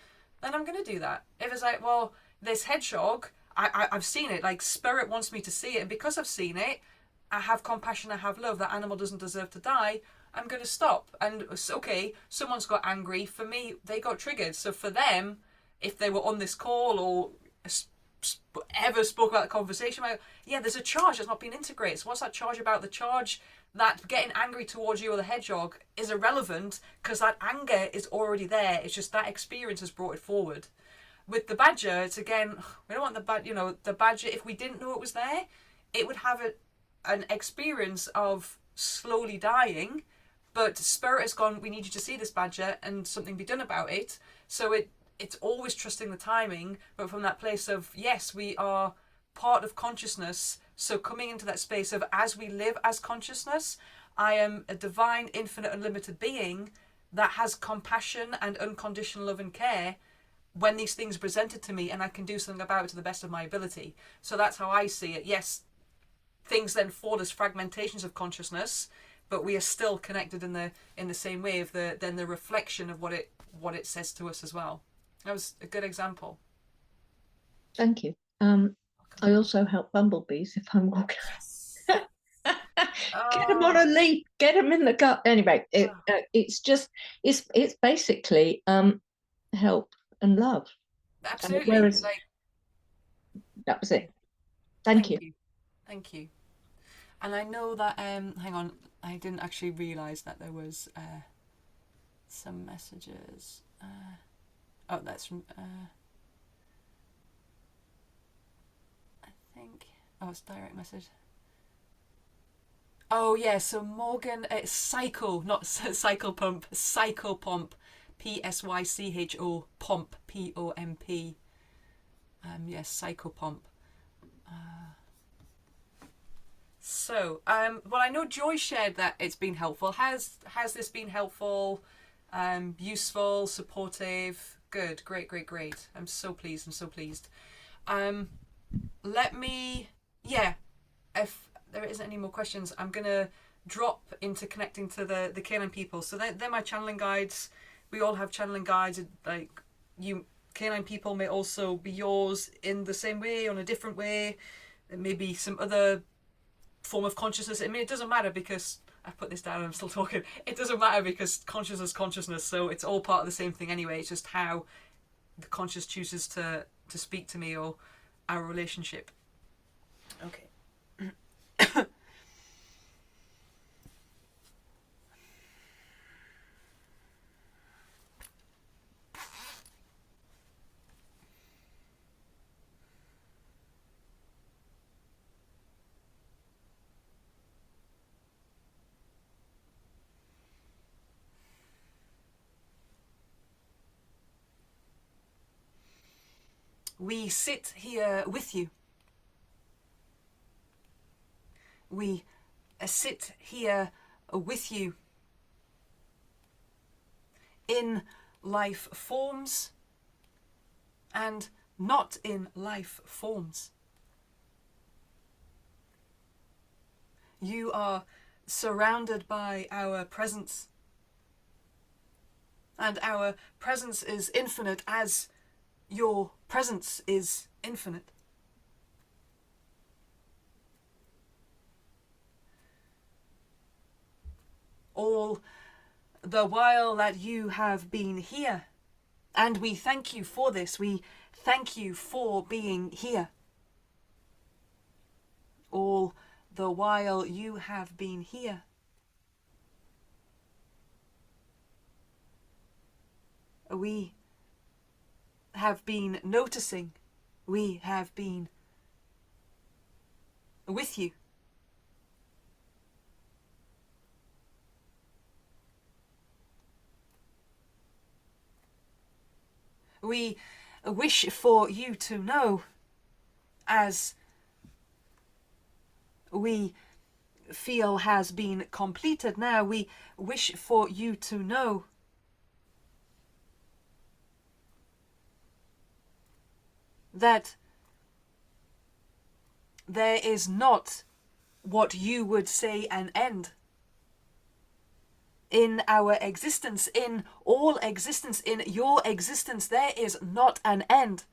Speaker 1: then I'm going to do that. If it's like, well, this hedgehog, I've seen it, like, spirit wants me to see it, and because I've seen it, I have compassion, I have love, that animal doesn't deserve to die, I'm going to stop. And it's okay, someone's got angry. For me, they got triggered. So for them, if they were on this call or ever spoke about the conversation, like, yeah, there's a charge that's not being integrated. So what's that charge about? The charge that getting angry towards you or the hedgehog is irrelevant, because that anger is already there. It's just that experience has brought it forward. With the badger, it's again, we don't want the badger, if we didn't know it was there, it would have an experience of slowly dying, but spirit has gone, we need you to see this badger and something be done about it. So it's always trusting the timing, but from that place of, yes, we are part of consciousness. So coming into that space of, as we live as consciousness, I am a divine, infinite, unlimited being that has compassion and unconditional love and care when these things are presented to me, and I can do something about it to the best of my ability. So that's how I see it. Yes, things then fall as fragmentations of consciousness, but we are still connected in the same way of the reflection of what it says to us as well. That was a good example.
Speaker 4: Thank you. I also help bumblebees if I'm walking.
Speaker 1: Yes.
Speaker 4: Get them on a leaf, get them in the gut. Anyway, it's basically help and love.
Speaker 1: Absolutely.
Speaker 4: Whereas that was it. Thank you.
Speaker 1: Thank you. And I know that hang on, I didn't actually realise that there was some messages. Oh, that's from I think, oh, it's direct message. Oh yeah, so Morgan, it's Psycho, not Cycle Pump, Psycho Pomp, Psycho Pomp, POMP. Yes, Psycho Pomp. So, well, I know Joy shared that it's been helpful. Has this been helpful, useful, supportive? Good. Great. I'm so pleased. Let me, yeah, if there isn't any more questions, I'm going to drop into connecting to the canine people. So they're my channeling guides. We all have channeling guides. Like, you canine people may also be yours in the same way, on a different way. There may be some other form of consciousness. I mean, it doesn't matter, because I've put this down and I'm still talking. It doesn't matter, because consciousness, so it's all part of the same thing anyway. It's just how the conscious chooses to speak to me, or our relationship. Okay. We sit here with you. We sit here with you in life forms and not in life forms. You are surrounded by our presence, and our presence is infinite as your presence is infinite. All the while that you have been here, and we thank you for this. We thank you for being here. All the while you have been here, we have been noticing. We have been with you. We wish for you to know, as we feel has been completed now, we wish for you to know that there is not what you would say an end. In our existence, in all existence, in your existence, there is not an end.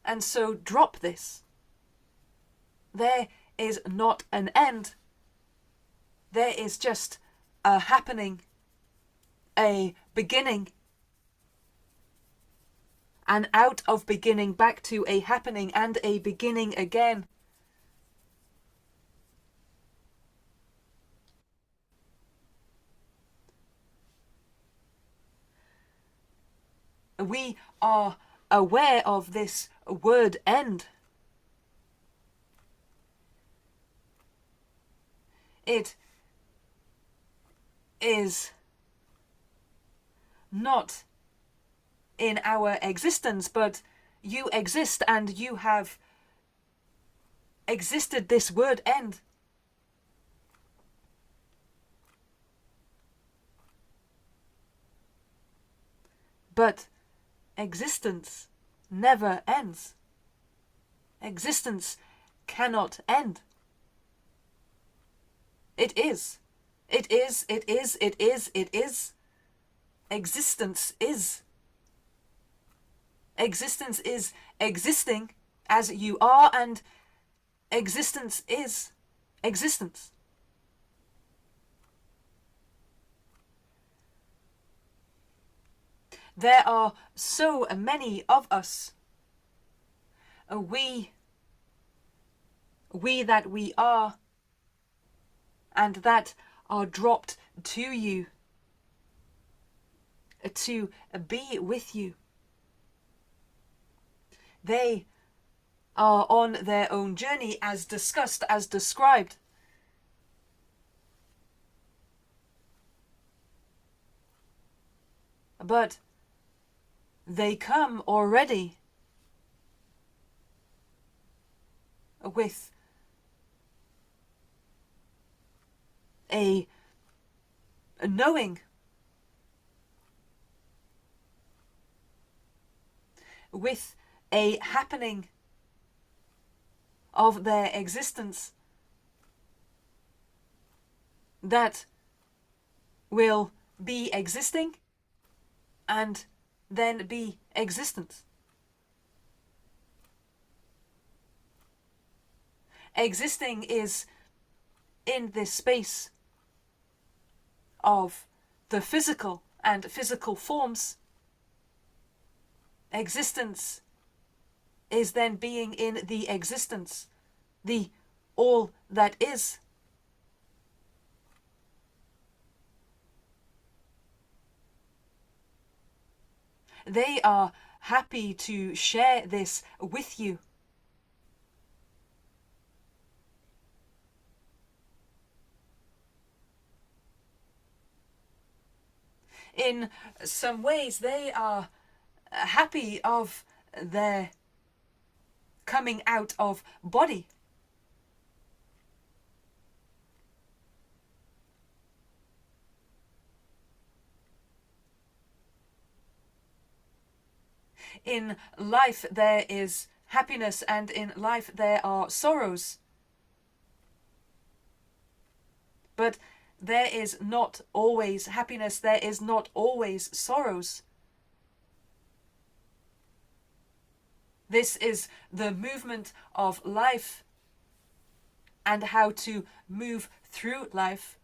Speaker 1: And so drop this. There is not an end. There is just a happening, a beginning, and out of beginning back to a happening and a beginning again. We are aware of this word end. It is not in our existence, but you exist, and you have existed this word end. But existence never ends. Existence cannot end. It is. It is, it is, it is, it is. Existence is. Existence is existing as you are, and existence is existence. There are so many of us. We that we are, and that are dropped to you, to be with you. They are on their own journey, as discussed, as described. But they come already with a knowing with a happening of their existence that will be existing and then be existent. Existing is in this space of the physical and physical forms. Existence is then being in the existence, the all that is. They are happy to share this with you. In some ways, they are happy of their coming out of body. In life there is happiness, and in life there are sorrows. But there is not always happiness, there is not always sorrows. This is the movement of life and how to move through life.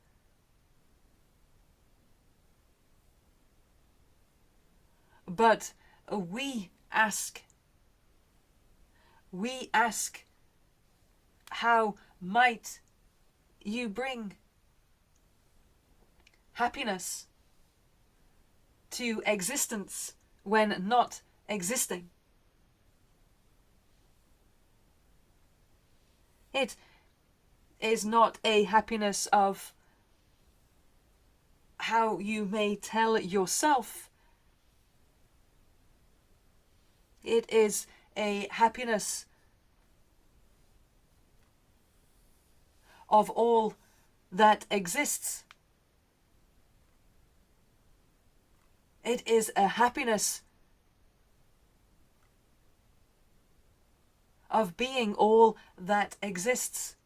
Speaker 1: But we ask, how might you bring happiness to existence when not existing? It is not a happiness of how you may tell yourself. It is a happiness of all that exists. It is a happiness of being all that exists.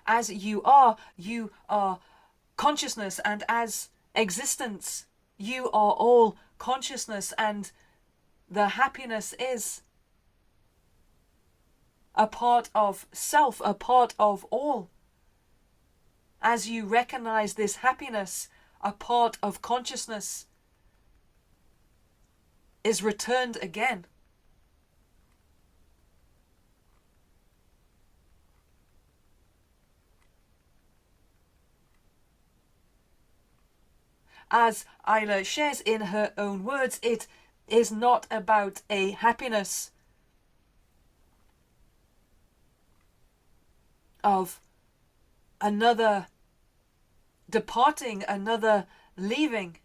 Speaker 1: As you are consciousness, and as existence, you are all consciousness, and the happiness is a part of self, a part of all. As you recognize this happiness, a part of consciousness is returned again. As Isla shares in her own words, it is not about a happiness of another departing, another leaving.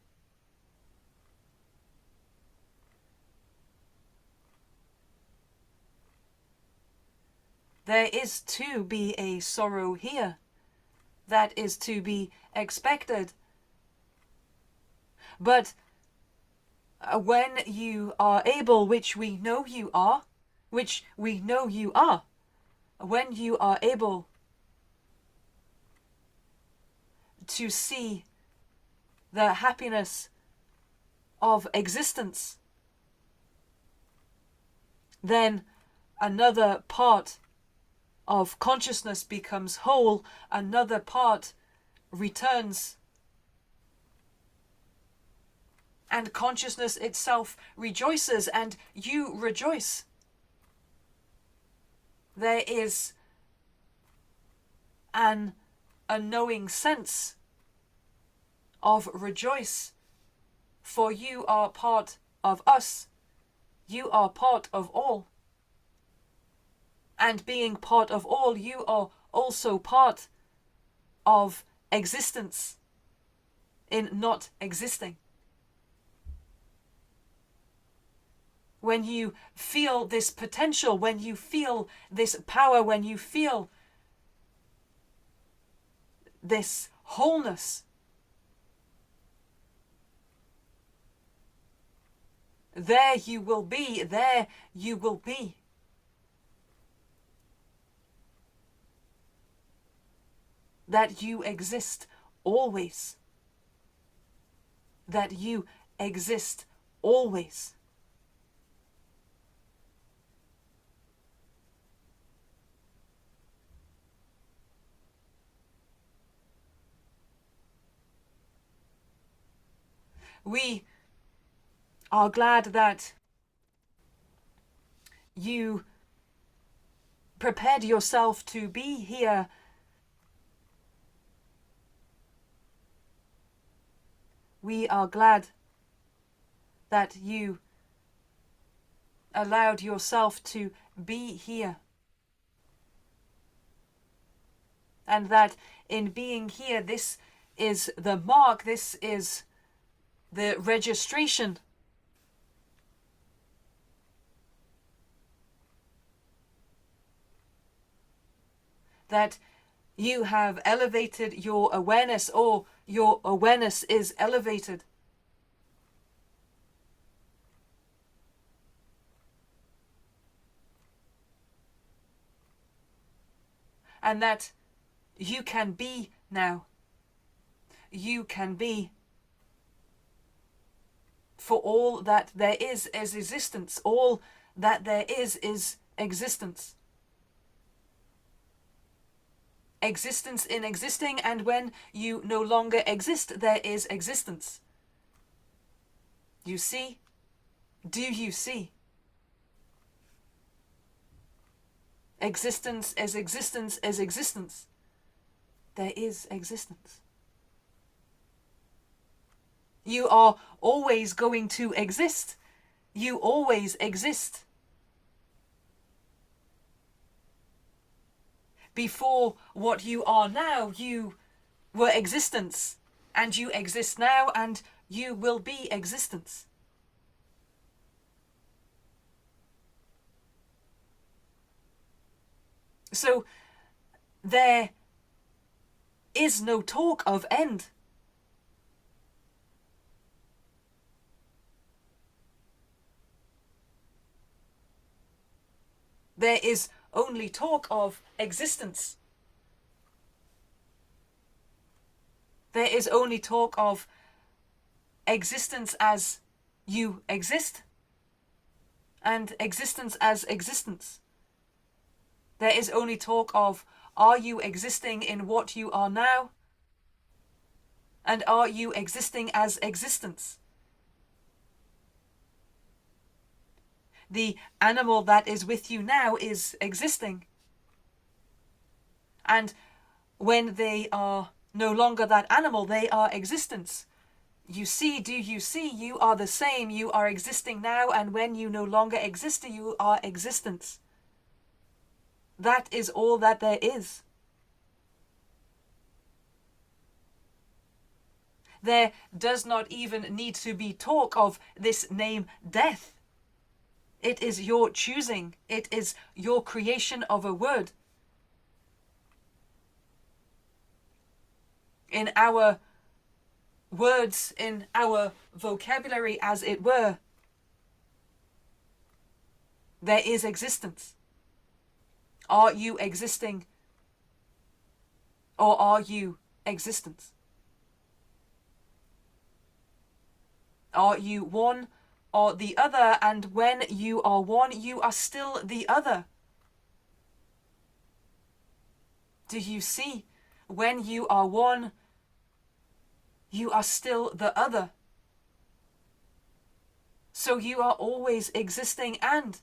Speaker 1: There is to be a sorrow here. That is to be expected. But when you are able, which we know you are, when you are able to see the happiness of existence, then another part of consciousness becomes whole, another part returns, and consciousness itself rejoices, and you rejoice. There is an unknowing sense of rejoice, for you are part of us, you are part of all. And being part of all, you are also part of existence in not existing. When you feel this potential, when you feel this power, when you feel this wholeness. There you will be, there you will be. That you exist always. That you exist always. We are glad that you prepared yourself to be here. We are glad that you allowed yourself to be here. And that in being here, this is the mark, this is the registration that you have elevated your awareness, or your awareness is elevated. And that you can be now. You can be. For all that there is existence. All that there is existence. Existence in existing, and when you no longer exist, there is existence. You see? Do you see? Existence as existence as existence. There is existence. You are always going to exist. You always exist. Before what you are now, you were existence, and you exist now, and you will be existence. So there is no talk of end. There is only talk of existence. There is only talk of existence as you exist, and existence as existence. There is only talk of, are you existing in what you are now? And are you existing as existence? The animal that is with you now is existing. And when they are no longer that animal, they are existence. You see, do you see? You are the same. You are existing now, and when you no longer exist, you are existence. That is all that there is. There does not even need to be talk of this name death. It is your choosing. It is your creation of a word. In our words, in our vocabulary, as it were, there is existence. Are you existing, or are you existence? Are you one or the other? And when you are one, you are still the other. Do you see? When you are one, you are still the other. So you are always existing, and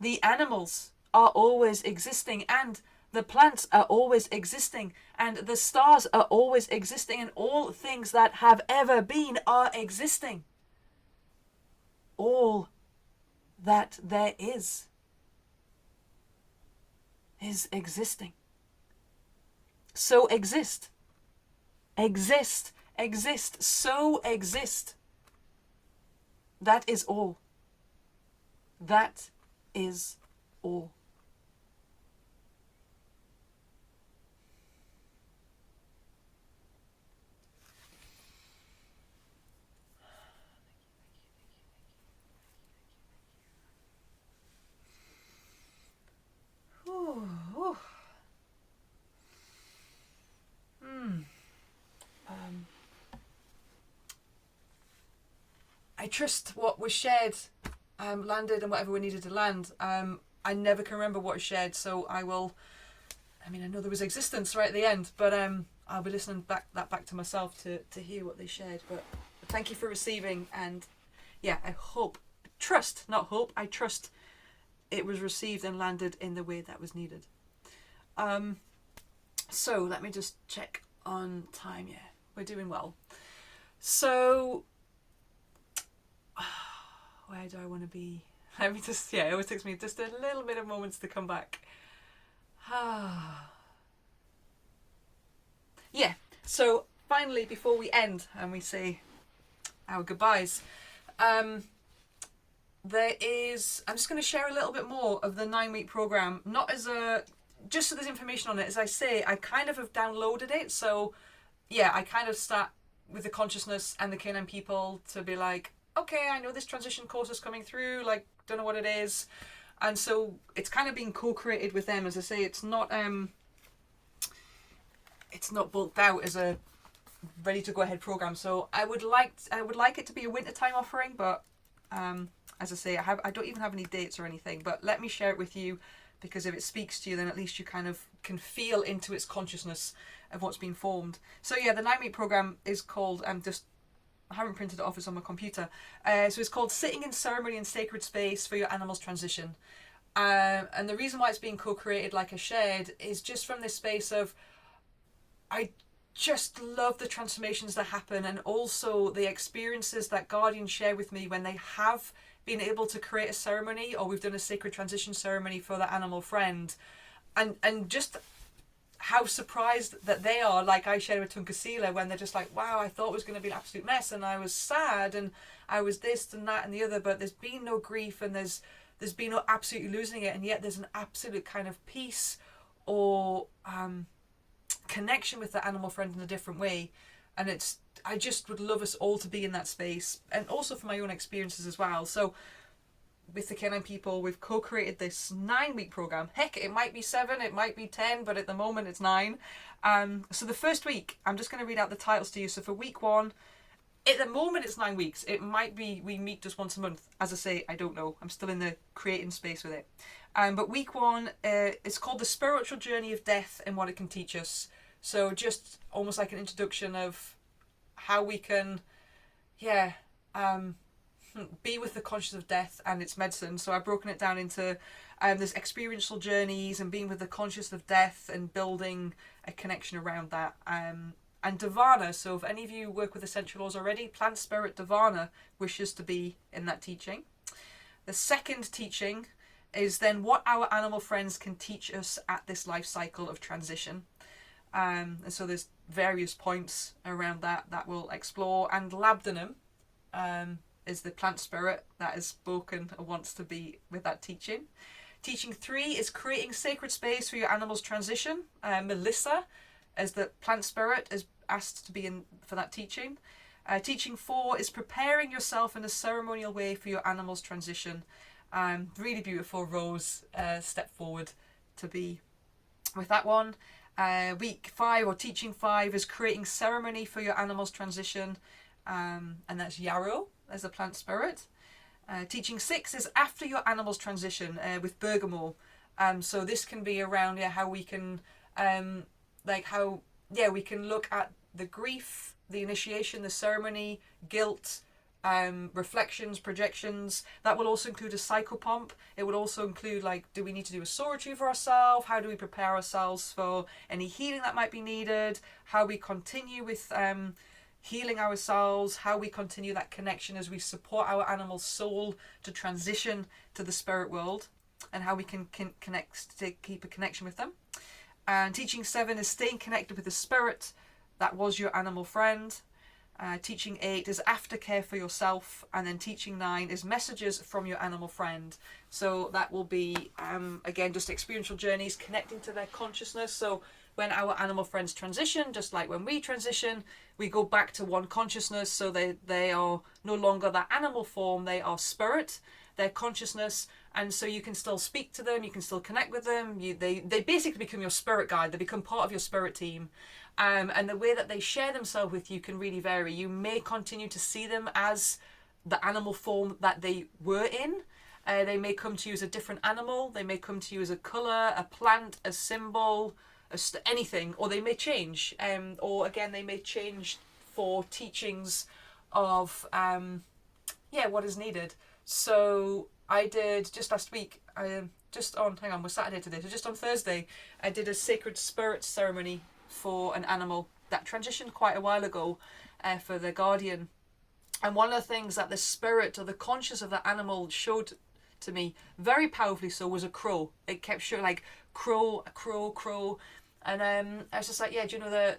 Speaker 1: the animals are always existing, and the plants are always existing, and the stars are always existing, and all things that have ever been are existing. All that there is existing. So exist. Exist. Exist. So exist. That is all. That is all. trust what was shared landed and whatever we needed to land. I never can remember what was shared, so I will. I mean, I know there was existence right at the end, but I'll be listening back to myself to hear what they shared. But thank you for receiving, and yeah, I trust it was received and landed in the way that was needed. So let me just check on time. Yeah, we're doing well. So where do I want to be? Let me just, it always takes me just a little bit of moments to come back. Yeah, so finally, before we end and we say our goodbyes, I'm just going to share a little bit more of the 9-week program, not as just so there's information on it. As I say, I kind of have downloaded it, so yeah, I kind of start with the consciousness and the canine people to be like, okay, I know this transition course is coming through, like, don't know what it is. And so it's kind of being co-created with them. As I say, it's not bulked out as a ready to go ahead program. So I would like it to be a wintertime offering, but as I say, I don't even have any dates or anything, but let me share it with you, because if it speaks to you, then at least you kind of can feel into its consciousness of what's being formed. So yeah, the 9-week program is called, I haven't printed it off, it's on my computer. So it's called Sitting in Ceremony and Sacred Space for Your Animal's Transition. And the reason why it's being co-created, like I shared, is just from this space of, I just love the transformations that happen, and also the experiences that guardians share with me when they have been able to create a ceremony, or we've done a sacred transition ceremony for that animal friend, and just how surprised that they are, like I shared with Tunkasila, when they're just like, wow, I thought it was going to be an absolute mess, and I was sad, and I was this and that and the other, but there's been no grief, and there's been no absolutely losing it, and yet there's an absolute kind of peace or connection with the animal friend in a different way. And I just would love us all to be in that space, and also for my own experiences as well. So with the canine people, we've co-created this 9-week program. Heck, it might be 7, it might be 10, but at the moment it's 9. So the first week, I'm just going to read out the titles to you. So for week 1, at the moment it's 9 weeks. It might be we meet just once a month. As I say, I don't know. I'm still in the creating space with it. But week 1 is called The Spiritual Journey of Death and What It Can Teach Us. So just almost like an introduction of how we can, be with the consciousness of death and its medicine. So I've broken it down into there's experiential journeys and being with the consciousness of death and building a connection around that. And Dharana, so if any of you work with essential oils already, Plant Spirit Dharana wishes to be in that teaching. The second teaching is then what our animal friends can teach us at this life cycle of transition. And so there's various points around that we'll explore. And Labdanum is the plant spirit that is spoken or wants to be with that teaching. Teaching 3 is creating sacred space for your animal's transition. Melissa, as the plant spirit, is asked to be in for that teaching. Teaching 4 is preparing yourself in a ceremonial way for your animal's transition. Really beautiful. Rose stepped forward to be with that one. Week 5 or teaching 5 is creating ceremony for your animal's transition, and that's Yarrow as the plant spirit. Teaching 6 is after your animal's transition with Bergamo. So this can be around how we can we can look at the grief, the initiation, the ceremony, guilt, reflections, projections. That will also include a psychopomp. It would also include do we need to do a sorority for ourselves? How do we prepare ourselves for any healing that might be needed? How we continue with healing ourselves, how we continue that connection as we support our animal's soul to transition to the spirit world, and how we can connect to keep a connection with them. And teaching 7 is staying connected with the spirit that was your animal friend. Teaching 8 is aftercare for yourself, and then teaching 9 is messages from your animal friend. So that will be again just experiential journeys connecting to their consciousness. So when our animal friends transition, just like when we transition, we go back to one consciousness. So they are no longer that animal form, they are spirit, their consciousness. And so you can still speak to them, you can still connect with them. They basically become your spirit guide, they become part of your spirit team. And the way that they share themselves with you can really vary. You may continue to see them as the animal form that they were in. They may come to you as a different animal. They may come to you as a colour, a plant, a symbol, anything, or they may change. Or again, they may change for teachings of what is needed. So I did just last week. We're Saturday today. So just on Thursday, I did a sacred spirit ceremony for an animal that transitioned quite a while ago, for the guardian. And one of the things that the spirit or the conscious of that animal showed to me, very powerfully so, was a crow. It kept showing like crow, crow, crow. And I was just like, yeah, do you know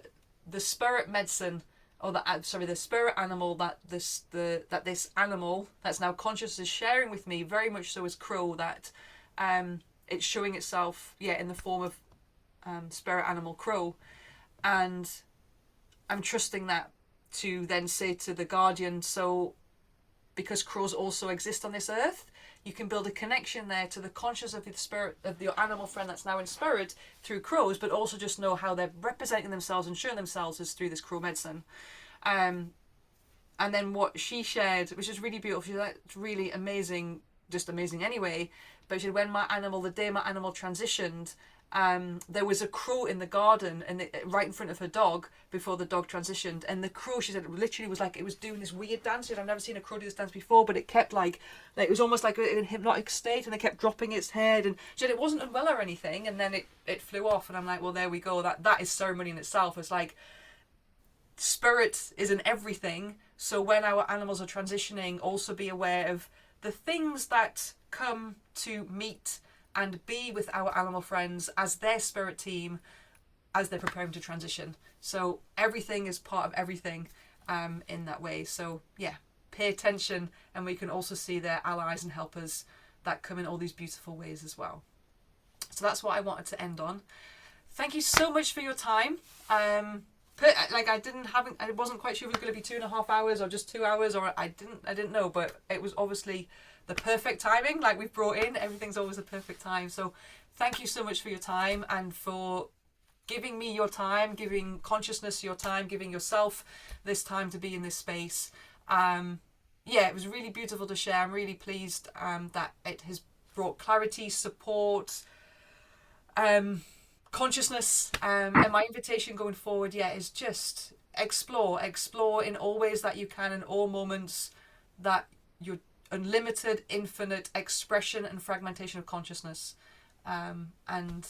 Speaker 1: the spirit medicine, or the spirit animal that this animal that's now conscious is sharing with me, very much so as crow, that it's showing itself in the form of spirit animal crow. And I'm trusting that to then say to the guardian, so because crows also exist on this earth, you can build a connection there to the conscious of the spirit of your animal friend that's now in spirit through crows, but also just know how they're representing themselves and showing themselves is through this crow medicine. And then what she shared, which is really beautiful, she said, that's really amazing, just amazing anyway, but she said, the day my animal transitioned, there was a crow in the garden and right in front of her dog before the dog transitioned, and the crow, she said, it literally was like it was doing this weird dance. She said, I've never seen a crow do this dance before, but it kept like it was almost like in a hypnotic state, and it kept dropping its head, and she said it wasn't unwell or anything, and then it flew off. And I'm like, well, there we go, that is ceremony in itself. It's like spirit is in everything, so when our animals are transitioning, also be aware of the things that come to meet and be with our animal friends as their spirit team as they're preparing to transition. So everything is part of everything in that way. So pay attention, and we can also see their allies and helpers that come in all these beautiful ways as well. So that's what I wanted to end on. Thank you so much for your time. I wasn't quite sure if it was going to be 2.5 hours or just 2 hours, or I didn't know, but it was obviously the perfect timing. Like we've brought in, everything's always the perfect time. So thank you so much for your time and for giving me your time, giving consciousness your time, giving yourself this time to be in this space. It was really beautiful to share. I'm really pleased that it has brought clarity, support, consciousness, and my invitation going forward is just explore in all ways that you can, in all moments, that your unlimited, infinite expression and fragmentation of consciousness, and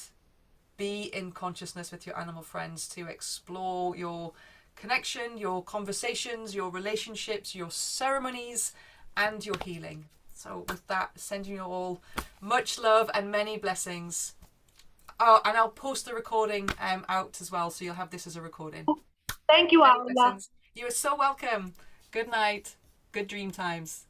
Speaker 1: be in consciousness with your animal friends to explore your connection, your conversations, your relationships, your ceremonies, and your healing. So with that, sending you all much love and many blessings. Oh, and I'll post the recording out as well, so you'll have this as a recording.
Speaker 3: Thank you,
Speaker 1: Many
Speaker 3: Aula.
Speaker 1: blessings. You are so welcome. Good night. Good dream times.